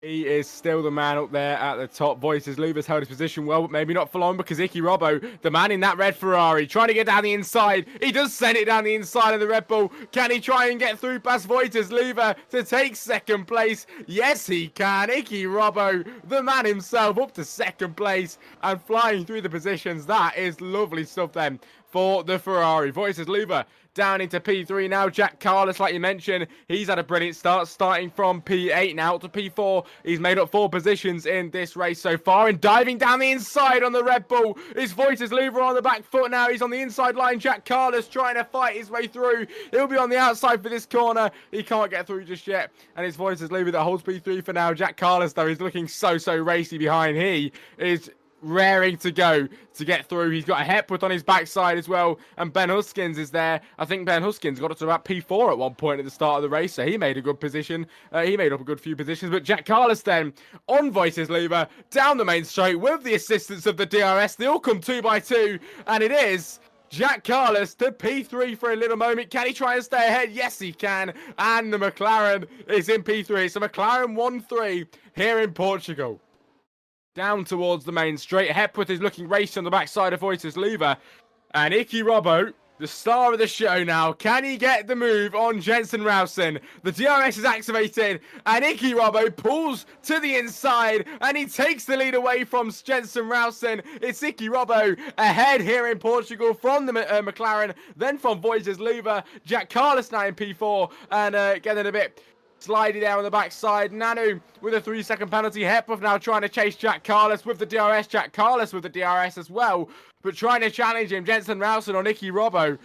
S3: He is still the man up there at the top. Vojta Zluva's held his position well, but maybe not for long, because Icky Robbo, the man in that red Ferrari, trying to get down the inside. He does send it down the inside of the Red Bull. Can he try and get through past Vojta Zluva to take second place? Yes, he can. Icky Robbo, the man himself, up to second place and flying through the positions. That is lovely stuff then for the Ferrari. Vojta Zluva down into P3 now. Jack Carlos, like you mentioned, he's had a brilliant start, starting from P8 now to P4. He's made up 4 positions in this race so far, and diving down the inside on the Red Bull is Vojta Zluva on the back foot now. He's on the inside line. Jack Carlos trying to fight his way through. He'll be on the outside for this corner. He can't get through just yet, and it's Vojta Zluva that holds P3 for now. Jack Carlos, though, is looking so racy behind. He is raring to go to get through. He's got a Hepworth on his backside as well, and Ben Huskins is there. I think Ben Huskins got up to about P4 at one point at the start of the race, so he made a good position. He made up a good few positions, but Jack Carlos then on Vojta Zluva down the main straight with the assistance of the DRS. They all come 2 by 2, and it is Jack Carlos to P3 for a little moment. Can he try and stay ahead? Yes, he can. And the McLaren is in P3. So McLaren 1-3 here in Portugal. Down towards the main straight. Hepworth is looking racy on the backside of Vojta Zluva. And Icky Robbo, the star of the show now. Can he get the move on Jensen Ralston? The DRS is activated, and Icky Robbo pulls to the inside, and he takes the lead away from Jensen Ralston. It's Icky Robbo ahead here in Portugal from the McLaren, then from Vojta Zluva. Jack Carlos now in P4, and getting a bit slidey there on the backside. Nanu with a 3-second penalty. Hepworth now trying to chase Jack Carlos with the DRS. Jack Carlos with the DRS as well, but trying to challenge him. Jensen Ralston on Icky Robbo.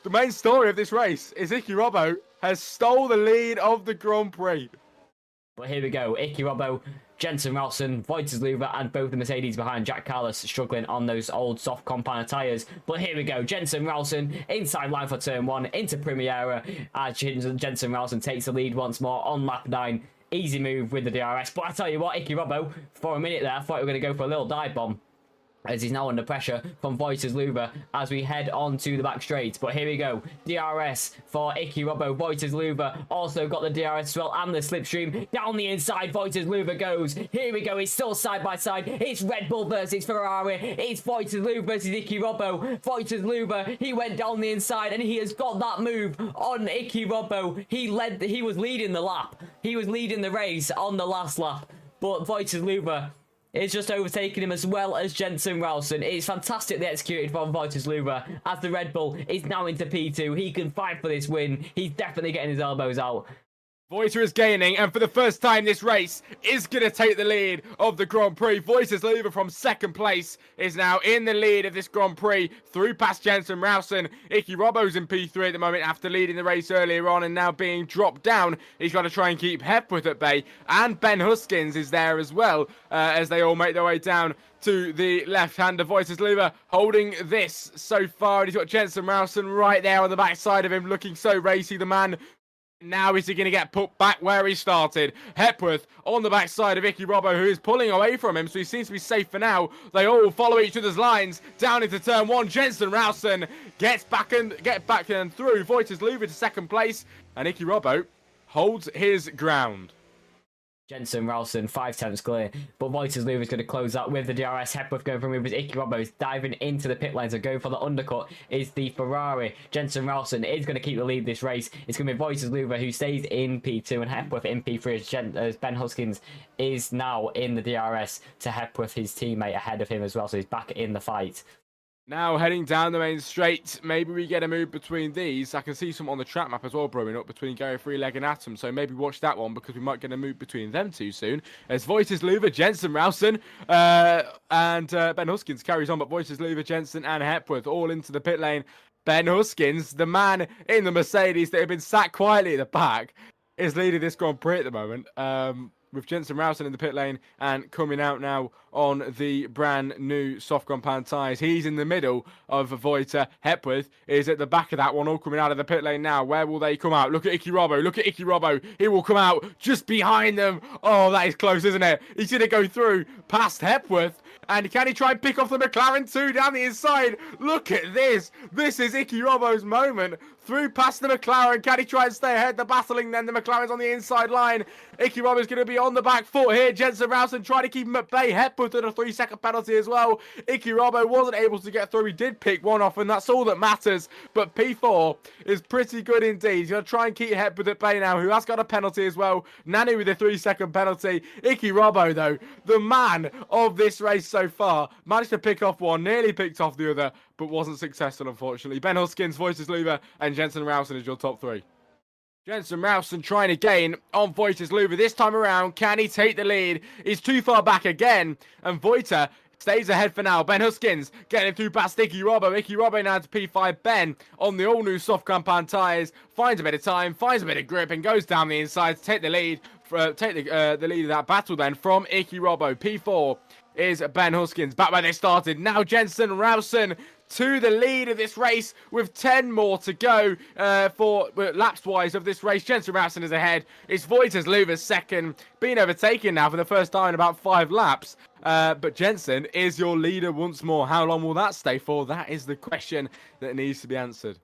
S3: The main story of this race is Icky Robbo has stole the lead of the Grand Prix.
S1: But here we go. Icky Robbo, Jensen Ralston, Vojta Zluva, and both the Mercedes behind. Jack Carlos struggling on those old soft compounder tyres. But here we go. Jensen Ralston inside line for turn 1 into Primera. Jensen Ralston takes the lead once more on lap 9. Easy move with the DRS. But I tell you what, Icky Robbo, for a minute there, I thought we were going to go for a little dive bomb, as he's now under pressure from Vojta Zluva as we head on to the back straight. But here we go. DRS for Icky Robbo. Vojta Zluva also got the DRS as well, and the slipstream. Down the inside, Vojta Zluva goes. Here we go. It's still side by side. It's Red Bull versus Ferrari. It's Vojta Zluva versus Icky Robbo. Vojta Zluva, he went down the inside, and he has got that move on Icky Robbo. He was leading the lap. He was leading the race on the last lap. But Vojta Zluva, it's just overtaking him, as well as Jensen Ralston. It's fantastically executed from Vojta Zluva, as the Red Bull is now into P2. He can fight for this win. He's definitely getting his elbows out.
S3: Vojta is gaining, and for the first time this race is going to take the lead of the Grand Prix. Vojta Zluva from second place is now in the lead of this Grand Prix, through past Jensen Ralston. Icky Robbo's in P3 at the moment after leading the race earlier on and now being dropped down. He's got to try and keep Hepworth at bay, and Ben Huskins is there as well, as they all make their way down to the left-hander. Vojta Zluva holding this so far, and he's got Jensen Ralston right there on the backside of him, looking so racy. The man Now is he going to get put back where he started? Hepworth on the backside of Icky Robbo, who is pulling away from him, so he seems to be safe for now. They all follow each other's lines down into turn one. Jensen Rowson gets back and through. Vojta Zluva to second place, and Icky Robbo holds his ground.
S1: Jensen Rowson 5/10 clear, but Vojta Zluva is going to close out with the DRS. Hepworth going for movers. Icky Robbo is diving into the pit lanes and going for the undercut is the Ferrari. Jensen Rowson is going to keep the lead this race. It's going to be Vojta Zluva who stays in P2 and Hepworth in P3 as Ben Huskins is now in the DRS to Hepworth, his teammate, ahead of him as well, so he's back in the fight.
S3: Now heading down the main straight, maybe we get a move between these. I can see some on the track map as well brewing up between Gary Freeleg and Atom, so maybe watch that one because we might get a move between them two soon. As Vojta Zluva, Jensen Rowson, and Ben Huskins carries on, but Vojta Zluva, Jensen and Hepworth all into the pit lane. Ben Huskins, the man in the Mercedes that had been sat quietly at the back, is leading this Grand Prix at the moment. With Jensen Rowson in the pit lane and coming out now on the brand new soft compound tyres. He's in the middle of Vojta. Hepworth is at the back of that one, all coming out of the pit lane now. Where will they come out? Look at Icky Robbo. Look at Icky Robbo. He will come out just behind them. Oh, that is close, isn't it? He's going to go through past Hepworth. And can he try and pick off the McLaren too down the inside? Look at this. This is Icky Robbo's moment. Through past the McLaren. Can he try and stay ahead? The battling then. The McLaren's on the inside line. Icky Robbo's going to be on the back foot here. Jensen Rowson trying to keep him at bay. Hepworth at a 3-second penalty as well. Icky Robbo wasn't able to get through. He did pick one off, and that's all that matters. But P4 is pretty good indeed. He's going to try and keep Hepworth at bay now, who has got a penalty as well. Nani with a 3-second penalty. Icky Robbo, though, the man of this race so far, managed to pick off one, nearly picked off the other, but wasn't successful, unfortunately. Ben Huskins, Vojta Zluva, and Jensen Rowson is your top three. Jensen Rowson trying again on Vojta Zluva. This time around, can he take the lead? He's too far back again, and Vojta stays ahead for now. Ben Huskins getting through past Icky Robbo. Icky Robbo now to P5. Ben on the all-new soft compound tyres. Finds a bit of time, finds a bit of grip, and goes down the inside to take the lead. Take the lead of that battle then from Icky Robbo. P4 is Ben Huskins. Back where they started. Now Jensen Rowson to the lead of this race with 10 more to go for laps-wise of this race. Jensen Rowson is ahead. It's Vojta Zluva second. Being overtaken now for the first time in about 5 laps. But Jensen is your leader once more. How long will that stay for? That is the question that needs to be answered.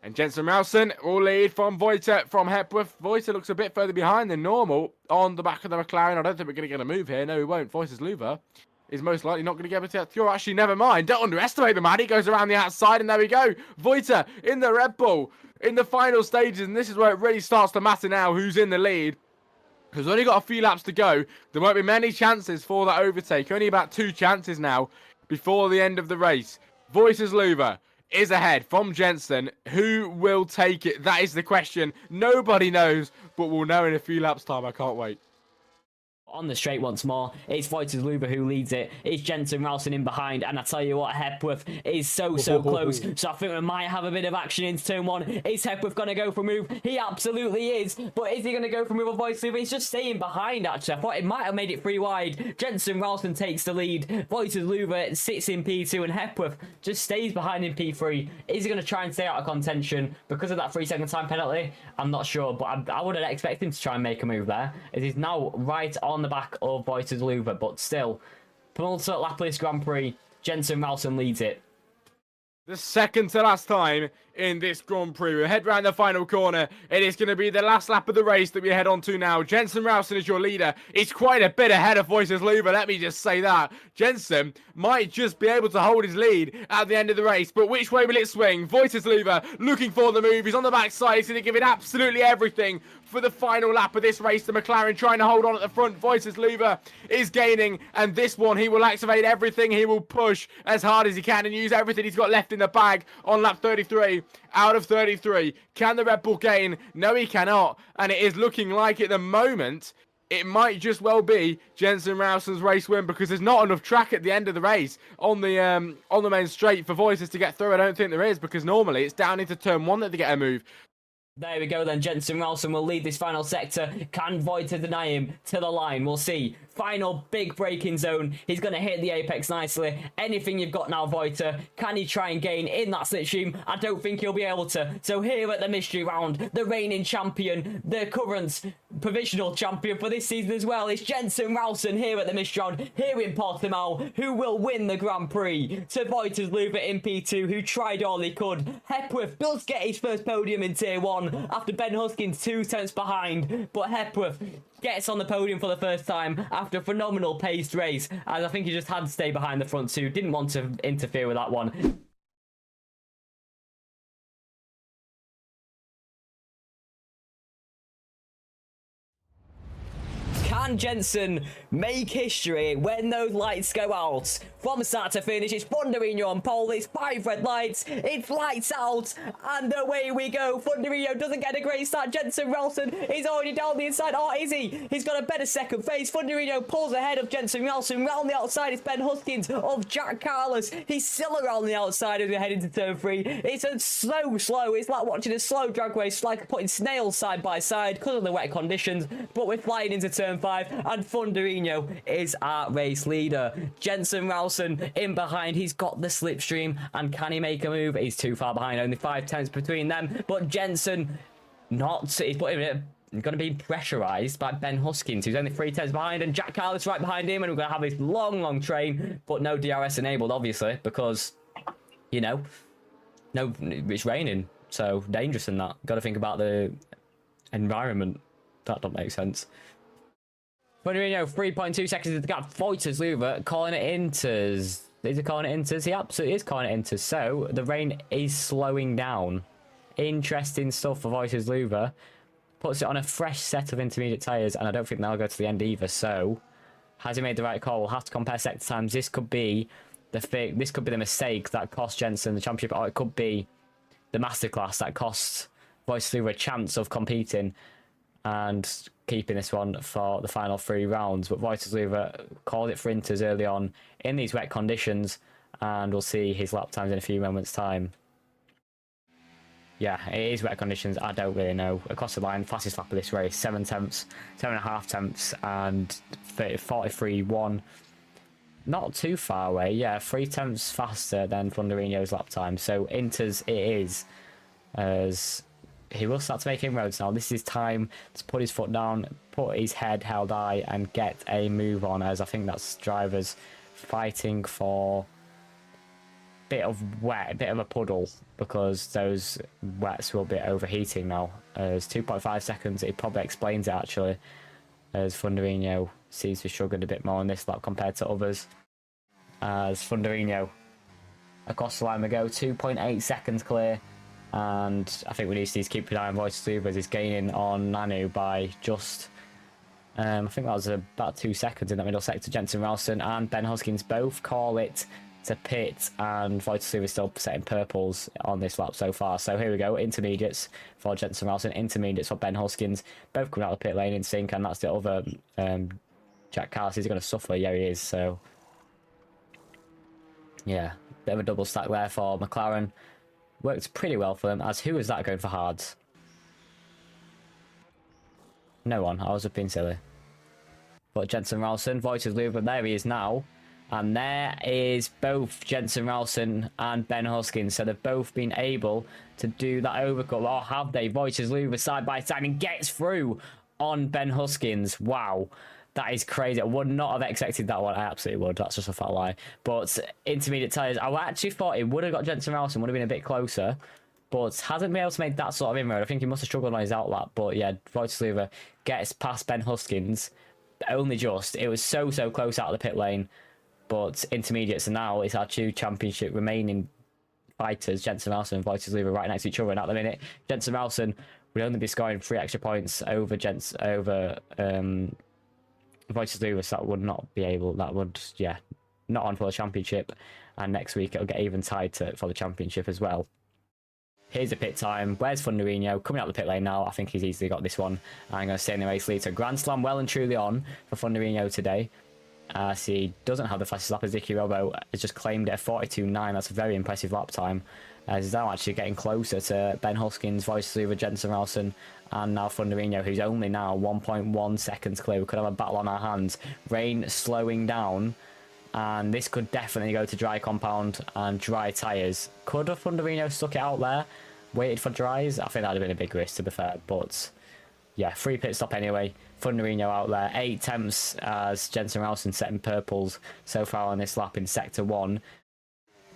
S3: And Jensen Rowson will lead from Vojta, from Hepworth. Vojta looks a bit further behind than normal on the back of the McLaren. I don't think we're going to get a move here. No, we won't. Vojta Zluva is most likely not going to get able to get through. Actually, never mind. Don't underestimate the man. He goes around the outside, and there we go. Vojta in the Red Bull in the final stages, and this is where it really starts to matter now who's in the lead. Because only got a few laps to go. There won't be many chances for that overtake. Only about 2 chances now before the end of the race. Vojta Zluva is ahead from Jensen. Who will take it? That is the question. Nobody knows, but we'll know in a few laps' time. I can't wait.
S1: On the straight once more, it's Vojta Zluva who leads it. It's Jensen Rowson in behind, and I tell you what, Hepworth is so close. So I think we might have a bit of action into turn 1. Is Hepworth going to go for a move? He absolutely is. But is he going to go for a move with Vojta Zluva? He's just staying behind, actually. I thought it might have made it 3 wide. Jensen Rowson takes the lead. Vojta Zluva sits in P2, and Hepworth just stays behind in P3. Is he going to try and stay out of contention because of that 3-second time penalty? I'm not sure, but I wouldn't expect him to try and make a move there. It is now right on the back of Vojta Zluva, but still, penultimate lap of this Grand Prix, Jensen Rowson leads it.
S3: The second to last time in this Grand Prix. We head round the final corner. It is going to be the last lap of the race that we head on to now. Jensen Rowson is your leader. It's quite a bit ahead of Vojta Zluva, let me just say that. Jensen might just be able to hold his lead at the end of the race, but which way will it swing? Vojta Zluva looking for the move. He's on the backside. He's going to give it absolutely everything for the final lap of this race. The McLaren trying to hold on at the front. Vojta Zluva is gaining, and this one he will activate everything. He will push as hard as he can and use everything he's got left in the bag on lap 33. Out of 33. Can the Red Bull gain? No, he cannot. And it is looking like at the moment it might just well be Jensen Rowson's race win, because there's not enough track at the end of the race on the main straight for Vojta to get through. I don't think there is, because normally it's down into turn 1 that they get a move.
S1: There we go then, Jensen Ralston will lead this final sector. Can Vojta deny him to the line? We'll see. Final big braking zone. He's going to hit the apex nicely. Anything you've got now, Vojta. Can he try and gain in that slipstream? I don't think he'll be able to. So here at the mystery round, the reigning champion, the current provisional champion for this season as well, is Jensen Ralston here at the mystery round, here in Portimao, who will win the Grand Prix. To Vojta's Zluva in P2, who tried all he could. Hepworth does get his first podium in Tier 1 after Ben Huskins 2 tenths behind, but Hepworth gets on the podium for the first time after a phenomenal paced race, as I think he just had to stay behind the front two, didn't want to interfere with that one. Can Jensen make history when those lights go out? From start to finish, it's Thunderino on pole, it's 5 red lights, it's lights out, and away we go. Thunderino doesn't get a great start. Jensen Ralston is already down the inside. Oh, is he? He's got a better second phase. Thunderino pulls ahead of Jensen Ralston. Round the outside, it's Ben Huskins of Jack Carlos. He's still around the outside as we head into turn 3. It's a slow. It's like watching a slow drag race, like putting snails side by side because of the wet conditions, but we're flying into turn 5, and Thunderino is our race leader. Jensen Ralston in behind, he's got the slipstream, and can he make a move? He's too far behind, only 5 tenths between them, but Jensen he's going to be pressurized by Ben Huskins, who's only 3 tenths behind, and Jack Carlos right behind him, and we're going to have this long train, but no DRS enabled, obviously, because, you know, no, it's raining, so dangerous in that. Got to think about the environment. That don't make sense. Thunderino, 3.2 seconds to the gap. Vojta's Zluva calling it inters. Is it calling it inters? He absolutely is calling it inters. So the rain is slowing down. Interesting stuff for Vojta's Zluva. Puts it on a fresh set of intermediate tyres, and I don't think they'll go to the end either. So has he made the right call? We'll have to compare sector times. This could be the mistake that cost Jensen the championship, or it could be the masterclass that cost Vojta's Zluva a chance of competing and keeping this one for the final 3 rounds. But Vojta Zluva called it for inters early on in these wet conditions, and we'll see his lap times in a few moments' time. Yeah, it is wet conditions. I don't really know. Across the line, fastest lap of this race, 7.5 tenths, and 43.1. Not too far away. Yeah, 3 tenths faster than Thunderino's lap time. So inters it is, as he will start to make inroads now. This is time to put his foot down, put his head held high, and get a move on, as I think that's drivers fighting for a bit of wet, a bit of a puddle, because those wets will be overheating now. As 2.5 seconds, it probably explains it actually, as Thunderino seems to be struggling a bit more on this lap compared to others. As Thunderino across the line we go, 2.8 seconds clear. And I think we need to keep an eye on Vojta Zluva as he's gaining on Nanu by just, I think that was about 2 seconds in that middle sector. Jensen Ralston and Ben Huskins both call it to pit, and Vojta Zluva still setting purples on this lap so far. So here we go, intermediates for Jensen Ralston, intermediates for Ben Huskins, both coming out of the pit lane in sync, and that's the other Jack Carlos. Is going to suffer? Yeah, he is. So yeah, bit of a double stack there for McLaren. Worked pretty well for them, as who was that going for hards? No one. I was just being silly. But Jensen Ralston, Vojta Zluva, there he is now. And there is both Jensen Ralston and Ben Huskins. So they've both been able to do that overcut. Or have they? Vojta Zluva side by side and gets through on Ben Huskins. Wow. That is crazy. I would not have expected that one. I absolutely would. That's just a fat lie. But intermediate tyres, I actually thought it would have got Jensen Ralston, would have been a bit closer. But hasn't been able to make that sort of inroad. I think he must have struggled on his outlap. But yeah, Vojta Zluva gets past Ben Huskins. Only just. It was so close out of the pit lane. But intermediates, and now it's our 2 championship remaining fighters, Jensen Ralston and Vojta Zluva, right next to each other. And at the minute, Jensen Ralston would only be scoring 3 extra points over Vojta Zluva, so that would not be able, that would, yeah, not on for the championship, and next week it'll get even tied for the championship as well. Here's the pit time. Where's Thunderino? Coming out the pit lane now. I think he's easily got this one. I'm going to stay in the race lead. So Grand Slam well and truly on for Thunderino today. He doesn't have the fastest lap as Dicky Robo has just claimed it at 42.9. That's a very impressive lap time. He's now actually getting closer to Ben Huskins, Vojta, Zluva, Jensen Ralston, and now Thunderino, who's only now 1.1 seconds clear. We could have a battle on our hands. Rain slowing down, and this could definitely go to dry compound and dry tyres. Could have Thunderino stuck it out there, waited for dries? I think that'd have been a big risk, to be fair, but yeah, free pit stop anyway. Thunderino out there, 8 temps as Jensen Ralston setting purples so far on this lap in sector 1.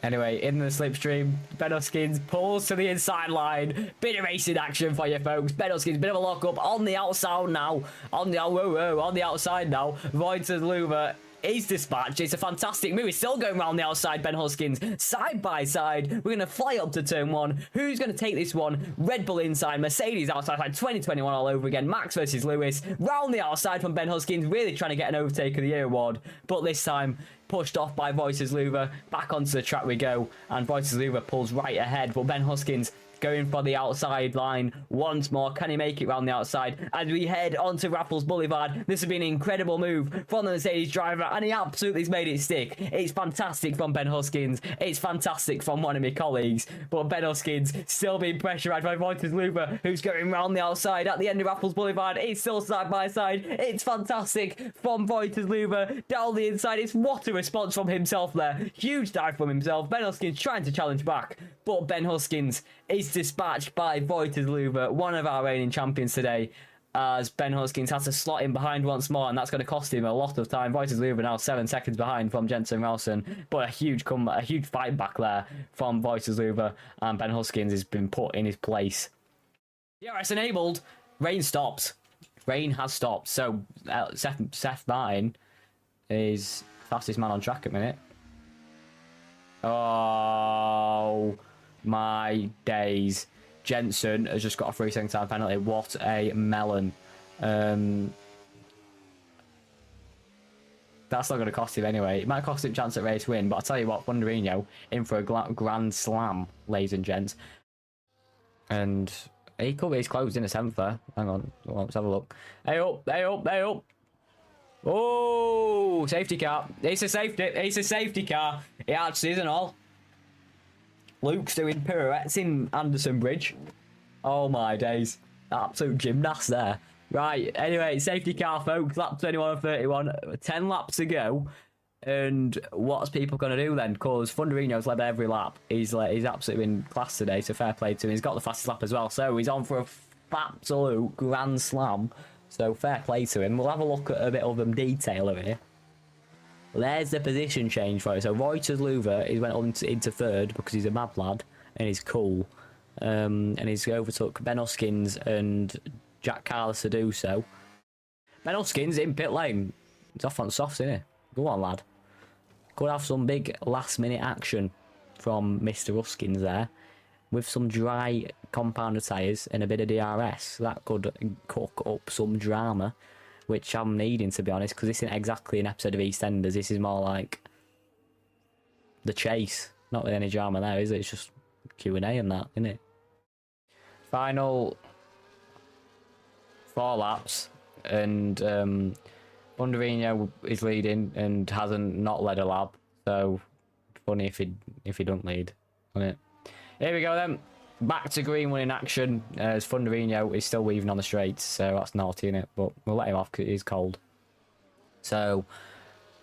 S1: Anyway, in the slipstream, Ben Huskins pulls to the inside line. Bit of racing action for you folks. Ben Huskins, bit of a lock up on the outside now. On the outside now. Vojta Zluva is dispatched. It's a fantastic move. He's still going around the outside, Ben Huskins. Side by side. We're going to fly up to turn 1. Who's going to take this one? Red Bull inside. Mercedes outside. 2021 all over again. Max versus Lewis. Round the outside from Ben Huskins. Really trying to get an Overtake of the Year award. But this time, pushed off by Vojta Zluva. Back onto the track we go. And Vojta Zluva pulls right ahead. But Ben Huskins going for the outside line once more. Can he make it round the outside as we head onto Raffles Boulevard? This has been an incredible move from the Mercedes driver, and he absolutely has made it stick. It's fantastic from Ben Huskins. It's fantastic from one of my colleagues, but Ben Huskins still being pressurised by Vojta Zluva, who's going round the outside at the end of Raffles Boulevard. It's still side by side. It's fantastic from Vojta Zluva down the inside. It's what a response from himself there. Huge dive from himself. Ben Huskins trying to challenge back, but Ben Huskins is dispatched by Vojta Zluva, one of our reigning champions today, as Ben Huskins has to slot in behind once more, and that's going to cost him a lot of time. Vojta Zluva now 7 seconds behind from Jensen Ralston, but a huge comeback, a huge fight back there from Vojta Zluva, and Ben Huskins has been put in his place. DRS enabled. Rain stopped. Rain has stopped. So Seth Martin is fastest man on track at the minute. Oh my days. Jensen has just got a 3 second time penalty. What a melon. That's not going to cost him anyway. It might cost him chance at race win, but I'll tell you what, Thunderino in for a grand slam, ladies and gents. And he could be, he's closed in a 7th there. Hang on, let's have a look. Hey up, hey up, hey up. Oh, safety car. It's a safety car. It actually isn't all. Luke's doing pirouettes in Anderson Bridge. Oh my days. Absolute gymnast there. Right, anyway, safety car folks, lap 21 and 31. 10 laps to go. And what's people going to do then? Because Thunderino's led every lap. He's absolutely been class today, so fair play to him. He's got the fastest lap as well, so he's on for a absolute grand slam. So fair play to him. We'll have a look at a bit of them detail over here. There's the position change for it. So Vojta Zluva, he went on into 3rd because he's a mad lad and he's cool. And he's overtook Ben Huskins and Jack Carlos to do so. Ben Huskins in pit lane. He's off on softs, isn't he? Go on, lad. Could have some big last minute action from Mr. Huskins there. With some dry compounder tyres and a bit of DRS. That could cook up some drama, which I'm needing, to be honest, because this isn't exactly an episode of EastEnders. This is more like The Chase. Not with any drama there, is it? It's just Q&A and that, isn't it? Final 4 laps, and Thunderino is leading and hasn't not led a lap. So funny if he don't lead, isn't it? Here we go then. Back to green one in action as Thunderino is still weaving on the straights, so that's naughty, innit? But we'll let him off because it is cold. So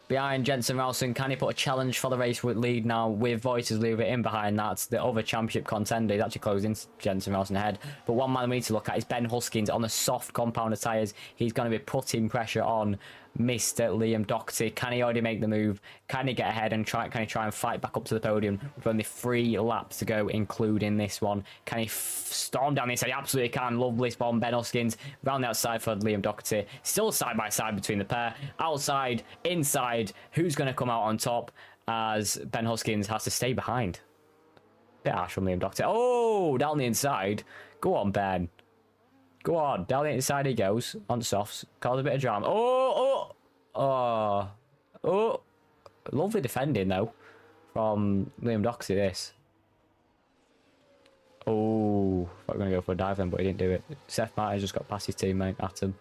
S1: behind Jensen Ralston, can he put a challenge for the race lead now with Vojta Zluva in behind that? The other championship contender is actually closing Jensen Ralston ahead. But one man we need to look at is Ben Huskins on the soft compounder tyres. He's going to be putting pressure on Mr. Liam Doherty. Can he already make the move? Can he get ahead and can he try and fight back up to the podium with only 3 laps to go, including this one? Can he storm down the inside? He absolutely can. Lovely spawn. Ben Huskins round the outside for Liam Doherty. Still side by side between the pair. Outside, inside. Who's going to come out on top as Ben Huskins has to stay behind? Bit harsh from Liam Doherty. Oh, down the inside. Go on, Ben. Go on, down the inside he goes, on softs, cause a bit of drama. Oh, lovely defending though, from Liam Doherty this. Oh, I thought we were going to go for a dive then, but he didn't do it. Seth Martin just got past his teammate, Atom.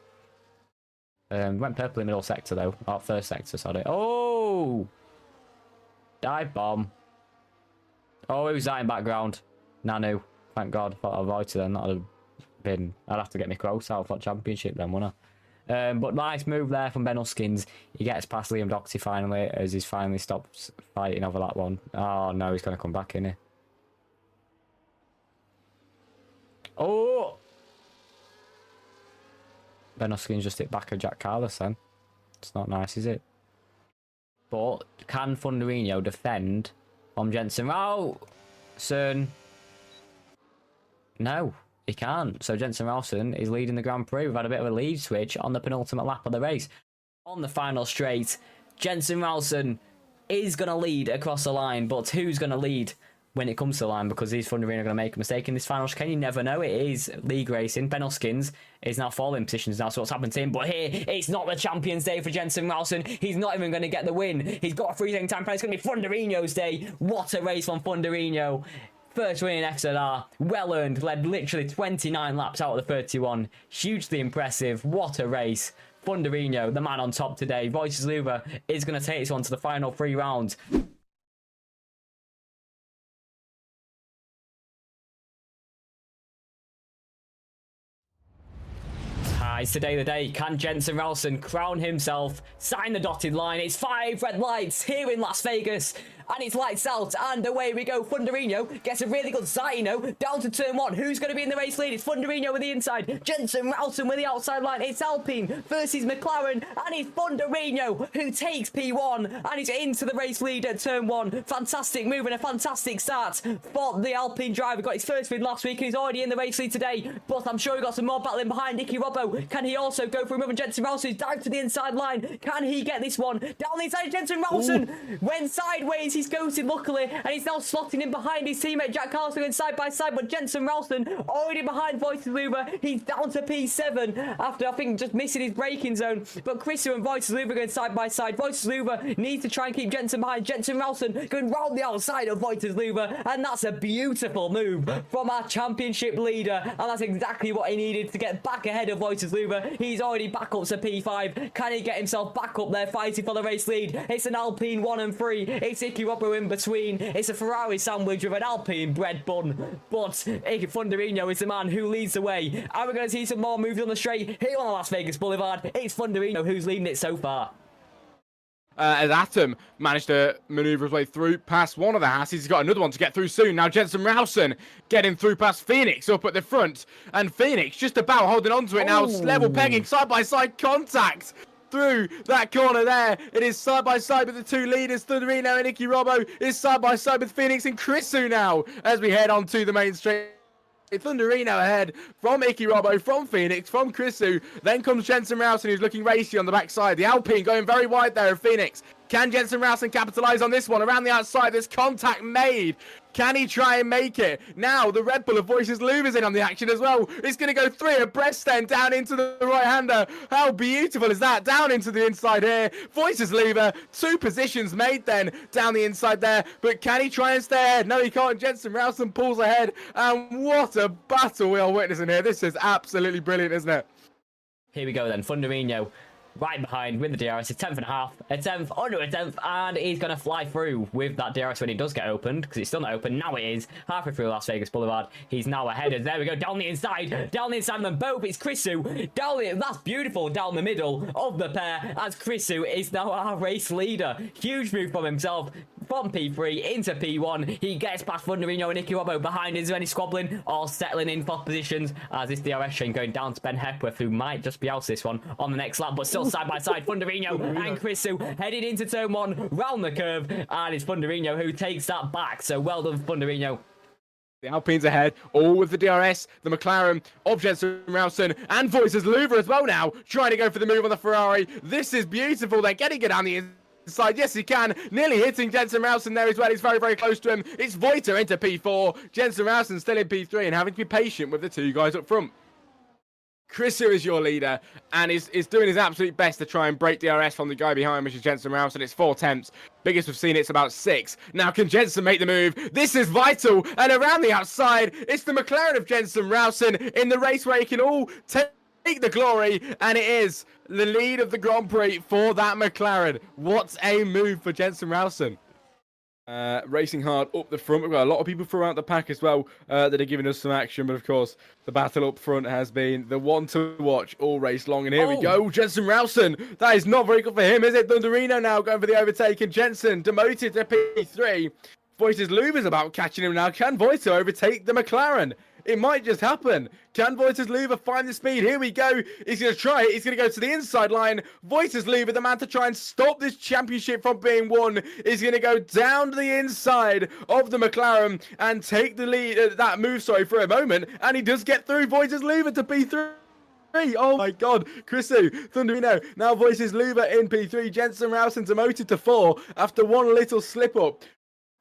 S1: Went purple in middle sector, though. Oh, first sector, sorry. Oh! Dive bomb. Oh, who's that in background? Nanu. Thank God. Thought I'd Vojta then. That would have been... I'd have to get my quotes out for championship then, wouldn't I? But nice move there from Ben Huskins. He gets past Liam Doherty finally, as he's finally stopped fighting over that one. Oh, no, he's going to come back, isn't he? Oh! Ben Huskins just hit back of Jack Carlos then. It's not nice, is it? But can Thunderino defend from Jensen Ralston? No, he can't. So Jensen Ralston is leading the Grand Prix. We've had a bit of a lead switch on the penultimate lap of the race. On the final straight, Jensen Ralston is going to lead across the line, but who's going to lead when it comes to the line? Because these Thunderino are going to make a mistake in this final chicane. You never know. It is league racing. Ben Huskins is now falling positions now, so what's happened to him? But here, it's not the Champions Day for Jensen Ralston. He's not even going to get the win. He's got a freezing time. It's going to be Thunderino's day. What a race from Thunderino. First win in FZR, well earned, led literally 29 laps out of the 31. Hugely impressive. What a race. Thunderino, the man on top today. Vojta Zluva is going to take this one to the final 3 rounds. It's today the day. Can Jensen Ralston crown himself, sign the dotted line? It's 5 red lights here in Las Vegas, and it's lights out, and away we go. Thunderino gets a really good Zaino down to turn 1. Who's going to be in the race lead? It's Thunderino with the inside, Jensen Ralston with the outside line. It's Alpine versus McLaren, and it's Thunderino who takes P1 and is into the race lead at turn 1. Fantastic move and a fantastic start for the Alpine driver. Got his first win last week and he's already in the race lead today, but I'm sure he got some more battling behind. Nicky Robbo, can he also go for a move? And Jensen Ralston is down to the inside line. Can he get this one? Down the inside, Jensen Ralston went sideways. He's ghosted luckily, and he's now slotting in behind his teammate Jack Carlos going side by side, but Jensen Ralston already behind Vojta Zluva. He's down to P7 after I think just missing his braking zone, but Chrisu and Vojta Zluva going side by side. Vojta Zluva needs to try and keep Jensen behind. Jensen Ralston going round the outside of Vojta Zluva, and that's a beautiful move from our championship leader, and that's exactly what he needed to get back ahead of Vojta Zluva. He's already back up to P5. Can he get himself back up there fighting for the race lead? It's an Alpine 1 and 3. It's Icky Robbo in between. It's a Ferrari sandwich with an Alpine bread bun, but Thunderino is the man who leads the way. Are we going to see some more moves on the straight here on the Las Vegas Boulevard? It's Thunderino who's leading it so far.
S3: As Atom managed to maneuver his way through past one of the Hasses. He's got another one to get through soon. Now Jensen Ralston getting through past Phoenix up at the front. And Phoenix just about holding on to it now. Level pegging, side-by-side contact through that corner there. It is side-by-side with the 2 leaders. Thunderino and Icky Robbo is side-by-side with Phoenix and Chrisu now as we head on to the main straight. Thunderino ahead from Icky Robbo, from Phoenix, from Chrisu. Then comes Jensen Ralston, who's looking racy on the backside. The Alpine going very wide there of Phoenix. Can Jensen Ralston capitalise on this one? Around the outside, there's contact made. Can he try and make it? Now, the Red Bull of Vojta Zluva's in on the action as well. It's going to go 3 abreast then, down into the right-hander. How beautiful is that? Down into the inside here. Vojta Zluva, 2 positions made then, down the inside there. But can he try and stay ahead? No, he can't. Jensen Ralston pulls ahead. And what a battle we are witnessing here. This is absolutely brilliant, isn't it?
S1: Here we go then. Thunderino right behind with the DRS, a 10th and a half, a 10th, under a 10th, and he's going to fly through with that DRS when it does get opened, because it's still not open. Now it is, halfway through Las Vegas Boulevard. He's now ahead, and there we go, down the inside, and then both, it's Chrisu, that's beautiful, down the middle of the pair, as Chrisu is now our race leader. Huge move from himself, from P3 into P1. He gets past Thunderino and Icky Robbo. Behind is any squabbling, all settling in for positions, as this DRS train going down to Ben Hepworth, who might just be out this one on the next lap, but still side by side. Thunderino and Chrisu headed into turn 1, round the curve, and it's Thunderino who takes that back. So well done, Thunderino.
S3: The Alpines ahead, all with the DRS, the McLaren of Jensen Ralston, and Vojta Zluva as well now, trying to go for the move on the Ferrari. This is beautiful. They're getting it down the inside. Yes, he can. Nearly hitting Jensen Ralston there as well. He's very, very close to him. It's Vojta into P4. Jensen Ralston still in P3 and having to be patient with the 2 guys up front. Chrisu is your leader and is doing his absolute best to try and break DRS from the guy behind, which is Jensen Ralston. It's 4 attempts. Biggest we've seen, it's about 6. Now, can Jensen make the move? This is vital. And around the outside, it's the McLaren of Jensen Ralston in the race where he can all take take the glory, and it is the lead of the Grand Prix for that McLaren. What a move for Jensen Rowson. Racing hard up the front. We've got a lot of people throughout the pack as well that are giving us some action, but of course the battle up front has been the one to watch all race long. And here we go, Jensen Rowson. That is not very good for him, is it? Thunderino now going for the overtake, and Jensen demoted to P3. Vojta's Zluva's about catching him now. Can Vojta overtake the McLaren? It might just happen. Can Vojta's Zluva find the speed? Here we go. He's going to try it. He's going to go to the inside line. Vojta's Zluva, the man to try and stop this championship from being won, is going to go down to the inside of the McLaren and take the lead, that move, for a moment. And he does get through Vojta's Zluva to P3. Oh my god, Chrisu, Thunderino, now Vojta's Zluva in P3. Jensen Rowson demoted to 4 after one little slip up.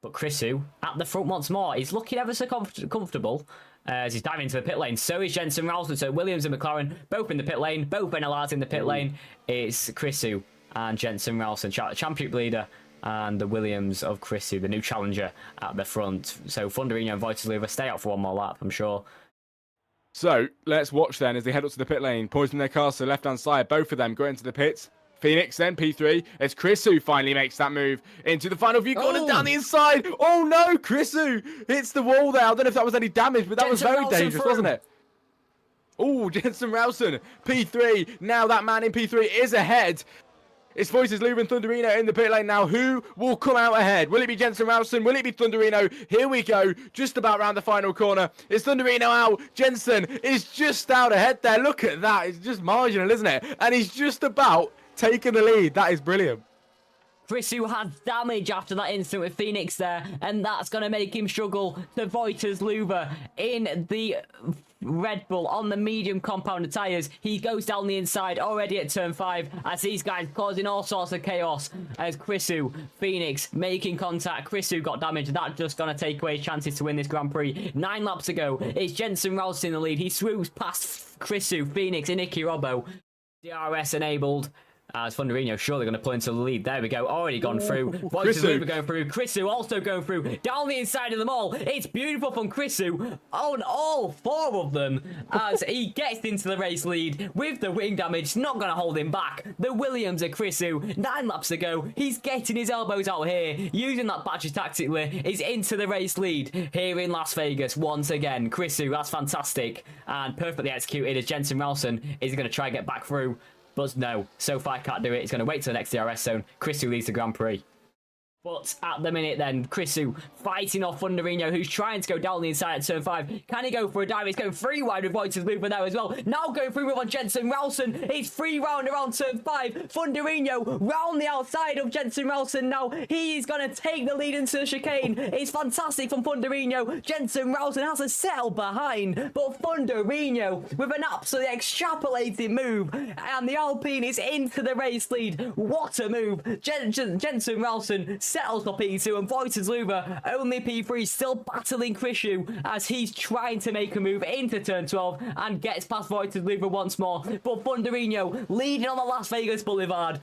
S1: But Chrisu at the front once more. He's looking ever so comfortable as he's diving into the pit lane. So is Jensen Rowson. So Williams and McLaren both in the pit lane, both NLRs in the pit lane. It's Chrisu and Jensen Rowson, championship leader, and the Williams of Chrisu, the new challenger at the front. So Thunderino and Vojta Zluva stay out for one more lap, I'm sure.
S3: So let's watch then as they head up to the pit lane, pointing their cars to the left-hand side. Both of them go into the pits. Phoenix then P3 as Chris who finally makes that move into the final view corner down the inside. Oh no, Chris who hits the wall there. I don't know if that was any damage, but that was very dangerous, wasn't it? Oh, Jensen Rowson, P3. Now that man in P3 is ahead. It's Vojta Zluva and Thunderino in the pit lane now. Who will come out ahead? Will it be Jensen Rowson? Will it be Thunderino? Here we go, just about round the final corner. It's Thunderino out. Jensen is just out ahead there. Look at that. It's just marginal, isn't it? And he's just about taking the lead. That is brilliant.
S1: Chrisu had damage after that incident with Phoenix there, and that's going to make him struggle to Vojta Zluva in the Red Bull on the medium compounded tyres. He goes down the inside already at turn 5 as these guys causing all sorts of chaos as Chrisu, Phoenix making contact. Chrisu got damage. That's just going to take away his chances to win this Grand Prix. 9 laps to go. It's Jensen Rowson in the lead. He swoops past Chrisu, Phoenix, and Nicky Robbo. DRS enabled. As Thunderino surely going to pull into the lead. There we go. Already gone through. Vojta Zluva going through. Chrisu also going through. Down the inside of them all. It's beautiful from Chrisu on all 4 of them as he gets into the race lead with the wing damage. Not going to hold him back. The Williams of Chrisu. 9 laps to go. He's getting his elbows out here. Using that badge tactically. Is into the race lead here in Las Vegas once again. Chrisu, that's fantastic. And perfectly executed as Jensen Rowson is going to try and get back through. But no, so far can't do it. He's going to wait till the next DRS zone. Chrisu leads the Grand Prix. But at the minute then, Chrisu fighting off Thunderino, who's trying to go down the inside at turn 5. Can he go for a dive? He's going 3 wide with Vojta Zluva there as well. Now going through with on Jensen Rowson. It's 3 round around turn 5. Thunderino round the outside of Jensen Rowson now. He is going to take the lead into the chicane. It's fantastic from Thunderino. Jensen Rowson has to settle behind. But Thunderino with an absolutely extrapolated move. And the Alpine is into the race lead. What a move. Jensen Rowson settles for P2 and Vojta Zluva only P3, still battling Chrisu as he's trying to make a move into turn 12 and gets past Vojta Zluva once more. But Thunderino leading on the Las Vegas Boulevard.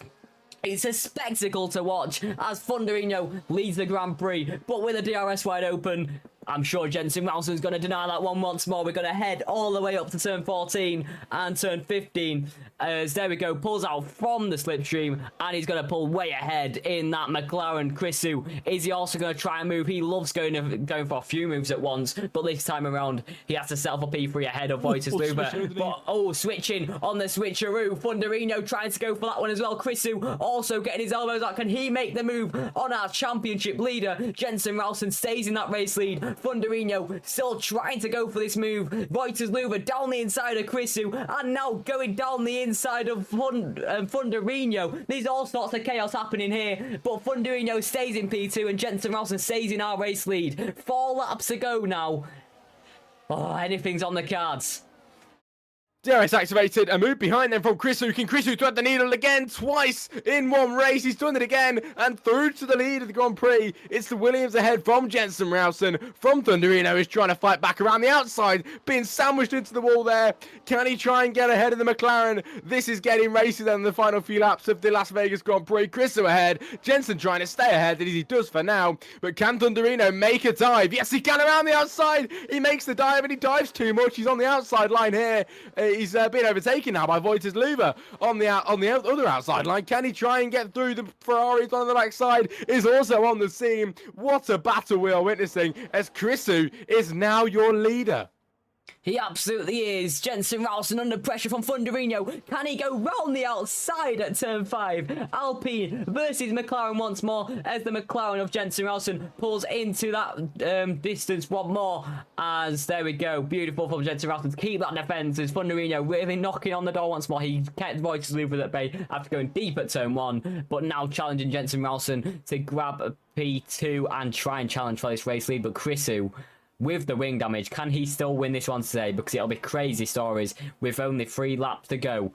S1: It's a spectacle to watch as Thunderino leads the Grand Prix, but with the DRS wide open, I'm sure Jensen Rowson's going to deny that one once more. We're going to head all the way up to turn 14 and turn 15. As there we go, pulls out from the slipstream and he's going to pull way ahead in that McLaren. Chrisu, is he also going to try and move? He loves going for a few moves at once, but this time around he has to settle for P3 ahead of Vojta Zluva. But switching on the switcheroo. Thunderino trying to go for that one as well. Chrisu also getting his elbows out. Can he make the move on our championship leader? Jensen Rowson stays in that race lead. Thunderino still trying to go for this move. Vojta Zluva down the inside of Chrisu and now going down the inside of Thunderino. There's all sorts of chaos happening here, but Thunderino stays in P2 and Jensen Rowson stays in our race lead. 4 laps to go now. Oh, anything's on the cards.
S3: DRS activated, a move behind them from Chrisu. Can Chrisu thread the needle again twice in one race? He's done it again and through to the lead of the Grand Prix. It's the Williams ahead from Jensen Rowson. From Thunderino is trying to fight back around the outside, being sandwiched into the wall there. Can he try and get ahead of the McLaren? This is getting racy then in the final few laps of the Las Vegas Grand Prix. Chrisu ahead, Jensen trying to stay ahead as he does for now. But can Thunderino make a dive? Yes, he can around the outside. He makes the dive and he dives too much. He's on the outside line here. he's been overtaken now by Vojta's Zluva on the other outside line. Can he try and get through? The Ferrari's on the backside is also on the scene. What a battle we are witnessing as Chrisu is now your leader.
S1: He absolutely is. Jensen Ralston under pressure from Thunderino. Can he go round the outside at turn 5? Alpine versus McLaren once more as the McLaren of Jensen Ralston pulls into that distance one more. As there we go. Beautiful from Jensen Ralston to keep that defence as Thunderino really knocking on the door once more. He kept Vojta's Zluva at bay after going deep at turn 1, but now challenging Jensen Ralston to grab a P2 and try and challenge for this race lead. But Chrisu, with the wing damage, can he still win this one today? Because it'll be crazy stories with only 3 laps to go.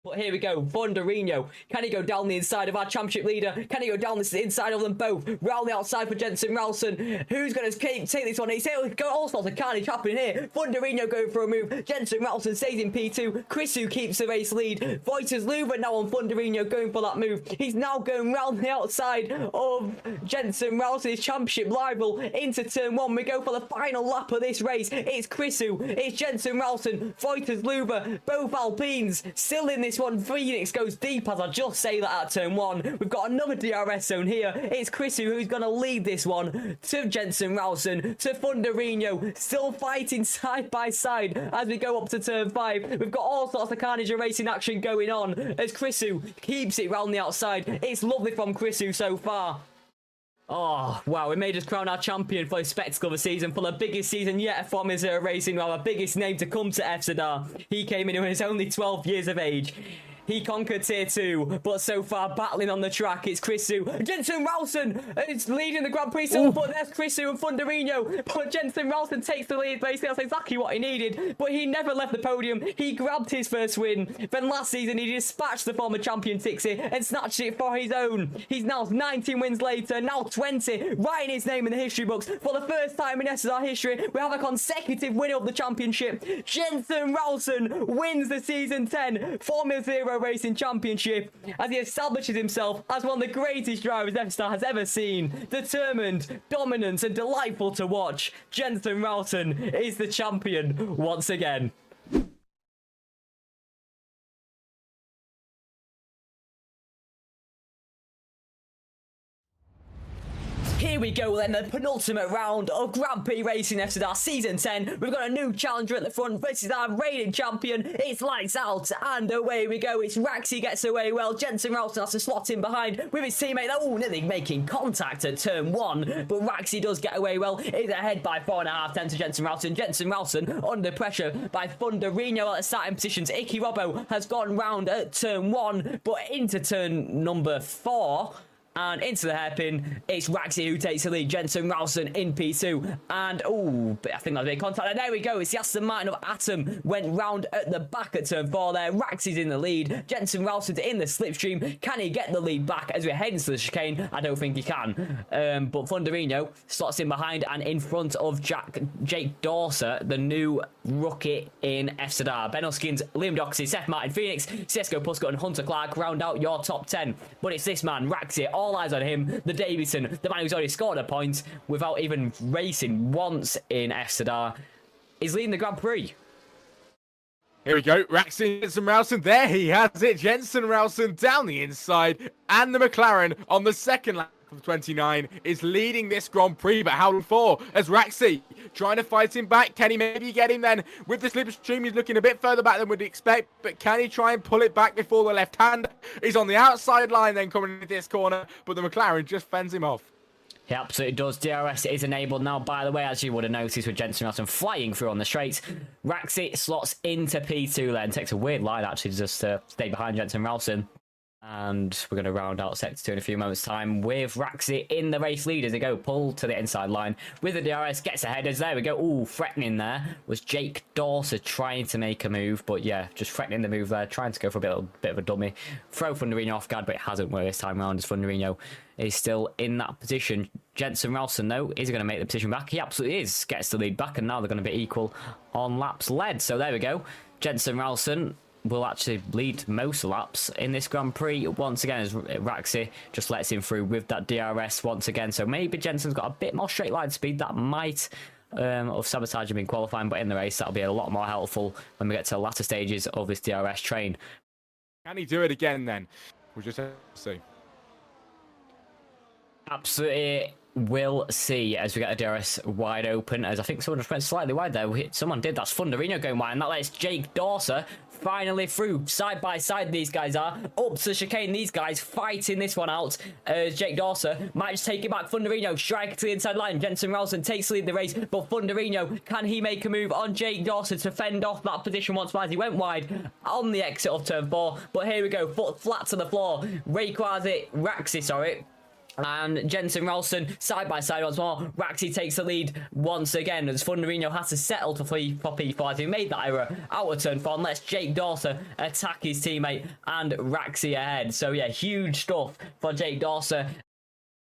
S1: But here we go, Thunderino. Can he go down the inside of our championship leader? Can he go down the inside of them both? Round the outside for Jensen Ralston. Who's going to take this one? He's got all sorts of carnage happening here. Thunderino going for a move. Jensen Ralston stays in P2. Chrisu keeps the race lead. Vojta's Zluva now on Thunderino going for that move. He's now going round the outside of Jensen Ralston, his championship rival, into turn 1. We go for the final lap of this race. It's Chrisu, it's Jensen Ralston, Vojta's Zluva, both Alpines still in this one. Phoenix goes deep, as I just say that at turn 1. We've got another DRS zone here. It's Chrisu who's going to lead this one to Jensen Ralston, to Thunderino, still fighting side by side as we go up to turn 5. We've got all sorts of carnage and racing action going on as Chrisu keeps it round the outside. It's lovely from Chrisu so far. Oh, wow, we may just crown our champion for the spectacle of the season, for the biggest season yet for FZR Racing, well, the biggest name to come to FZR. He came in when he was only 12 years of age. He conquered Tier 2, but so far battling on the track, it's Chrisu. Jensen Ralston is leading the Grand Prix still, but there's Chrisu and Thunderino. But Jensen Ralston takes the lead, basically that's exactly what he needed. But he never left the podium. He grabbed his first win. Then last season, he dispatched the former champion Tixie and snatched it for his own. He's now 19 wins later, now 20, writing his name in the history books. For the first time in SSR history, we have a consecutive winner of the championship. Jensen Ralston wins the Season 10 Formula 0 Racing Championship as he establishes himself as one of the greatest drivers FStar has ever seen. Determined, dominant and delightful to watch. Jensen Ralston is the champion once again. Here we go then, the penultimate round of Grand Prix Racing FZR Season 10. We've got a new challenger at the front. This is our reigning champion. It's lights out and away we go. It's Raxi gets away well. Jensen Ralston has to slot in behind with his teammate. Oh, nearly making contact at turn 1. But Raxi does get away well. He's ahead by 4.5 10 to Jensen Ralston. Jensen Ralston under pressure by Thunderino at the starting positions. Icky Robbo has gone round at turn 1, but into turn number 4. And into the hairpin, it's Raxi who takes the lead. Jensen Ralston in P2. And, oh, I think that's a bit of contact. And there we go. It's the Aston Martin of Atom. Went round at the back at turn 4 there. Raxi's in the lead. Jensen Ralston in the slipstream. Can he get the lead back as we're heading to the chicane? I don't think he can. But Thunderino slots in behind and in front of Jake Dorser, the new rookie in FZR. Ben Huskins, Liam Doxey, Seth Martin, Phoenix, Sesko Puscott and Hunter Clark round out your top 10. But it's this man, Raxi, all eyes on him, the Davison, the man who's already scored a point without even racing once in FZR, is leading the Grand Prix.
S3: Here we go, Raxi, Jensen Ralston, there he has it, Jensen Ralston down the inside, and the McLaren on the second lap of 29 is leading this Grand Prix, but how for? As Raxi trying to fight him back, can he maybe get him then? With the slipstream, he's looking a bit further back than we'd expect, but can he try and pull it back before the left hand is on the outside line then coming into this corner, but the McLaren just fends him off.
S1: He absolutely does. DRS is enabled now, by the way, as you would have noticed with Jensen Ralston flying through on the straights. Raxi slots into P2 then, takes a weird line actually to just stay behind Jensen Ralston. And we're going to round out Sector 2 in a few moments' time with Raxi in the race lead as they go. Pull to the inside line with the DRS. Gets ahead as there we go. Ooh, threatening there was Jake Dorser trying to make a move. But yeah, just threatening the move there. Trying to go for a bit of a dummy. Throw Thunderino off guard, but it hasn't worked this time around as Thunderino is still in that position. Jensen Ralston, though, is going to make the position back. He absolutely is. Gets the lead back, and now they're going to be equal on laps led. So there we go. Jensen Ralston will actually lead most laps in this Grand Prix once again as Raxi just lets him through with that DRS once again. So maybe Jensen's got a bit more straight line speed. That might of sabotaging in qualifying, but in the race that'll be a lot more helpful when we get to the latter stages of this DRS train.
S3: Can he do it again then? We'll just have to see.
S1: Absolutely will see as we get the DRS wide open, as I think someone just went slightly wide there. Someone did. That's Thunderino going wide, and that lets Jake Dorser finally through. Side by side these guys are. Up to the chicane, these guys fighting this one out. Jake Dorser might just take it back. Thunderino strike to the inside line. Jensen Ralston takes the lead in the race, but Thunderino, can he make a move on Jake Dorser to fend off that position once more as he went wide on the exit of turn 4? But here we go, foot flat to the floor. Raxi, sorry. And Jensen Ralston side by side once more. Raxi takes the lead once again as Thunderino has to settle for P4 as he made that error out of turn 4 and lets Jake Dorser attack his teammate and Raxi ahead. So yeah, huge stuff for Jake Dorser.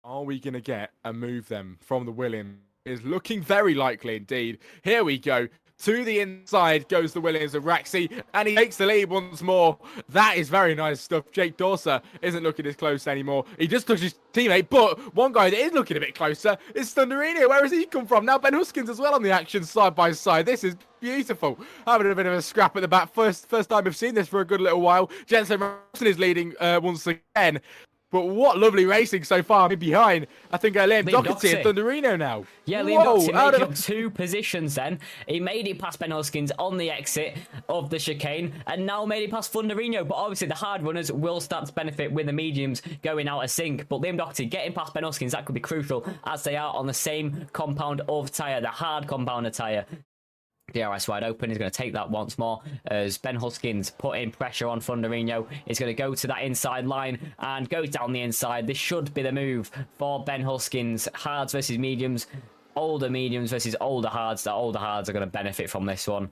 S3: Are we going to get a move then from the Williams? Is looking very likely indeed. Here we go. To the inside goes the Williams of Raxi, and he takes the lead once more. That is very nice stuff. Jake Dorser isn't looking as close anymore. He just touched his teammate, but one guy that is looking a bit closer is Thunderino. Where has he come from? Now Ben Huskins as well on the action side by side. This is beautiful. Having a bit of a scrap at the back. First time we've seen this for a good little while. Jensen Ralston is leading once again. But what lovely racing so far behind. I think Liam Doherty and Thunderino now.
S1: Yeah, Liam Doherty making up 2 positions then. He made it past Ben Huskins on the exit of the chicane and now made it past Thunderino. But obviously the hard runners will start to benefit with the mediums going out of sync. But Liam Doherty getting past Ben Huskins, that could be crucial as they are on the same compound of tyre, the hard compound of tyre. DRS wide open. He's going to take that once more as Ben Huskins putting pressure on Thunderino. He's going to go to that inside line and goes down the inside. This should be the move for Ben Huskins. Hards versus mediums. Older mediums versus older hards. The older hards are going to benefit from this one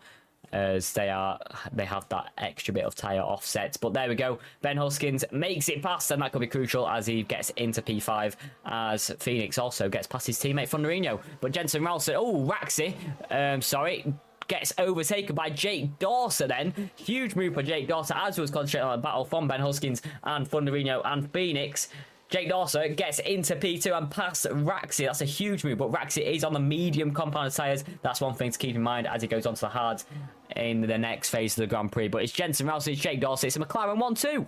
S1: as they have that extra bit of tyre offset. But there we go. Ben Huskins makes it past, and that could be crucial as he gets into P5 as Phoenix also gets past his teammate Thunderino. But Jensen Ralston, Raxi, gets overtaken by Jake Dorser then. Huge move for Jake Dorser as was concentrating on the battle from Ben Huskins and Thunderino and Phoenix. Jake Dorser gets into P2 and past Raxi. That's a huge move, but Raxi is on the medium compound tyres. That's one thing to keep in mind as he goes on to the hards in the next phase of the Grand Prix. But it's Jensen Ralston, it's Jake Dorser, it's a McLaren 1-2.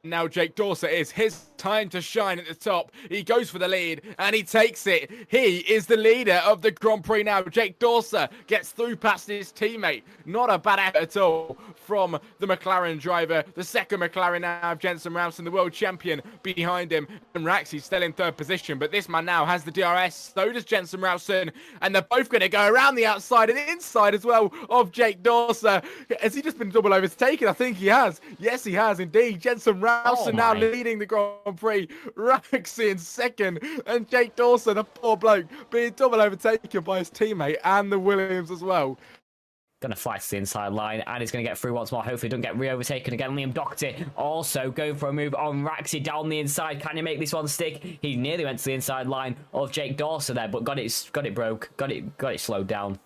S3: Now Jake Dorser is his time to shine at the top. He goes for the lead and he takes it. He is the leader of the Grand Prix now. Jake Dorser gets through past his teammate. Not a bad effort at all from the McLaren driver. The second McLaren now, Jensen Ralston, the world champion, behind him. And Raxi's still in 3rd position, but this man now has the DRS. So does Jensen Ralston. And they're both going to go around the outside and the inside as well of Jake Dorser. Has he just been double overtaken? I think he has. Yes, he has indeed. Jensen Ralston now leading the Grand Prix. Raxi in 2nd. And Jake Dorser, the poor bloke, being double overtaken by his teammate and the Williams as well.
S1: Going to fly to the inside line and he's going to get through once more. Hopefully doesn't get re-overtaken again. Liam Doherty also going for a move on Raxi down the inside. Can he make this one stick? He nearly went to the inside line of Jake Dorser there, but got it broke, got it slowed down.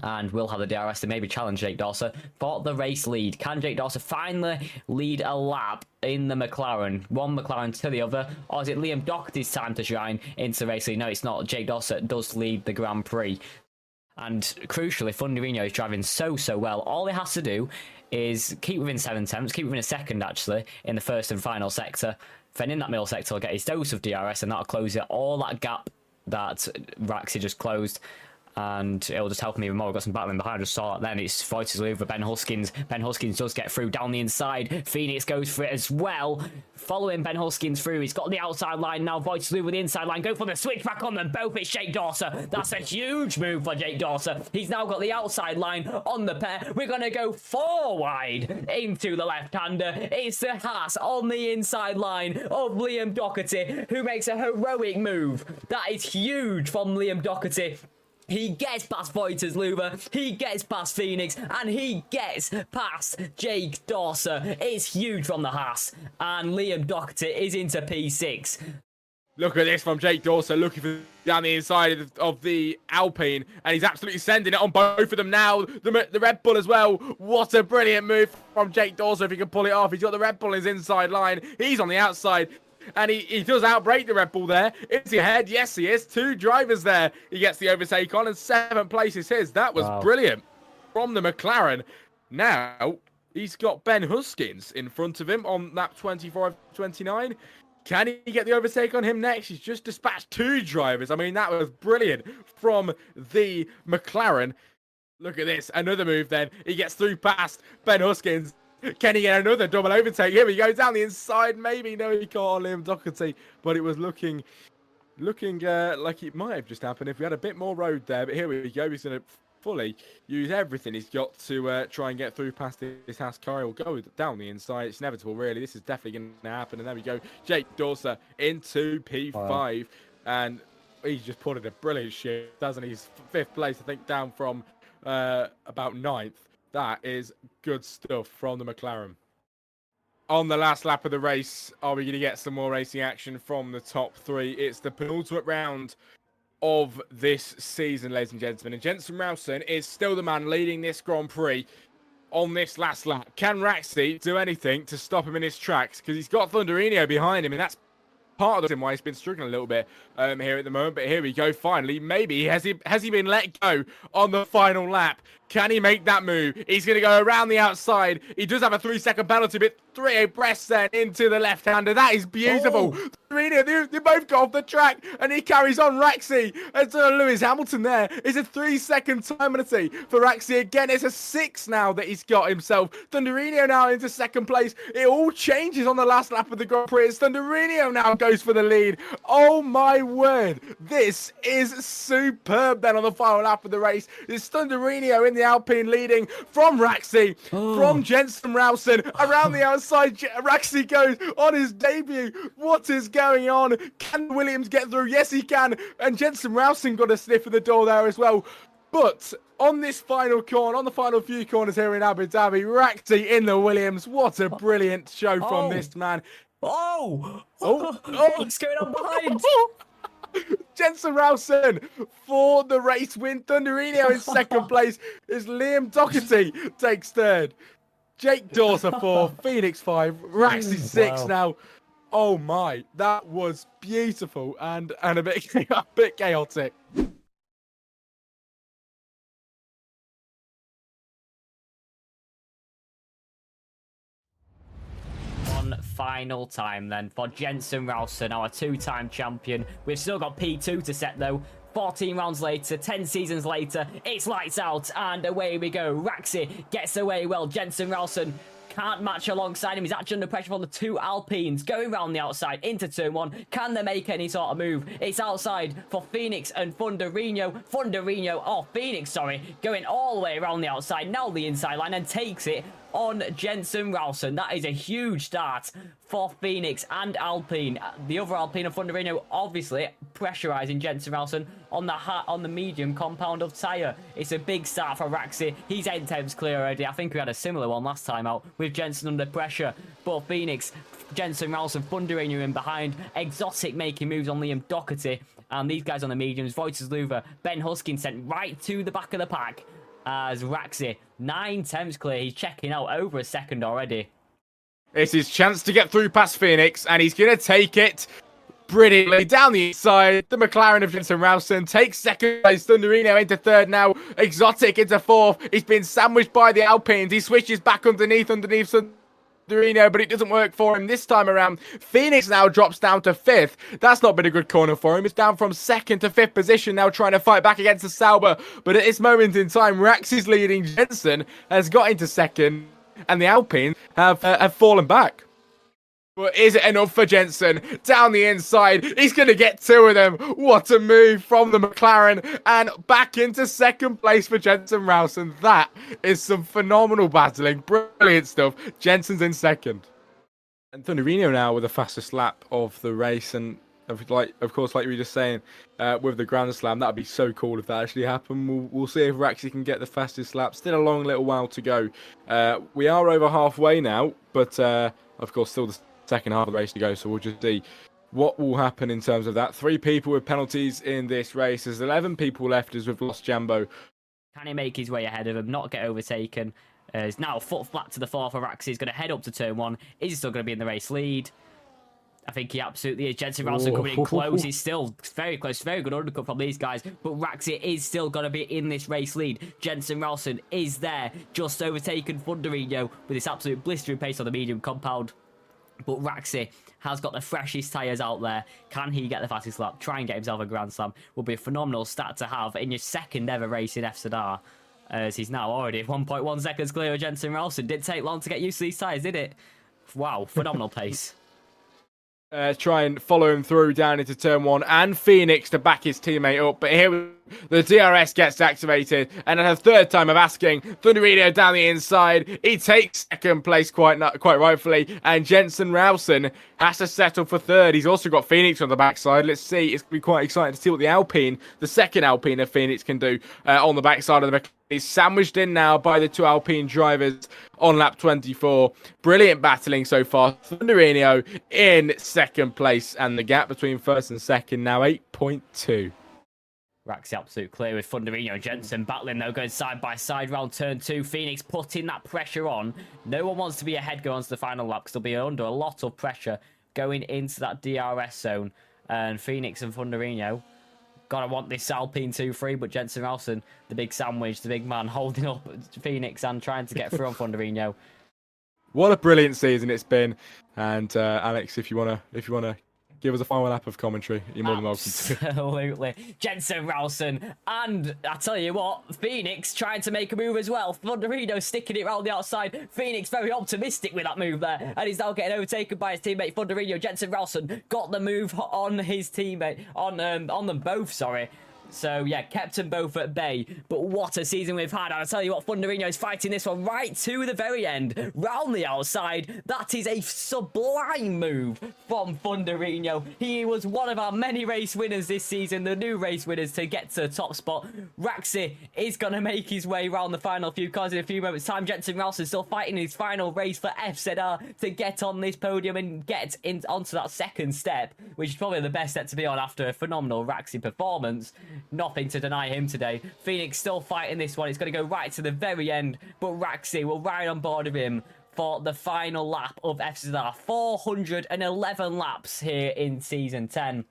S1: And will have the DRS to maybe challenge Jake Dorser for the race lead. Can Jake Dorser finally lead a lap in the McLaren? One McLaren to the other. Or is it Liam Doherty's time to shine into the race lead? No, it's not. Jake Dorser does lead the Grand Prix. And crucially, Thunderino is driving so well. All he has to do is keep within 7/10, keep within a second actually, in the first and final sector. Then in that middle sector, he'll get his dose of DRS and that'll close it all that gap that Raxi just closed. And it'll just help him even more. We've got some battling behind. I just saw it then. It's Vojta Zluva, Ben Huskins. Ben Huskins does get through down the inside. Phoenix goes for it as well. Following Ben Huskins through. He's got the outside line now. Vojta Zluva with the inside line. Go for the switch back on them both. It's Jake Dorser. That's a huge move for Jake Dorser. He's now got the outside line on the pair. We're going to go 4 wide into the left-hander. It's the Haas on the inside line of Liam Doherty, who makes a heroic move. That is huge from Liam Doherty. He gets past Vojta Zluva, he gets past Phoenix, and he gets past Jake Dorser. It's huge from the Haas, and Liam Doherty is into P6.
S3: Look at this from Jake Dorser, looking for down the inside of the Alpine, and he's absolutely sending it on both of them now. The Red Bull as well. What a brilliant move from Jake Dorser if he can pull it off. He's got the Red Bull in his inside line. He's on the outside. And he does outbrake the Red Bull there. Is he ahead? Yes, he is. 2 drivers there. He gets the overtake on, and 7th place is his. That was brilliant from the McLaren. Now, he's got Ben Huskins in front of him on lap 25-29. Can he get the overtake on him next? He's just dispatched 2 drivers. I mean, that was brilliant from the McLaren. Look at this. Another move then. He gets through past Ben Huskins. Can he get another double overtake? Here we go, down the inside. Maybe. No, he can't. Liam Doherty. But it was looking like it might have just happened if we had a bit more road there. But here we go. He's going to fully use everything he's got to try and get through past this Haas car. He'll go down the inside. It's inevitable, really. This is definitely going to happen. And there we go. Jake Dawson into P5. Wow. And he's just put in a brilliant shift, doesn't he? He's 5th place, I think, down from about 9th. That is good stuff from the McLaren. On the last lap of the race, are we going to get some more racing action from the top 3? It's the penultimate round of this season, ladies and gentlemen. And Jensen Rowson is still the man leading this Grand Prix on this last lap. Can Raxi do anything to stop him in his tracks? Because he's got Thunderino behind him, and that's part of the reason why he's been struggling a little bit here at the moment. But here we go, finally. Maybe, has he been let go on the final lap? Can he make that move? He's going to go around the outside. He does have a 3-second penalty, but 3 abreast then into the left-hander. That is beautiful. Oh. They both got off the track, and he carries on Raxi. And Lewis Hamilton there is a 3-second time penalty for Raxi. Again, it's a 6 now that he's got himself. Thunderino now into 2nd place. It all changes on the last lap of the Grand Prix. It's Thunderino now goes for the lead. Oh, my word. This is superb then on the final lap of the race. It's Thunderino in the Alpine leading from Raxi, from Jensen Rowson. Around the outside, Raxi goes on his debut. What is going on? Can Williams get through? Yes, he can. And Jensen Rowson got a sniff of the door there as well. But on this final corner, on the final few corners here in Abu Dhabi, Raxi in the Williams. What a brilliant show from this man.
S1: What's going on behind?
S3: Jensen Rowson for the race win. Thunderino in 2nd place as Liam Doherty takes 3rd. Jake Dawson 4th, Phoenix 5, Raxi 6 now. Oh my, that was beautiful and a bit chaotic.
S1: Final time then for Jensen Rowson, our 2-time champion. We've still got P2 to set though. 14 rounds later, 10 seasons later, it's lights out and away we go. Raxi gets away well. Jensen Rowson can't match alongside him. He's actually under pressure from the 2 Alpines going round the outside into turn 1. Can they make any sort of move? It's outside for Phoenix and Phoenix, going all the way around the outside, now the inside line, and takes it on Jensen Rowson. That is a huge start for Phoenix and Alpine. The other Alpine of Thunderino obviously pressurising Jensen Rowson on the medium compound of tyre. It's a big start for Raxi. He's 8 tenths clear already. I think we had a similar one last time out with Jensen under pressure. But Phoenix, Jensen Rowson, Thunderino in behind. Exotic making moves on Liam Doherty. And these guys on the mediums, Vojta, Zluva, Ben Huskins sent right to the back of the pack. As Raxi, 9 tenths clear. He's checking out over a second already.
S3: It's his chance to get through past Phoenix, and he's going to take it brilliantly down the inside. The McLaren of Jensen Rowson takes 2nd place. Thunderino into 3rd now. Exotic into 4th. He's been sandwiched by the Alpines. He switches back underneath Thunderino, but it doesn't work for him this time around. Phoenix now drops down to 5th. That's not been a good corner for him. It's down from 2nd to 5th position now, trying to fight back against the Sauber. But at this moment in time, Raxi's leading. Jensen has got into 2nd, and the Alpines have fallen back. But is it enough for Jensen? Down the inside, he's going to get 2 of them. What a move from the McLaren. And back into 2nd place for Jensen Rowson. That is some phenomenal battling. Brilliant stuff. Jensen's in 2nd. And Thunderino now with the fastest lap of the race. And of course, like we were just saying, with the Grand Slam, that would be so cool if that actually happened. We'll see if Raxi can get the fastest lap. Still a long little while to go. We are over halfway now, but of course, still the second half of the race to go, so we'll just see what will happen in terms of that. 3 people with penalties in this race. There's 11 people left as we've lost Jambo.
S1: Can he make his way ahead of him, not get overtaken? He's now a foot flat to the 4th for Raxi. He's going to head up to turn 1. Is he still going to be in the race lead? I think he absolutely is. Jensen Ralston coming in close. He's still very close. Very good undercut from these guys. But Raxi is still going to be in this race lead. Jensen Ralston is there, just overtaken Thunderino with this absolute blistering pace on the medium compound. But Raxi has got the freshest tyres out there. Can he get the fastest lap? Try and get himself a Grand Slam. Would be a phenomenal stat to have in your second ever race in FZR. As he's now already 1.1 seconds clear of Jensen Ralston. Didn't take long to get used to these tyres, did it? Wow, phenomenal pace.
S3: Try and follow him through down into turn 1, and Phoenix to back his teammate up. But here the DRS gets activated, and at a third time of asking, Thunderino down the inside. He takes second place quite rightfully, and Jensen Ralston has to settle for third. He's also got Phoenix on the backside. Let's see. It's going to be quite exciting to see what the second Alpine of Phoenix can do on the backside of the back. He's sandwiched in now by the 2 Alpine drivers on lap 24. Brilliant battling so far. Thunderino in second place, and the gap between first and second now 8.2.
S1: Raxi absolute clear with Thunderino and Jensen battling though, going side by side round turn 2. Phoenix putting that pressure on. No one wants to be ahead going on to the final lap because they'll be under a lot of pressure going into that DRS zone. And Phoenix and Thunderino gotta want this Alpine 2-3, but Jensen Ralston, the big sandwich, the big man, holding up Phoenix and trying to get through on Thunderino.
S3: What a brilliant season it's been. And Alex, if you wanna give us a final lap of commentary, you're more than welcome to.
S1: Absolutely. Jensen Ralston, and I tell you what, Phoenix trying to make a move as well. Thunderino sticking it around the outside. Phoenix very optimistic with that move there, and he's now getting overtaken by his teammate Thunderino. Jensen Ralston got the move on his teammate, on them both, sorry. So, yeah, kept them both at bay. But what a season we've had. And I'll tell you what, Thunderino is fighting this one right to the very end. Round the outside. That is a sublime move from Thunderino. He was one of our many race winners this season. The new race winners to get to the top spot. Raxi is going to make his way around the final few cars in a few moments' time. Jensen Ralston still fighting his final race for FZR to get on this podium and get onto that second step, which is probably the best step to be on after a phenomenal Raxi performance. Nothing to deny him today. Phoenix still fighting this one. It's going to go right to the very end, but Raxi will ride on board of him for the final lap of FZR. 411 laps here in Season 10.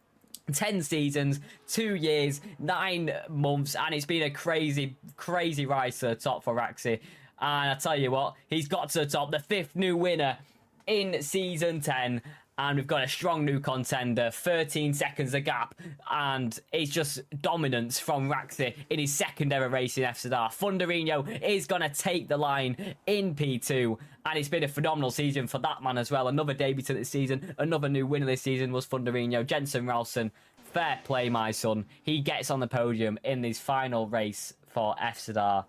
S1: 10 seasons, 2 years, 9 months, and it's been a crazy, crazy rise to the top for Raxi. And I tell you what, he's got to the top, the 5th new winner in Season 10. And we've got a strong new contender, 13 seconds a gap, and it's just dominance from Raxi in his second ever race in FZR. Thunderino is going to take the line in P2, and it's been a phenomenal season for that man as well. Another debutant this season, another new winner this season was Thunderino. Jensen Ralston, fair play, my son. He gets on the podium in his final race for FZR.